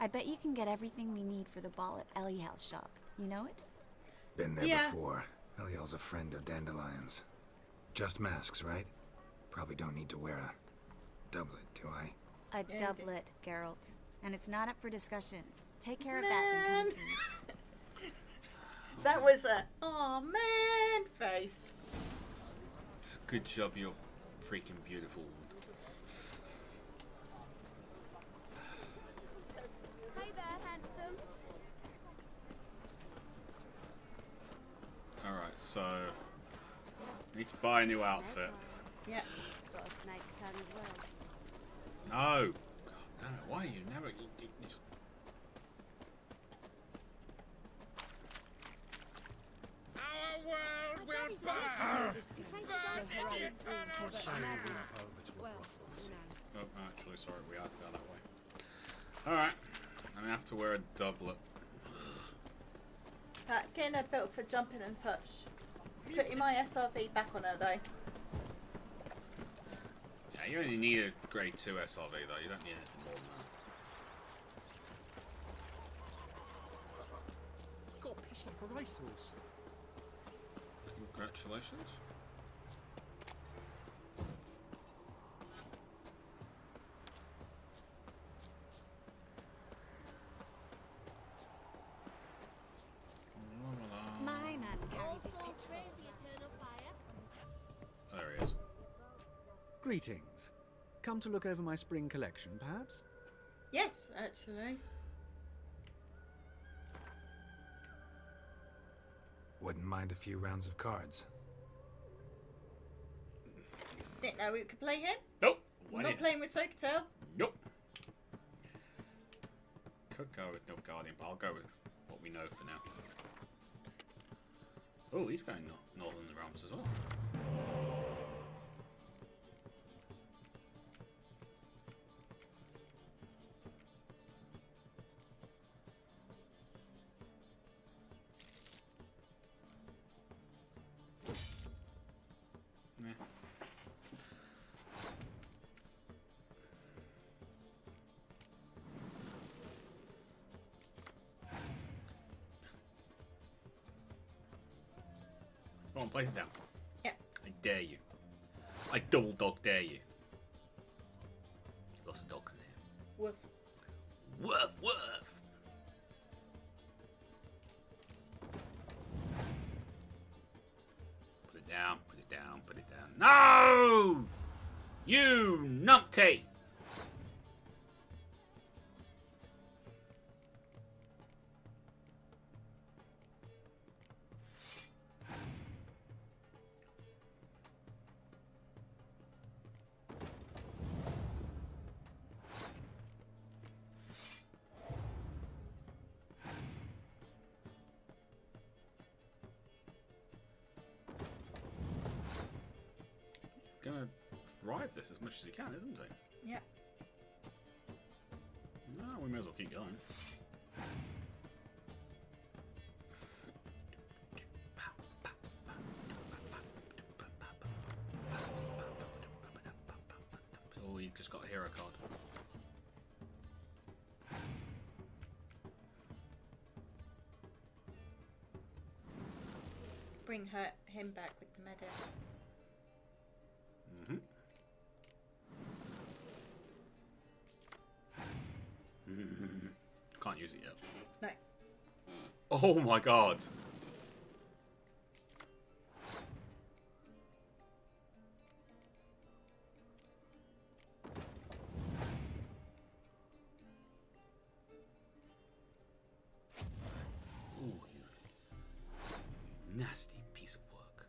I bet you can get everything we need for the ball at Eliel's shop. You know it? Been there Yeah. before. Eliel's a friend of Dandelion's. Just masks, right? Probably don't need to wear a doublet, do I? A doublet, Geralt. And it's not up for discussion. Take care of that and come see me. That was a "aw man" face. Good job, you're freaking beautiful. Hey there, handsome. Alright, so... I need to buy a new outfit. Yeah. Got a snake's tongue as well. No! God damn it, why are you never... Our world will burn! Oh, actually, sorry, we have to go that way. Alright. I'm gonna have to wear a doublet. Getting her built for jumping and such. Putting my SRV back on her though. Yeah, you only need a grade 2 SRV though. You don't need anything more than that. Got a piece like a racehorse. Congratulations. My man carries his Also pitchfork. praise the eternal fire. Oh, there he is. Greetings. Come to look over my spring collection, perhaps? Yes, actually. Wouldn't mind a few rounds of cards. Didn't know we could play him. Nope. Not playing with Sokatel. Nope. Could go with Nilfgaardian, but I'll go with what we know for now. Oh, he's going Northern Realms as well. Yeah. Go on, place it down. Yeah. I dare you. I double dog dare you. Lots of dogs in here. Woof. Woof, woof. Put it down, put it down, put it down. No! You numpty! Gonna drive this as much as he can, isn't he? Yeah. No, we may as well keep going. Oh, he just got a hero card. Bring him back with the medic. Can't use it yet. No. Oh my god. Ooh, you nasty piece of work.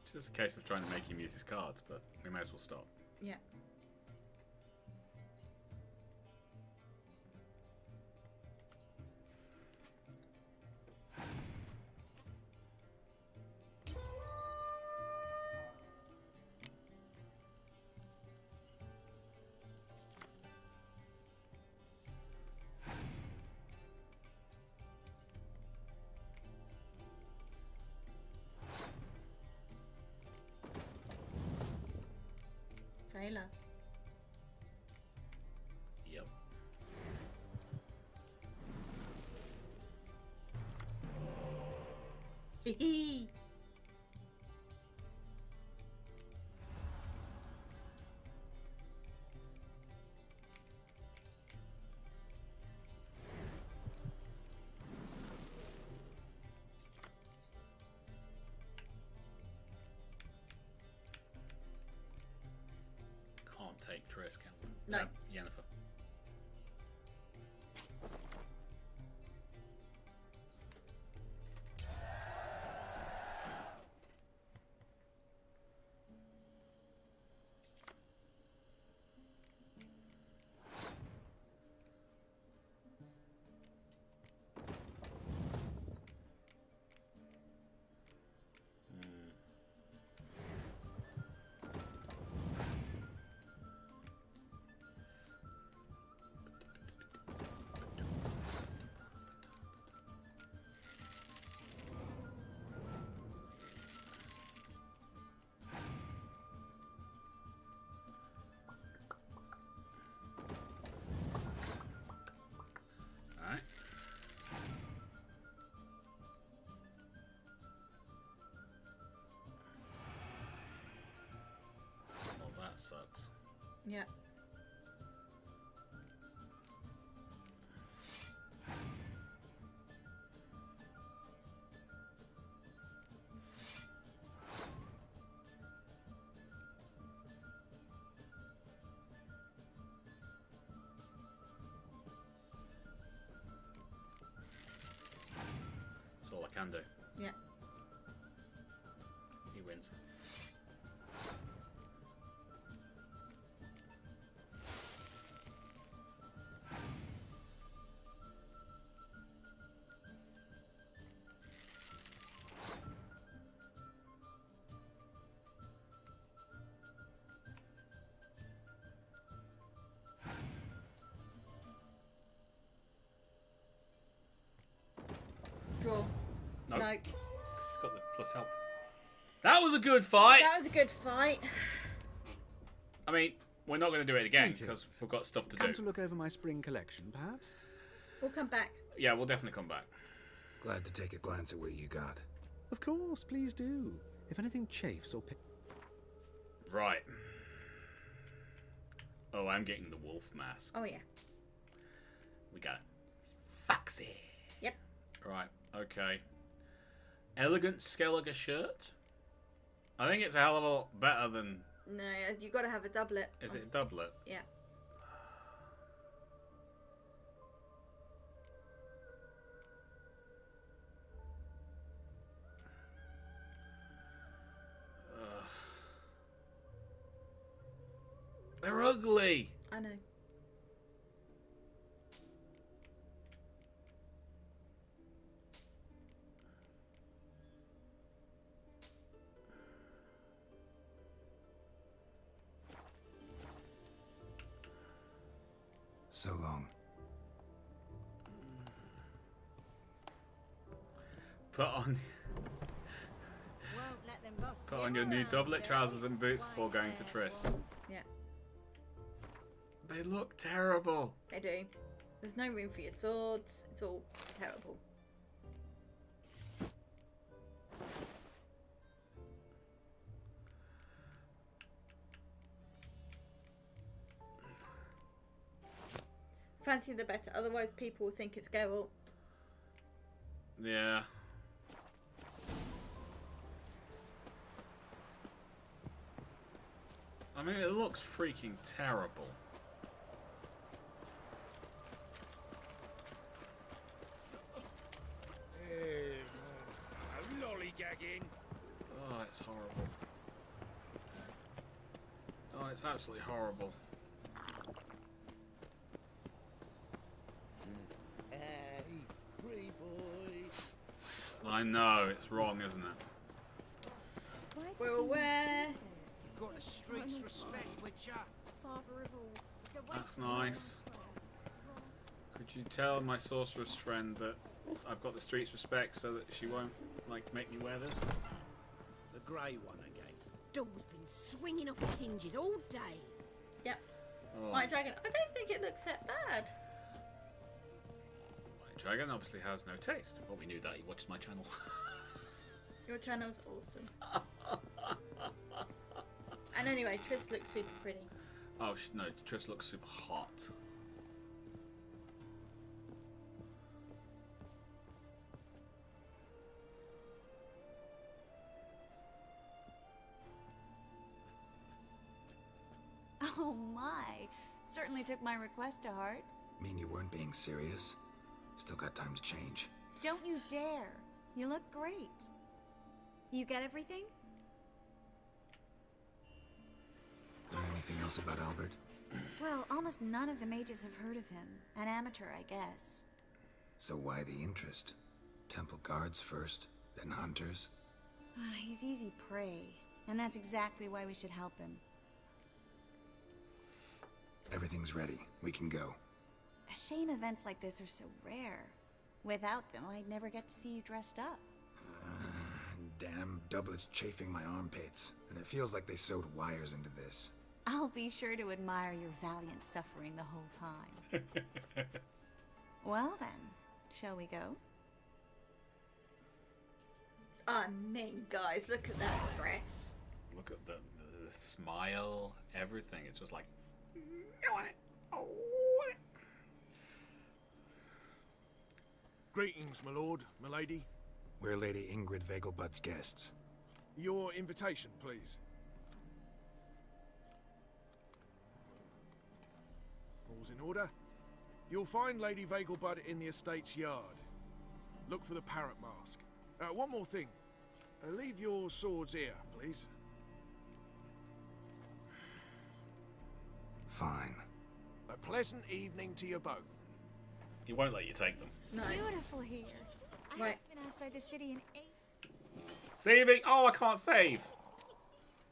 It's just a case of trying to make him use his cards, but we may as well stop. Yeah. Sailor. Yep. Hee No. Yennefer. Alright. Well, that sucks. Yeah. That's all I can do. Yeah. He wins. Draw. Nope. No. He's got the plus health. That was a good fight. That was a good fight. I mean, we're not going to do it again because we've got stuff to Come do. to look over my spring collection, perhaps? We'll come back. Yeah, we'll definitely come back. Glad to take a glance at what you got. Of course, please do. If anything chafes or... Right. Oh, I'm getting the wolf mask. Oh, yeah. We got it. Foxy. Yep. Right, okay. Elegant Skellige shirt. I think it's a hell of a lot better than... No, you got to have a doublet. Is it a doublet? Yeah. They're ugly. I know. So long. Put on... Won't let them boss Put you on your new around, doublet, girl. trousers and boots before going to Triss. Yeah. They look terrible. They do. There's no room for your swords. It's all terrible. Fancy the better. Otherwise, people will think it's Geralt. Yeah. I mean, it looks freaking terrible. Lollygagging. Oh, it's horrible. Oh, it's absolutely horrible. Hey, pretty boy. I know, it's wrong, isn't it? We're aware. You've got a street's respect, Witcher. Father of all. It's a That's waste nice. Could you tell my sorceress friend that I've got the street's respect so that she won't, like, make me wear this? The grey one again. Door's been swinging off its hinges all day. Yep. Oh. White Dragon. I don't think it looks that bad. White Dragon obviously has no taste. Well, we knew that. He watches my channel. Your channel's awesome. And anyway, Triss looks super pretty. Oh, no, Triss looks super hot. Oh my, Certainly took my request to heart. Mean you weren't being serious? Still got time to change. Don't you dare. You look great. You get everything? Learn anything else about Albert? Well, almost none of the mages have heard of him. An amateur, I guess. So why the interest? Temple guards first, then hunters? He's easy prey, and that's exactly why we should help him. Everything's ready. We can go. A shame events like this are so rare. Without them, I'd never get to see you dressed up. Damn doublets chafing my armpits, and it feels like they sewed wires into this. I'll be sure to admire your valiant suffering the whole time. Well then, shall we go? I mean, guys, look at that dress. Look at the smile, everything. It's just like... Greetings, my lord, my lady. We're Lady Ingrid Vegelbud's guests. Your invitation, please. All's in order. You'll find Lady Vegelbud in the estate's yard. Look for the parrot mask. One more thing. Leave your swords here, please. Fine. A pleasant evening to you both. He won't let you take them. No. Beautiful here. I Right. haven't been outside the city in 8... Saving! Oh, I can't save!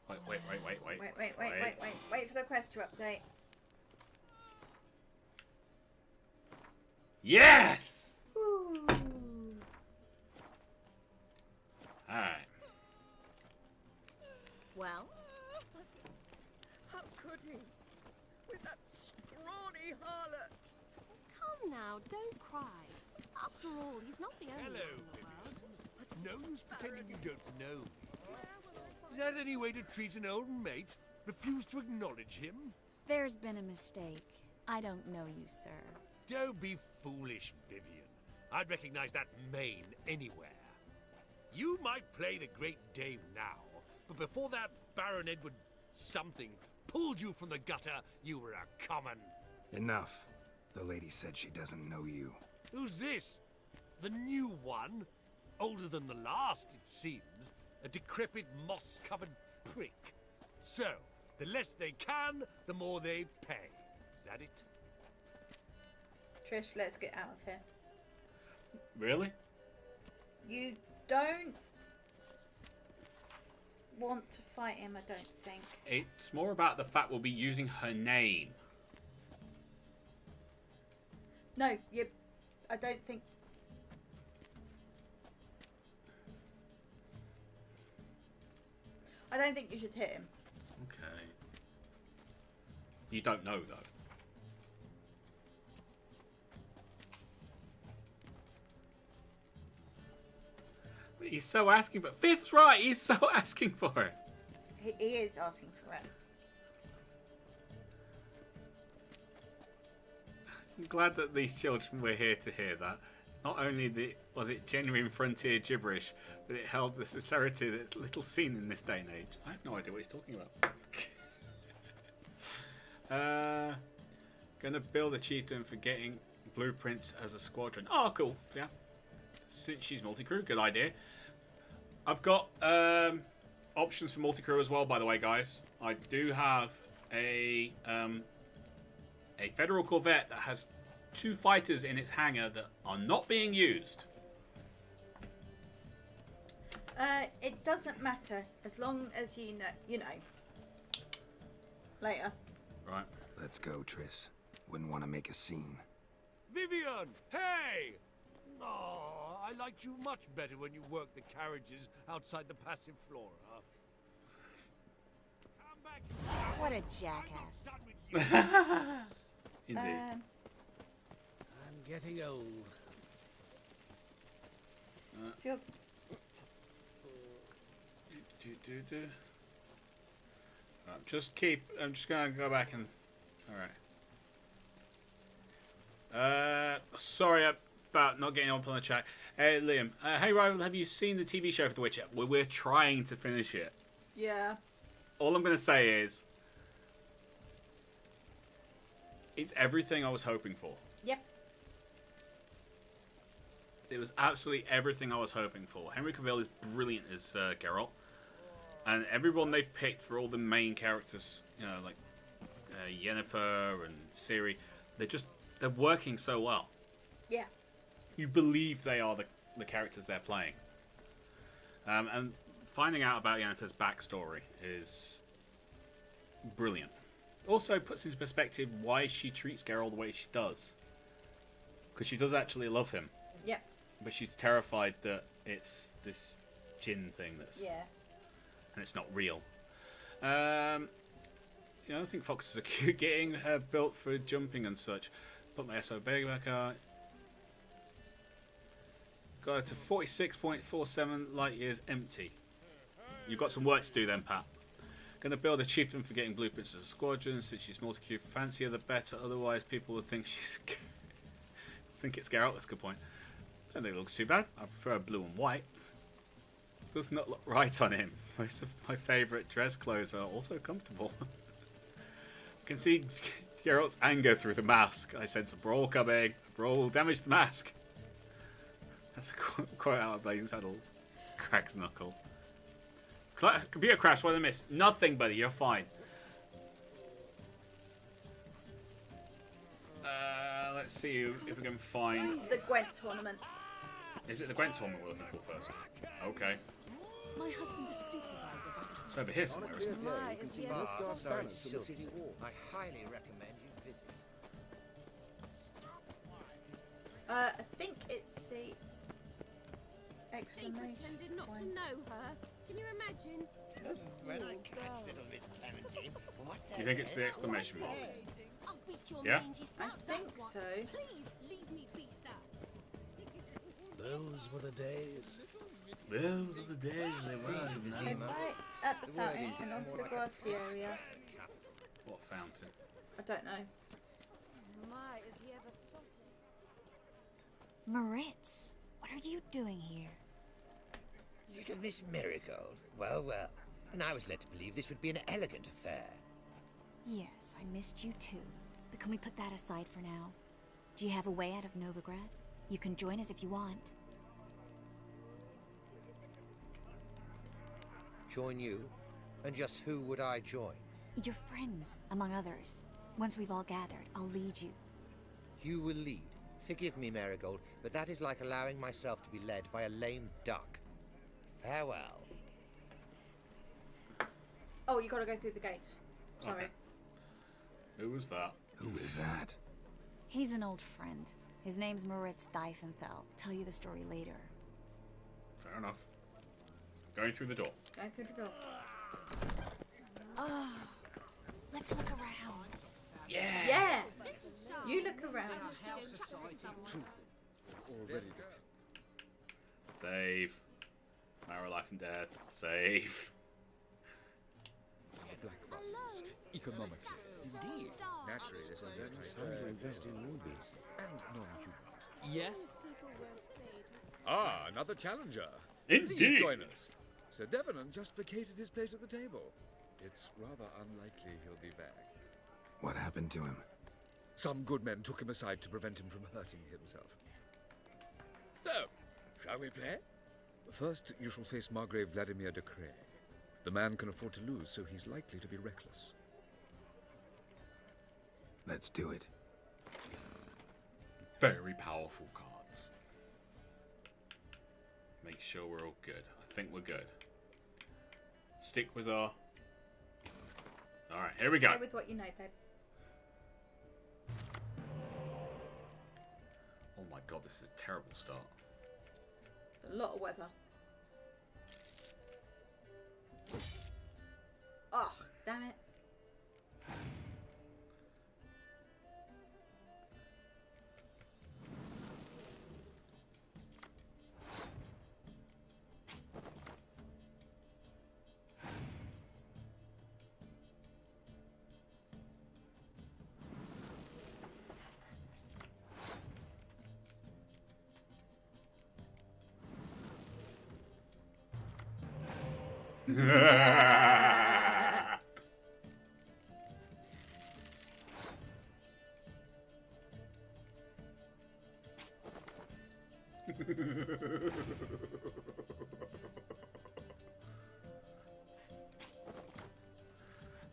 Wait. Wait for the quest to update. Yes! Ooh. Alright. Well? How could he? With that scrawny harlot! Come now, don't cry. After all, he's not the only Hello, one in the world. No use pretending you don't know me. Is that any way to treat an old mate? Refuse to acknowledge him? There's been a mistake. I don't know you, sir. Don't be foolish, Vivian. I'd recognize that mane anywhere. You might play the Great Dame now, but before that Baron Edward something pulled you from the gutter, you were a common. Enough. The lady said she doesn't know you. Who's this? The new one? Older than the last, it seems. A decrepit, moss-covered prick. So, the less they can, the more they pay. Is that it? Trish, let's get out of here. Really? You don't want to fight him, I don't think. It's more about the fact we'll be using her name. No, you... I don't think... I don't think you should hit him. Okay. You don't know, though. But he's so asking for it. Fifth's right, he's so asking for it. He is asking for it. I'm glad that these children were here to hear that. Not only was it genuine frontier gibberish, but it held the sincerity that's little seen in this day and age. I have no idea what he's talking about. Gonna build a chieftain for getting blueprints as a squadron. Oh, cool. Yeah. Since she's multi-crew, good idea. I've got options for multi-crew as well, by the way, guys. I do have a Federal Corvette that has 2 fighters in its hangar that are not being used. It doesn't matter as long as you know. Later. Right. Let's go, Triss. Wouldn't want to make a scene. Vivian! Hey! Oh, I liked you much better when you worked the carriages outside the passive flora. Come back. What a jackass. Indeed. I'm getting old. I'm just gonna go back and. All right. Sorry about not getting up on the chat. Hey, Liam. Hey, Rival, have you seen the TV show for The Witcher? We're trying to finish it. Yeah. All I'm gonna say is, It's everything I was hoping for. Yep. It was absolutely everything I was hoping for. Henry Cavill is brilliant as Geralt. And everyone they've picked for all the main characters, you know, like Yennefer and Ciri, they're working so well. Yeah. You believe they are the characters they're playing. And finding out about Yennefer's backstory is brilliant. Also puts into perspective why she treats Geralt the way she does. Because she does actually love him. Yeah. But she's terrified that it's this djinn thing that's... Yeah. And it's not real. You know, I think foxes are cute, getting built for jumping and such. Put my SO back out. Got it to 46.47 light years empty. You've got some work to do then, Pat. Gonna build a chieftain for getting blueprints of the squadron. Since she's multi-cube, fancier the better. Otherwise, people would think she's think it's Geralt. That's a good point. I don't think it looks too bad. I prefer blue and white. Does not look right on him. Most of my favourite dress clothes are also comfortable. I can see Geralt's anger through the mask. I sense a brawl coming. A brawl will damage the mask. That's quite out of Blazing Saddles. Cracks knuckles. Computer crash, what did I miss? Nothing, buddy, you're fine. Let's see if we can find... The Gwent tournament. Is it the Gwent tournament we're looking for first? Okay. My husband's a supervisor by trade. It's over here somewhere, isn't it? You can see both sides from the city wall. I highly recommend you visit. I think it's the They exclamation pretended not to point. know her. Can you imagine? When I catch little Miss Clementine, what the You think it's the exclamation mark? I'll beat your Yeah? mangy snout, I think that's what. so. Please leave me be, sir. Those were the days. Those are the days they were. I'm right at the fountain and onto the grassy area. What fountain? I don't know. My, is he ever salty? Moritz, what are you doing here? Little Miss Marigold. Well, well. And I was led to believe this would be an elegant affair. Yes, I missed you too. But can we put that aside for now? Do you have a way out of Novigrad? You can join us if you want. Join you? And just who would I join? Your friends, among others. Once we've all gathered, I'll lead you. You will lead. Forgive me, Marigold, but that is like allowing myself to be led by a lame duck. Farewell. Oh, you gotta go through the gates. Sorry. Okay. Who was that? Who is that? He's an old friend. His name's Moritz Diefenthal. Tell you the story later. Fair enough. Going through the door. Go through the door. Oh, let's look around. Yeah. Yeah. You look around. Already. Save. Matter of life and death. Save. Black buses. Economic. Indeed. Naturally, there's a very nice Time to invest in rubies. and non-humans. Yes? Ah, another challenger. Indeed. Please join us. Sir Devenant just vacated his place at the table. It's rather unlikely he'll be back. What happened to him? Some good men took him aside to prevent him from hurting himself. So, shall we play? First, you shall face Margrave Vladimir de Cray. The man can afford to lose, so he's likely to be reckless. Let's do it. Very powerful cards. Make sure we're all good. I think we're good. Stick with our... Alright, here we go. Go with what you know, babe. Oh my god, this is a terrible start. It's a lot of weather. Oh, damn it.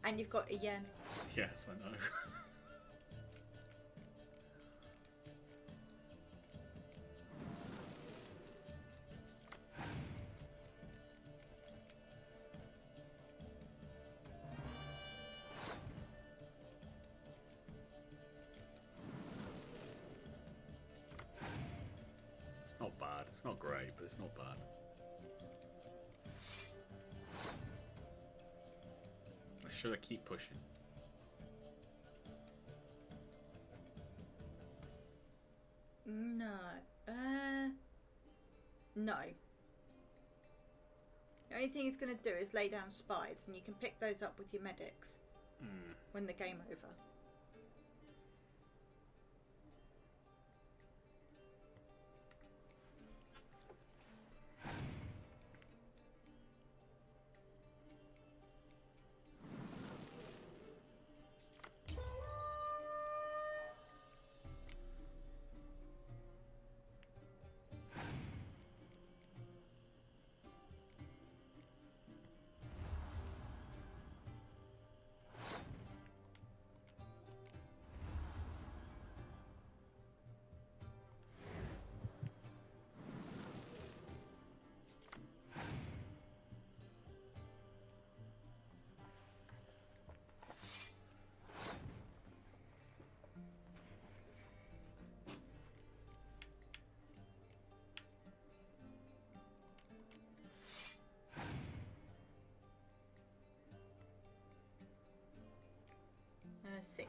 And you've got a yen. Yes, I know. It's not bad. It's not great, but it's not bad. Should I keep pushing? No. No. The only thing it's going to do is lay down spies, and you can pick those up with your medics when the game over. Six.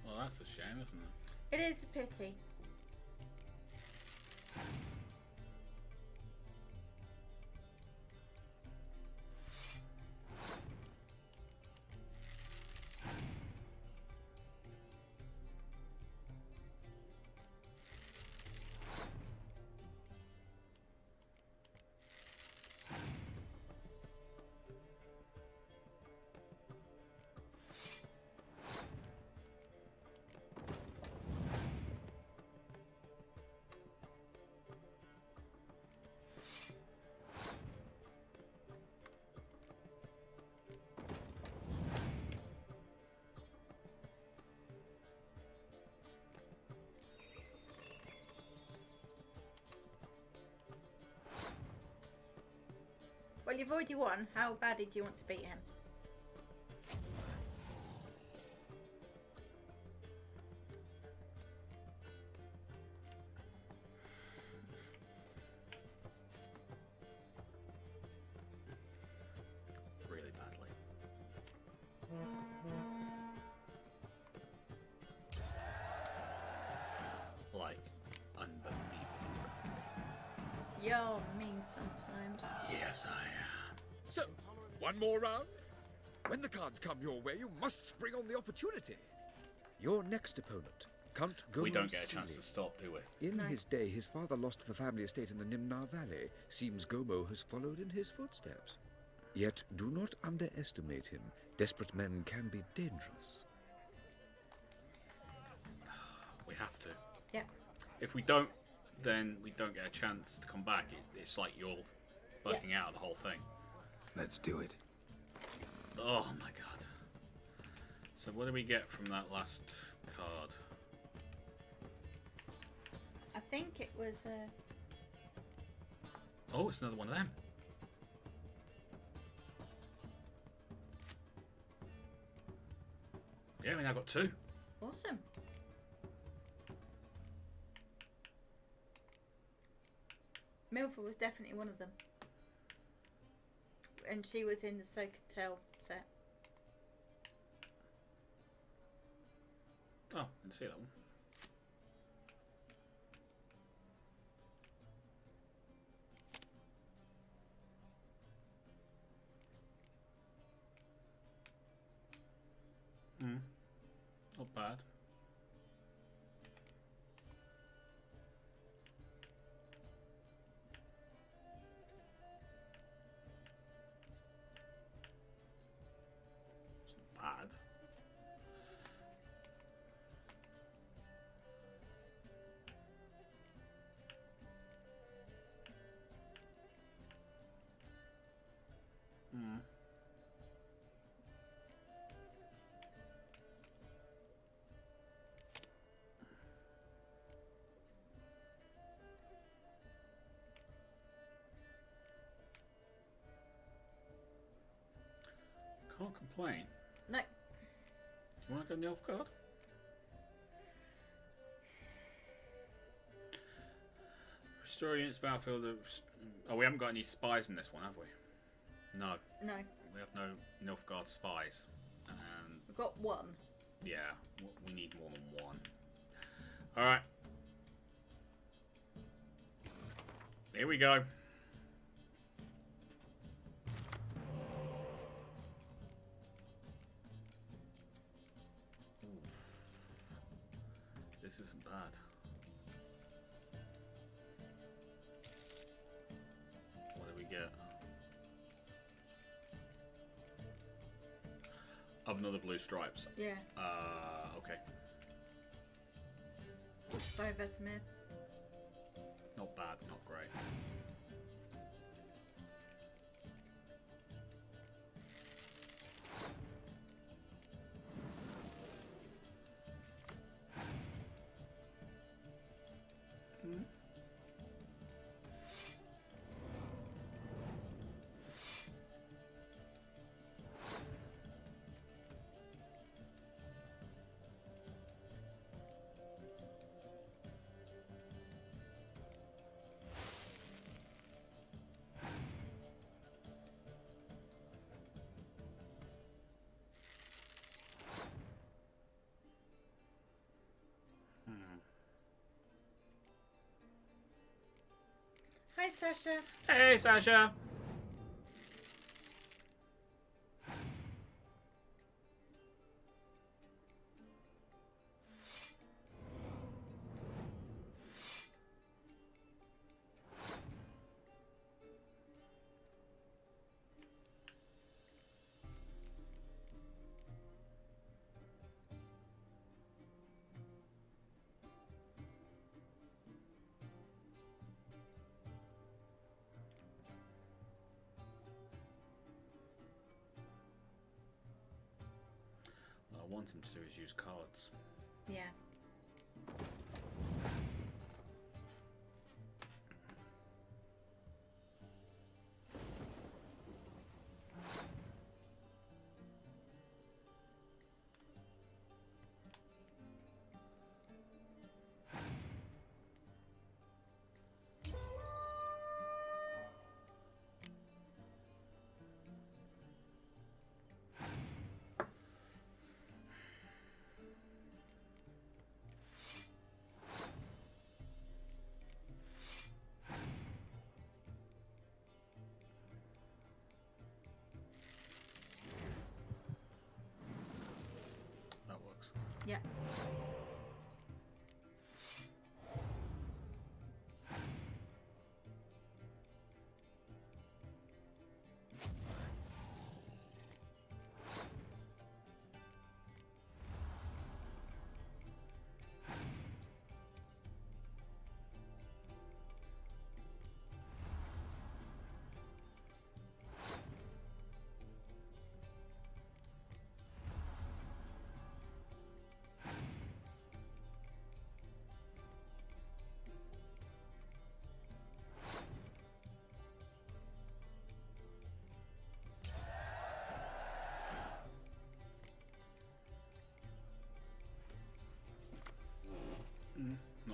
Well, that's a shame, isn't it? It is a pity. Well, you've already won. How badly do you want to beat him? Really badly. Like, unbelievable. You're mean sometimes. Yes, I am. So, one more round? When the cards come your way, you must spring on the opportunity. Your next opponent, Count Gomo. We don't get a chance to stop, do we? In his day, his father lost the family estate in the Nimnar Valley. Seems Gomo has followed in his footsteps. Yet, do not underestimate him. Desperate men can be dangerous. We have to. Yeah. If we don't, then we don't get a chance to come back. It's like you're working out the whole thing. Let's do it. Oh my god. So what do we get from that last card? I think it was. Oh, it's another one of them. Yeah, we now got 2. Awesome. Milford was definitely one of them. And she was in the Socatel set. Oh, didn't see that one. Not bad. It's not bad. Can't complain. No. Do you want to go Nilfgaard? Restore units battlefield. Oh, we haven't got any spies in this one, have we? No. No. We have no Nilfgaard spies. And We've got 1. yeah, we need more than 1. Alright. Here we go. This isn't bad. What do we get? Of another blue stripes. Yeah. Okay. By Vesemir. Not bad, not great. Hi, Sasha. Hey, Sasha. What I want him to do is use cards. Yeah. That works. Yeah.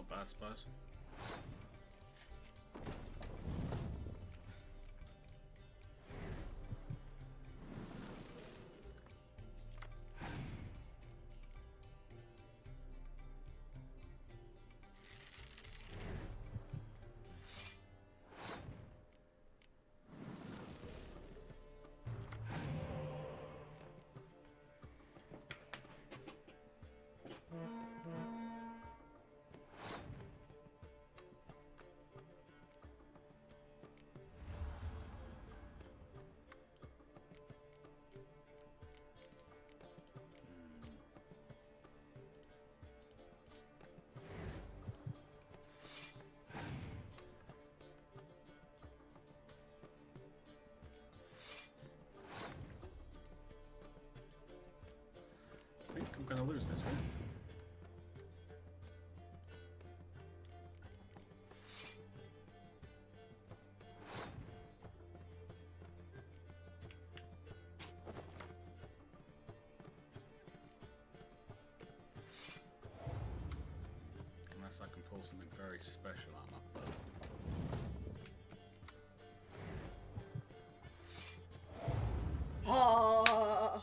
not bad, I suppose. I think I'm going to lose this one. Unless I can pull something very special out of my bow. Oh,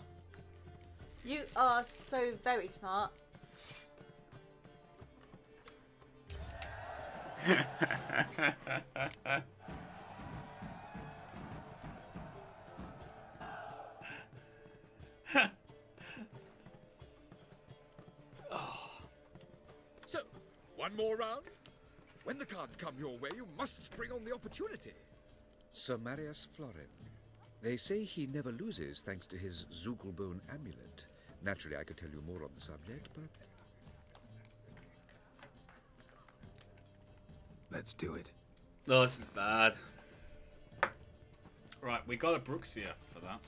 you are so very smart. So, one more round? When the cards come your way, you must spring on the opportunity. Sir Marius Florin. They say he never loses thanks to his Zugelbone amulet. Naturally, I could tell you more on the subject, but... Let's do it. No, this is bad. Right, we got a Bruxia for that.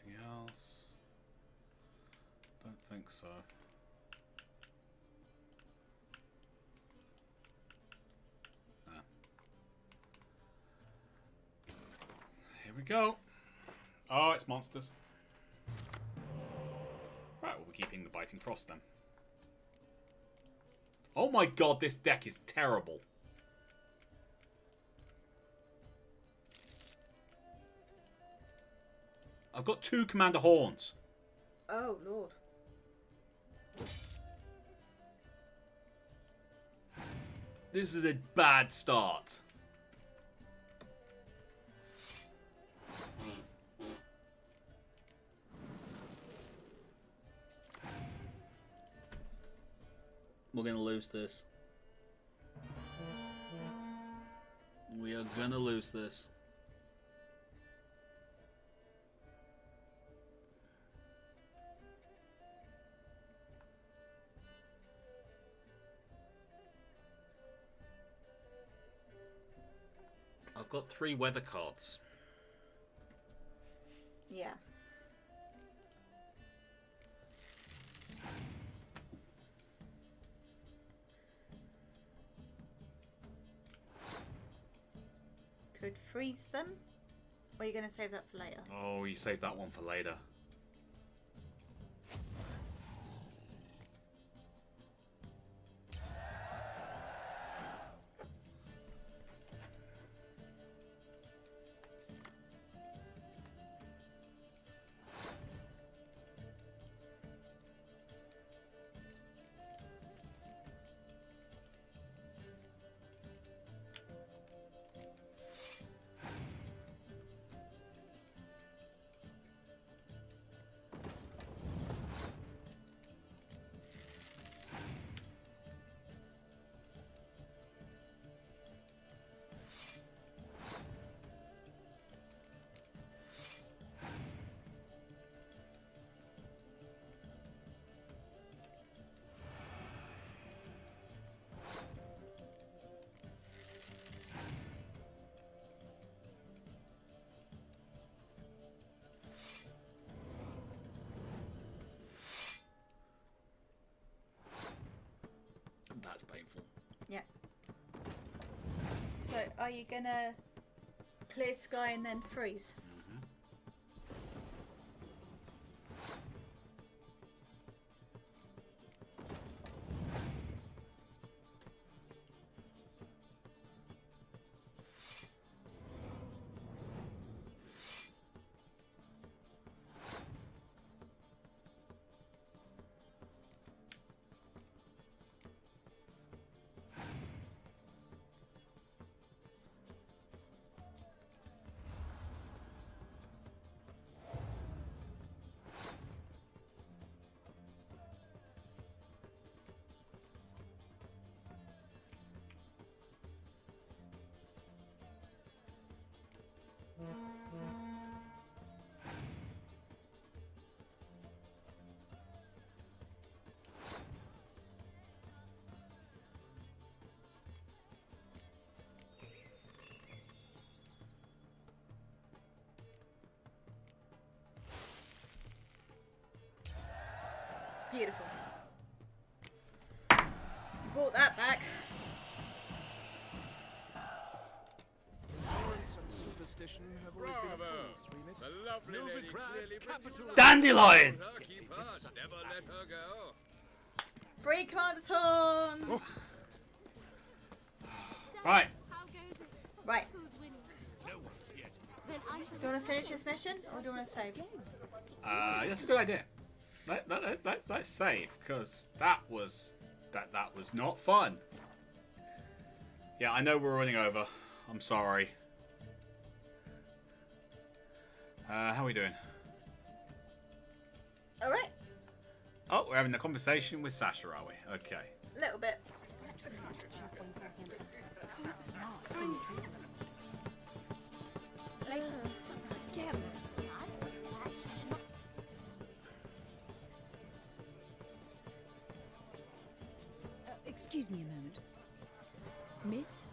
Anything else? Don't think so. Ah. Here we go. Oh, it's monsters. Right, well, we're keeping the Biting Frost then. Oh my god, this deck is terrible. I've got 2 Commander Horns. Oh, Lord. This is a bad start. We're going to lose this. We are going to lose this. I've got 3 weather cards. Yeah. Could freeze them? Or are you going to save that for later? Oh, you saved that one for later. you gonna clear sky and then freeze? Beautiful. Brought that back. Intolerance and superstition have always been a fool's remit. The lovely lady clearly capital Dandelion! Keep her, never let her go. Free Commander's Horn! Right. How goes it? Right. Who's winning? No one's yet. Then I shall Do you want to finish this mission or do you want to save? That's a good idea. Let's save, because that was not fun. Yeah, I know we're running over. I'm sorry. How are we doing? All right. Oh, we're having a conversation with Sasha, are we? Okay. A little bit. Excuse me a moment. Miss?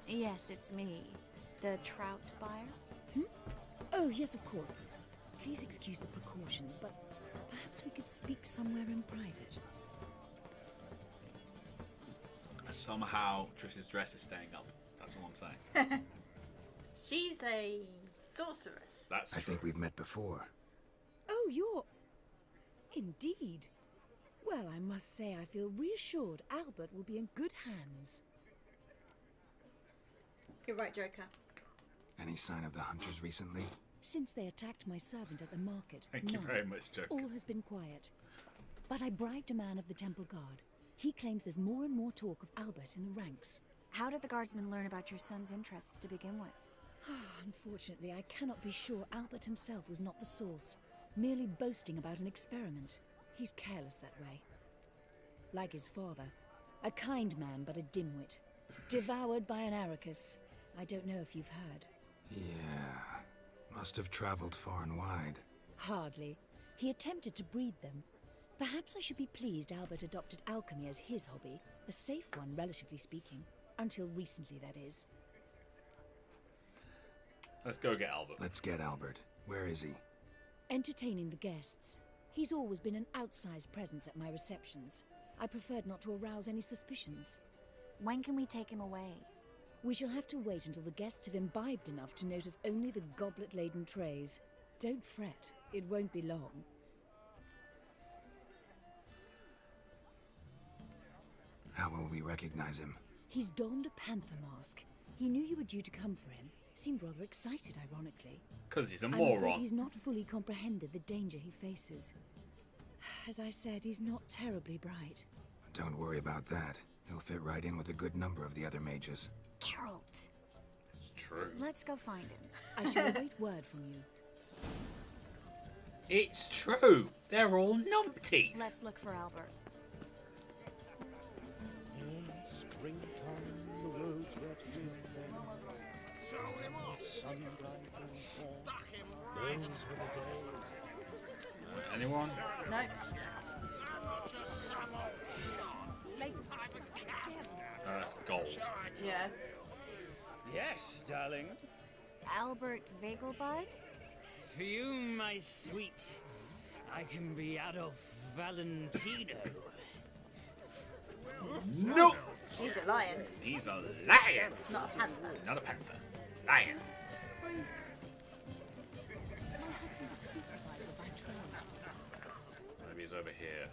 Yes, it's me. The trout buyer? Oh, yes, of course. Please excuse the precautions, but perhaps we could speak somewhere in private. Somehow Trish's dress is staying up. That's all I'm saying. She's a sorceress. That's I think we've met before. Oh, you're... Indeed. Well, I must say I feel reassured Albert will be in good hands. You're right, Joker. Any sign of the hunters recently? Since they attacked my servant at the market, Thank you none. very much, Joker. All has been quiet. But I bribed a man of the Temple Guard. He claims there's more and more talk of Albert in the ranks. How did the guardsmen learn about your son's interests to begin with? Unfortunately, I cannot be sure Albert himself was not the source, merely boasting about an experiment. He's careless that way. Like his father, a kind man but a dimwit. Devoured by an Arrakis. I don't know if you've heard. Yeah. Must have traveled far and wide. Hardly. He attempted to breed them. Perhaps I should be pleased Albert adopted alchemy as his hobby. A safe one, relatively speaking. Until recently, that is. Let's go get Albert. Let's get Albert. Where is he? Entertaining the guests. He's always been an outsized presence at my receptions. I preferred not to arouse any suspicions. When can we take him away? We shall have to wait until the guests have imbibed enough to notice only the goblet-laden trays. Don't fret, it won't be long. How will we recognize him? He's donned a panther mask. He knew you were due to come for him. Seemed rather excited, ironically. Because he's a I'm moron. afraid he's not fully comprehended the danger he faces. As I said, he's not terribly bright. Don't worry about that. He'll fit right in with a good number of the other mages. Geralt! It's true. Let's go find him. I shall await word from you. It's true. They're all numpties. Let's look for Albert. In springtime, the roads wet with them. Show him off. Sunlight and warm. Stuck him right. Those were the days. Anyone? No. I'm not just some old shot. That's gold. Yeah. Yes, darling. Albert Vegelbud? For you, my sweet, I can be Adolf Valentino. Nope. He's a lion. He's a lion. Not a panther. Not a panther. Lion. My husband's a supervisor by trade. Maybe he's over here.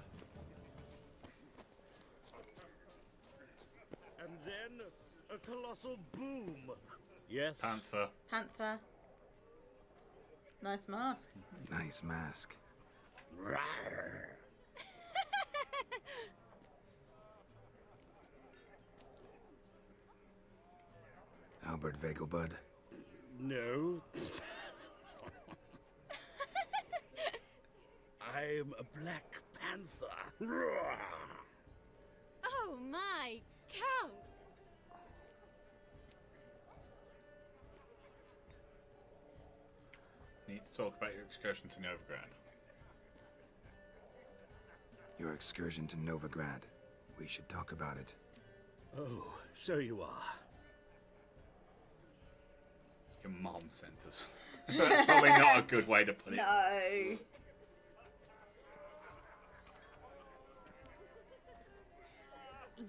And then a colossal boom. Yes. Panther. Panther. Nice mask. Nice mask. Rawr. Albert Vegelbud. No. I'm a Black Panther. Rawr. Oh my, Count! Need to talk about your excursion to Novigrad. Your excursion to Novigrad. We should talk about it. Oh, so you are. Your mom sent us. That's probably not a good way to put it. No.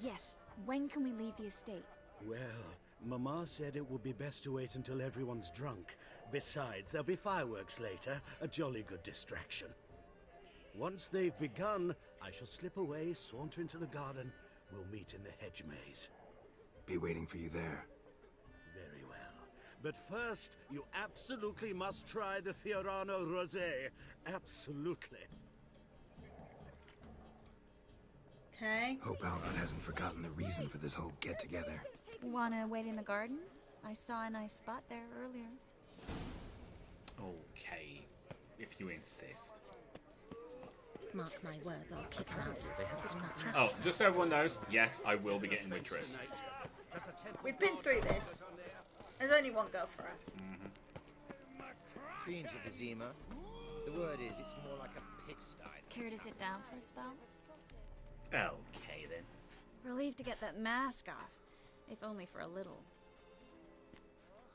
Yes, when can we leave the estate? Well, Mama said it would be best to wait until everyone's drunk. Besides, there'll be fireworks later, a jolly good distraction. Once they've begun, I shall slip away, saunter into the garden. We'll meet in the hedge maze. Be waiting for you there. Very well. But first, you absolutely must try the Fiorano Rosé. Absolutely. Okay. Hope Albert hasn't forgotten the reason for this whole get-together. Wanna wait in the garden? I saw a nice spot there earlier. Okay, if you insist. Mark my words, I'll kick him out. Oh, just so everyone knows, yes, I will be getting with Triss. We've been through this. There's only one girl for us. Beans of the Zima. The word is, it's more like a pigsty. Care to sit down for a spell? Okay then. Relieved to get that mask off, if only for a little.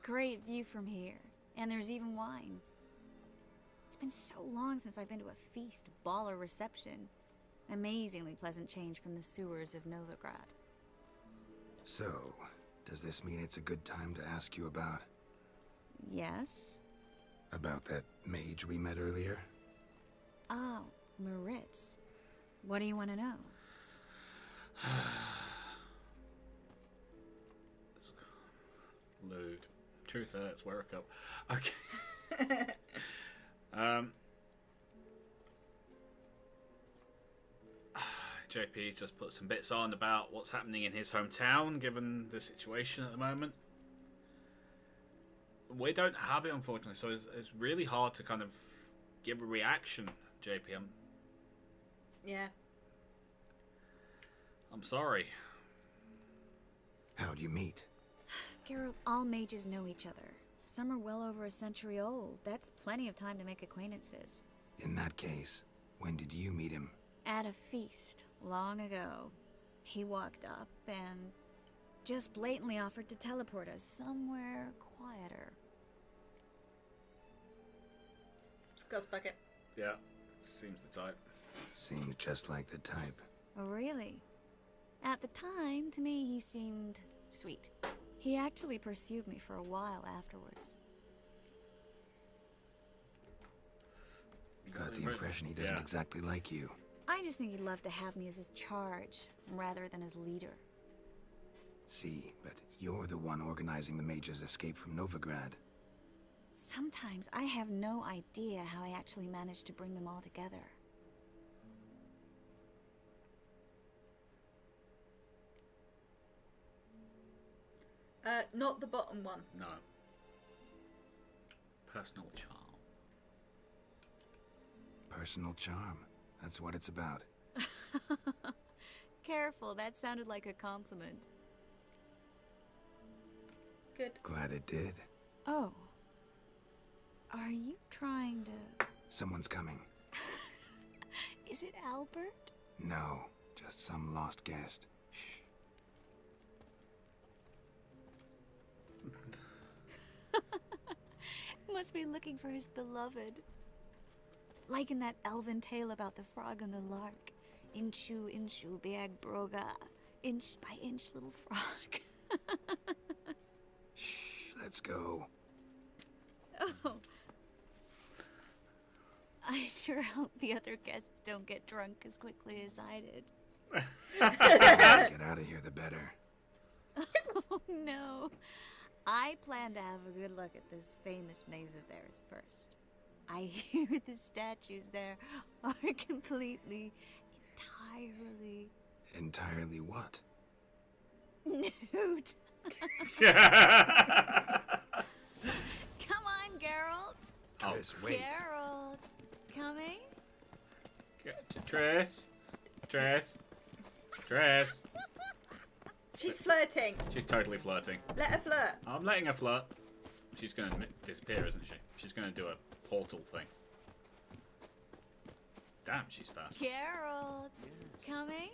Great view from here, and there's even wine. It's been so long since I've been to a feast, ball, or reception. Amazingly pleasant change from the sewers of Novigrad. So, does this mean it's a good time to ask you about... Yes? About that mage we met earlier? Oh, Maritz. What do you want to know? Lewd. Truth hurts, wear a cup. Okay. JP's just put some bits on about what's happening in his hometown, given the situation at the moment. We don't have it, unfortunately, so it's really hard to kind of give a reaction, JP. Yeah. I'm sorry. How'd you meet? Geralt, all mages know each other. Some are well over a century old. That's plenty of time to make acquaintances. In that case, when did you meet him? At a feast, long ago. He walked up and just blatantly offered to teleport us somewhere quieter. Scott's bucket. Yeah, seems the type. Seemed just like the type. Oh, really? At the time, to me, he seemed sweet. He actually pursued me for a while afterwards. Got the impression he doesn't exactly like you. I just think he'd love to have me as his charge, rather than his leader. See, but you're the one organizing the mage's escape from Novigrad. Sometimes I have no idea how I actually managed to bring them all together. Not the bottom one. No. Personal charm. Personal charm. That's what it's about. Careful, that sounded like a compliment. Good. Glad it did. Oh. Are you trying to... Someone's coming. Is it Albert? No, just some lost guest. Shh. Must be looking for his beloved. Like in that elven tale about the frog and the lark. Inchu, inchu, biag broga. inch by inch little frog. Shh, let's go. Oh. I sure hope the other guests don't get drunk as quickly as I did. Get out of here, the better. Oh no. I plan to have a good look at this famous maze of theirs first. I hear the statues there are completely, entirely... Entirely what? nude. Come on, Geralt. Triss, wait. Geralt, coming? Triss. She's flirting. She's totally flirting. Let her flirt. I'm letting her flirt. She's going to disappear, isn't she? She's going to do a portal thing. Damn, she's fast. Geralt, coming?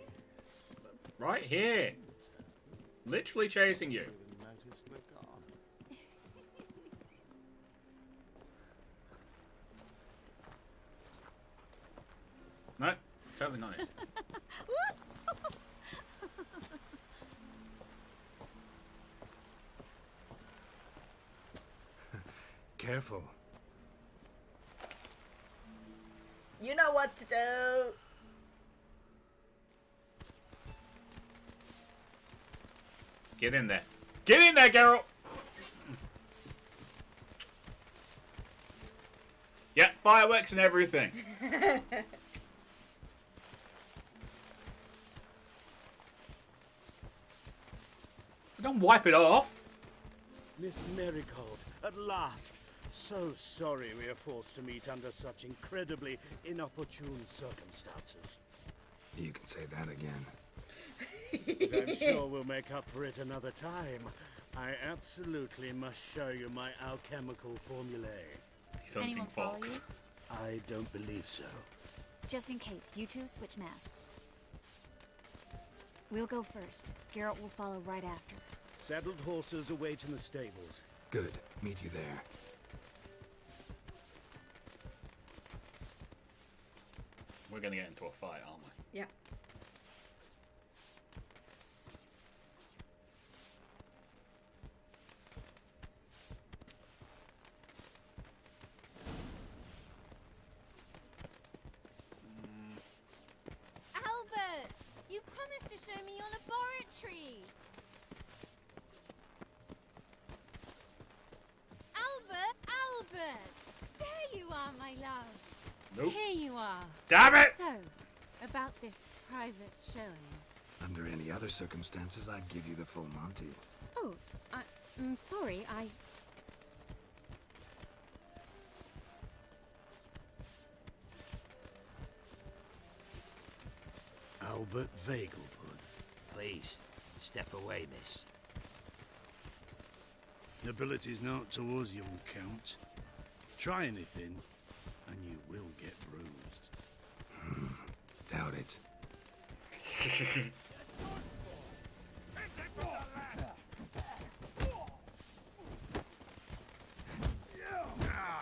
Right here. Literally chasing you. No, totally not it. Careful. You know what to do. Get in there. Get in there, Geralt! Yeah, fireworks and everything. Don't wipe it off. Miss Marigold, at last. So sorry we are forced to meet under such incredibly inopportune circumstances. You can say that again. But I'm sure we'll make up for it another time. I absolutely must show you my alchemical formulae. Anyone follow you? I don't believe so. Just in case, you two switch masks. We'll go first. Geralt will follow right after. Saddled horses await in the stables. Good. Meet you there. We're going to get into a fight, aren't we? Yeah. Albert! You promised to show me your laboratory! Albert! There you are, my love. Nope. Here you are. Damn it! So, about this private showing. Under any other circumstances, I'd give you the full Monty. Oh, I'm sorry, Albert Vegelbud. Please, step away, miss. Nobility's not towards young Count. Try anything, and you will get bruised. Doubt it.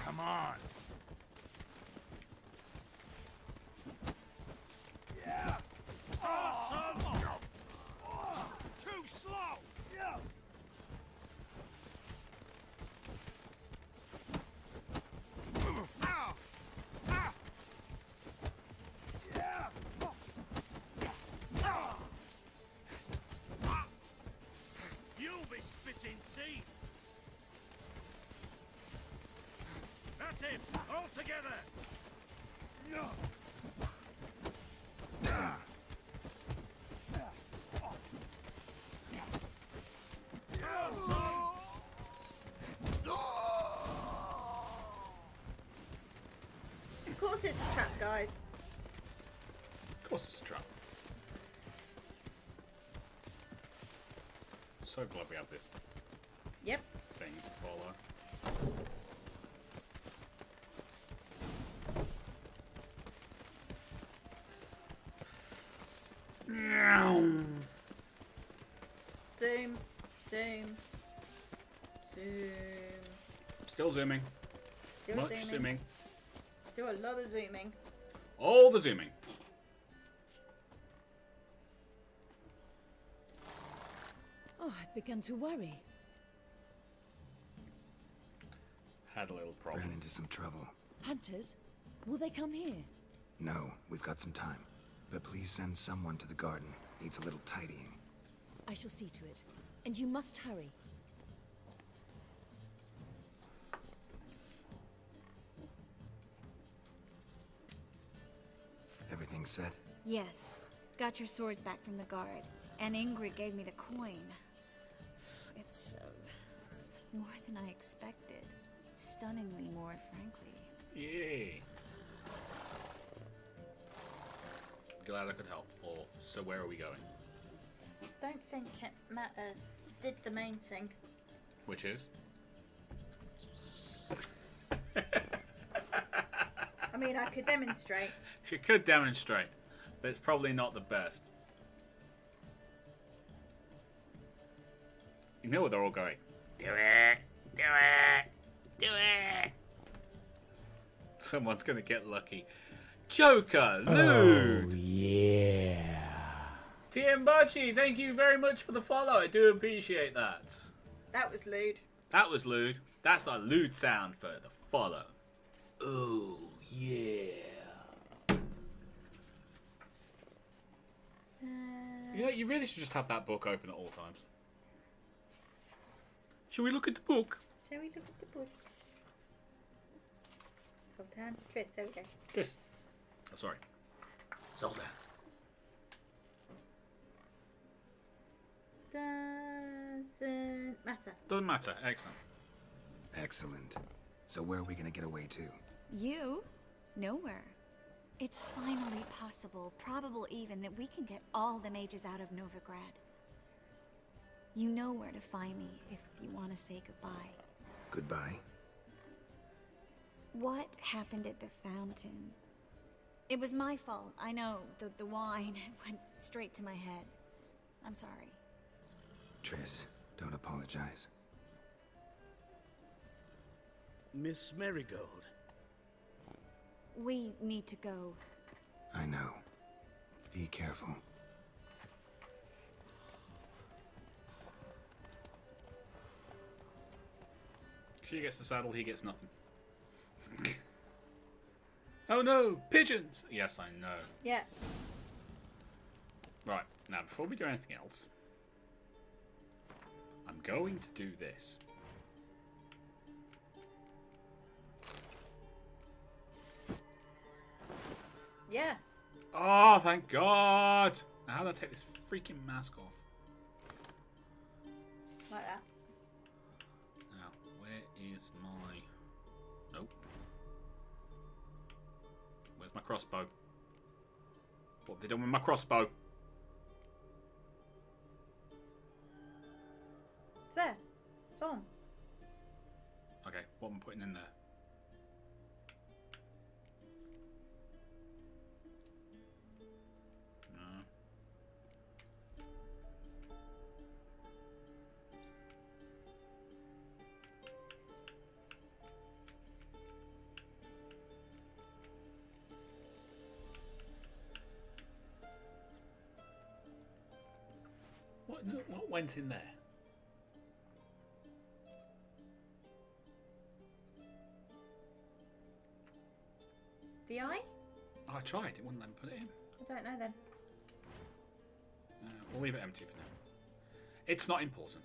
Come on. Yeah. Awesome. Too slow. Yeah. You'll be spitting teeth. That's it. All together. Of course it's a trap, guys. Of course it's a trap. So glad we have this Yep. thing to follow. Zoom. Zoom. Zoom. Still zooming. Still Much zooming. zooming. Still a lot of zooming. All the zooming. Oh, I began to worry. Had a little problem. Ran into some trouble. Hunters? Will they come here? No, we've got some time. But please send someone to the garden. Needs a little tidying. I shall see to it. And you must hurry. Everything set? Yes. Got your swords back from the guard. And Ingrid gave me the coin. It's more than I expected. Stunningly more, frankly. Yay. Glad I could help. Or, so where are we going? Don't think it matters. Did the main thing. Which is? I mean, I could demonstrate. She could demonstrate, but it's probably not the best. You know what they're all going? Do it! Do it! Do it! Someone's gonna get lucky. Joker! Lude! Oh, yeah. TM Bachi, thank you very much for the follow. I do appreciate that. That was lewd. That was lewd. That's the lewd sound for the follow. Oh, yeah. You know, you really should just have that book open at all times. Shall we look at the book? Shall we look at the book? Sultan. Tris, there we go. Tris. Oh, sorry. Sultan. Doesn't matter. Doesn't matter. Excellent. Excellent. So where are we gonna get away to? You? Nowhere. It's finally possible, probable even, that we can get all the mages out of Novigrad. You know where to find me if you want to say goodbye. Goodbye? What happened at the fountain? It was my fault, I know. The wine went straight to my head. I'm sorry. Triss, don't apologize. Miss Marigold. We need to go. I know. Be careful. She gets the saddle, he gets nothing. Oh no! Pigeons! Yes, I know. Yeah. Right, now before we do anything else, I'm going to do this. Yeah. Oh, thank God! Now how do I take this freaking mask off? Like that. Now, where is my... Nope. Where's my crossbow? What have they done with my crossbow? It's there. It's on. Okay, what am I putting in there? No. What went in there? The eye? I tried, it wouldn't let me put it in. I don't know then. We'll leave it empty for now. It's not important.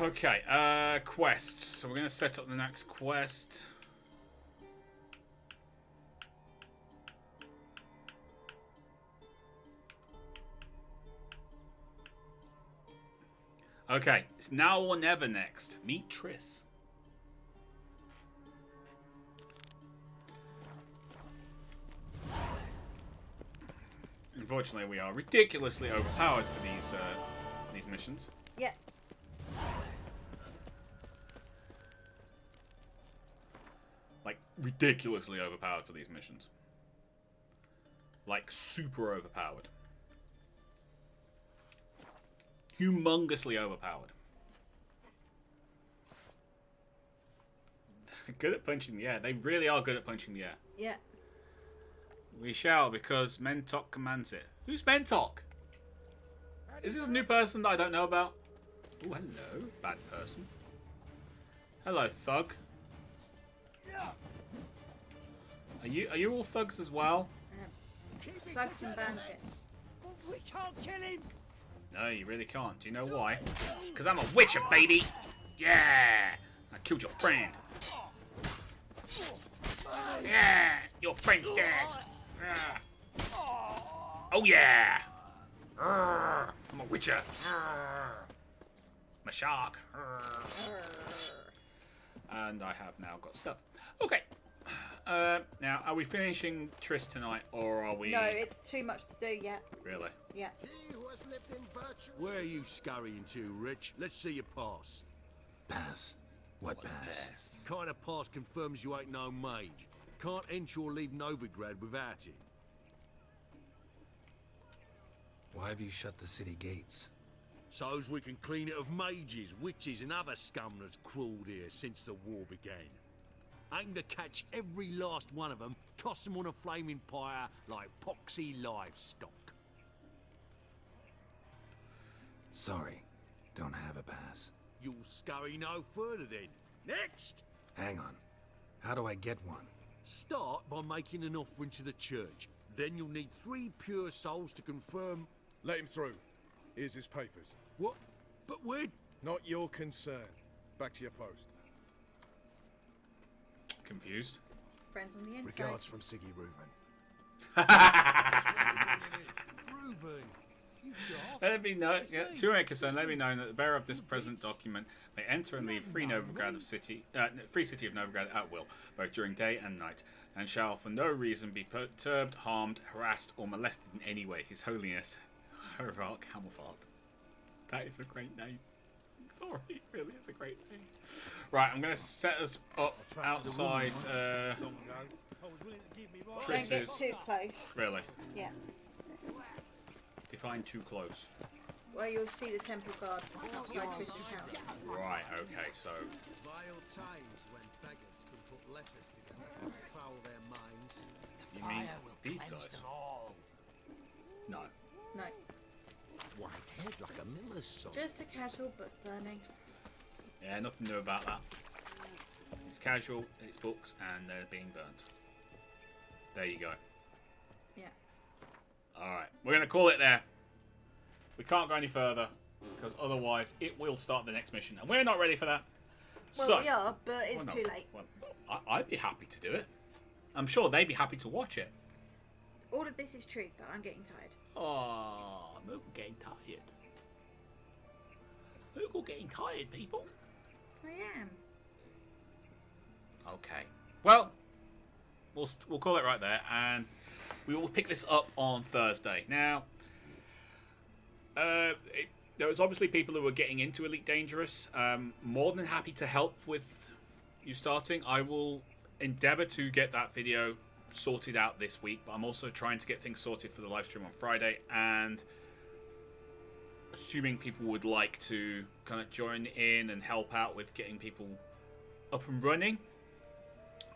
Okay, quests. So we're going to set up the next quest. Okay, it's now or never next. Meet Triss. Unfortunately, we are ridiculously overpowered for these missions. Yeah. Like, ridiculously overpowered for these missions. Like, super overpowered. Humongously overpowered. Good at punching the air. They really are good at punching the air. Yeah. We shall, because Mentok commands it. Who's Mentok? Is this a new person that I don't know about? Oh, hello, bad person. Hello, thug. Are you all thugs as well? Thugs and bandits. We can't kill him. No, you really can't. Do you know why? Because I'm a witcher, baby! Yeah! I killed your friend. Yeah! Your friend's dead. Yeah. Oh yeah! I'm a witcher. I'm a shark. And I have now got stuff. Okay. Now, are we finishing Triss tonight, or are we... No, it's too much to do yet. Really? Yeah. Where are you scurrying to, Rich? Let's see your pass. Pass? What pass? Kind of pass confirms you ain't no mage. Can't enter or leave Novigrad without it. Why have you shut the city gates? So's we can clean it of mages, witches and other scum that's crawled here since the war began. Aim to catch every last one of them, toss them on a flaming pyre like poxy livestock. Sorry, don't have a pass. You'll scurry no further then. Next! Hang on. How do I get one? Start by making an offering to the church. Then you'll need 3 pure souls to confirm... Let him through. Here's his papers. What? But we're... Not your concern. Back to your post. Confused. Friends on the inside. Regards from Siggy Reuven. Reuven, you daft. Let it be known, to my concern, let it be known that the bearer of this present document may enter and leave free free city of Novigrad at will, both during day and night, and shall for no reason be perturbed, harmed, harassed, or molested in any way. His Holiness, Hervark Hamelfart. That is a great name. Sorry, it really is a great name. Right, I'm going to set us up outside Don't get too close. Really? Yeah. Define too close. Well, you'll see the temple guard outside Triss's house. Right, okay, so... Vile times when beggars could put letters together and foul their minds. You mean these guys? No. No. White head like a miller's son. Just a casual book burning. Yeah, nothing new about that. It's casual, it's books, and they're being burnt. There you go. Yeah. Alright, we're going to call it there. We can't go any further, because otherwise it will start the next mission, and we're not ready for that. Well, so, we are, but it's too late. Well, I'd be happy to do it. I'm sure they'd be happy to watch it. All of this is true, but I'm getting tired. Oh, I'm getting tired. We're getting tired, people. I am. Okay. Well, we'll call it right there, and we will pick this up on Thursday. Now, there was obviously people who were getting into Elite Dangerous. More than happy to help with you starting. I will endeavour to get that video sorted out this week, but I'm also trying to get things sorted for the live stream on Friday, and assuming people would like to kind of join in and help out with getting people up and running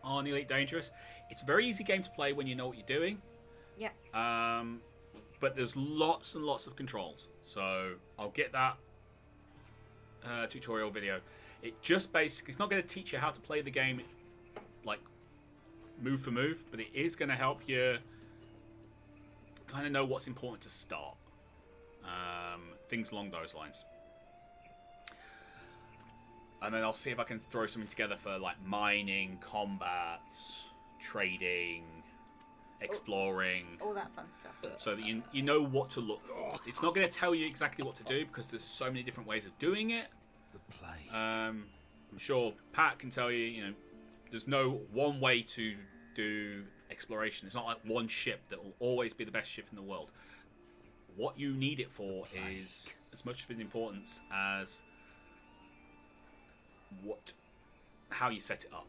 on Elite Dangerous. It's a very easy game to play when you know what you're doing. Yeah. But there's lots and lots of controls, so I'll get that tutorial video. It just basically, it's not going to teach you how to play the game like move for move, but it is going to help you kind of know what's important to start. Things along those lines. And then I'll see if I can throw something together for like mining, combat, trading, exploring, all that fun stuff, so that you know what to look for. It's not going to tell you exactly what to do because there's so many different ways of doing it. I'm sure Pat can tell you, you know, there's no one way to do exploration. It's not like one ship that will always be the best ship in the world. What you need it for is as much of an importance as how you set it up.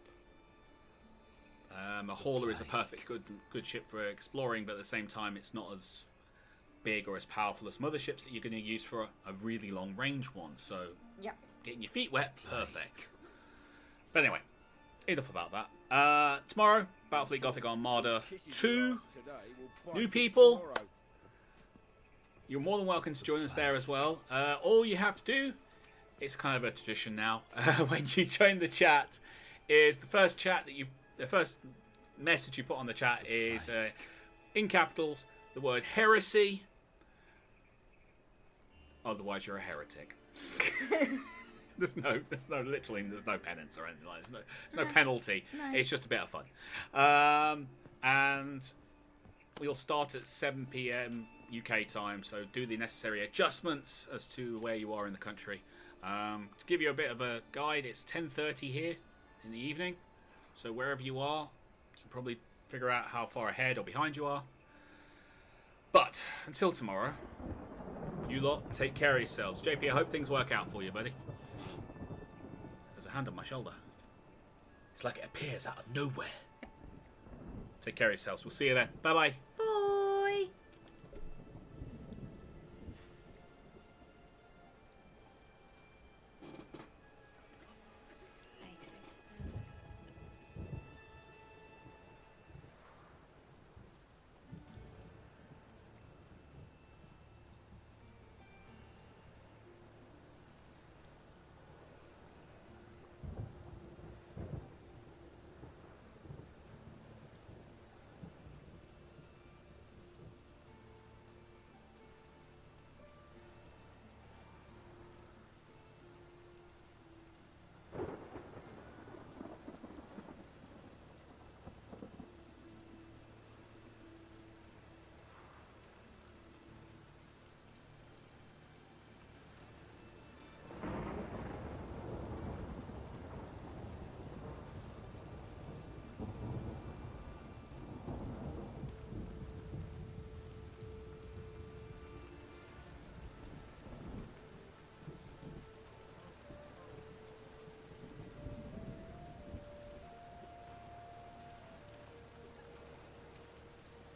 A hauler is a perfect good ship for exploring, but at the same time it's not as big or as powerful as some other ships that you're going to use for a really long range one. So getting your feet wet, perfect. But anyway, enough about that. Tomorrow, Battlefleet Gothic Armada 2, new people, you're more than welcome to join us there as well. All you have to do, it's kind of a tradition now, when you join the chat, is the first message you put on the chat is in capitals the word heresy. Otherwise, you're a heretic. There's no penance or anything like that. There's no penalty. No. It's just a bit of fun. And we'll start at 7 p.m. UK time, so do the necessary adjustments as to where you are in the country. To give you a bit of a guide, it's 10:30 here in the evening, so wherever you are, you can probably figure out how far ahead or behind you are. But until tomorrow, you lot take care of yourselves. JP, I hope things work out for you, buddy. There's a hand on my shoulder. It's like it appears out of nowhere. Take care of yourselves. We'll see you then. Bye-bye.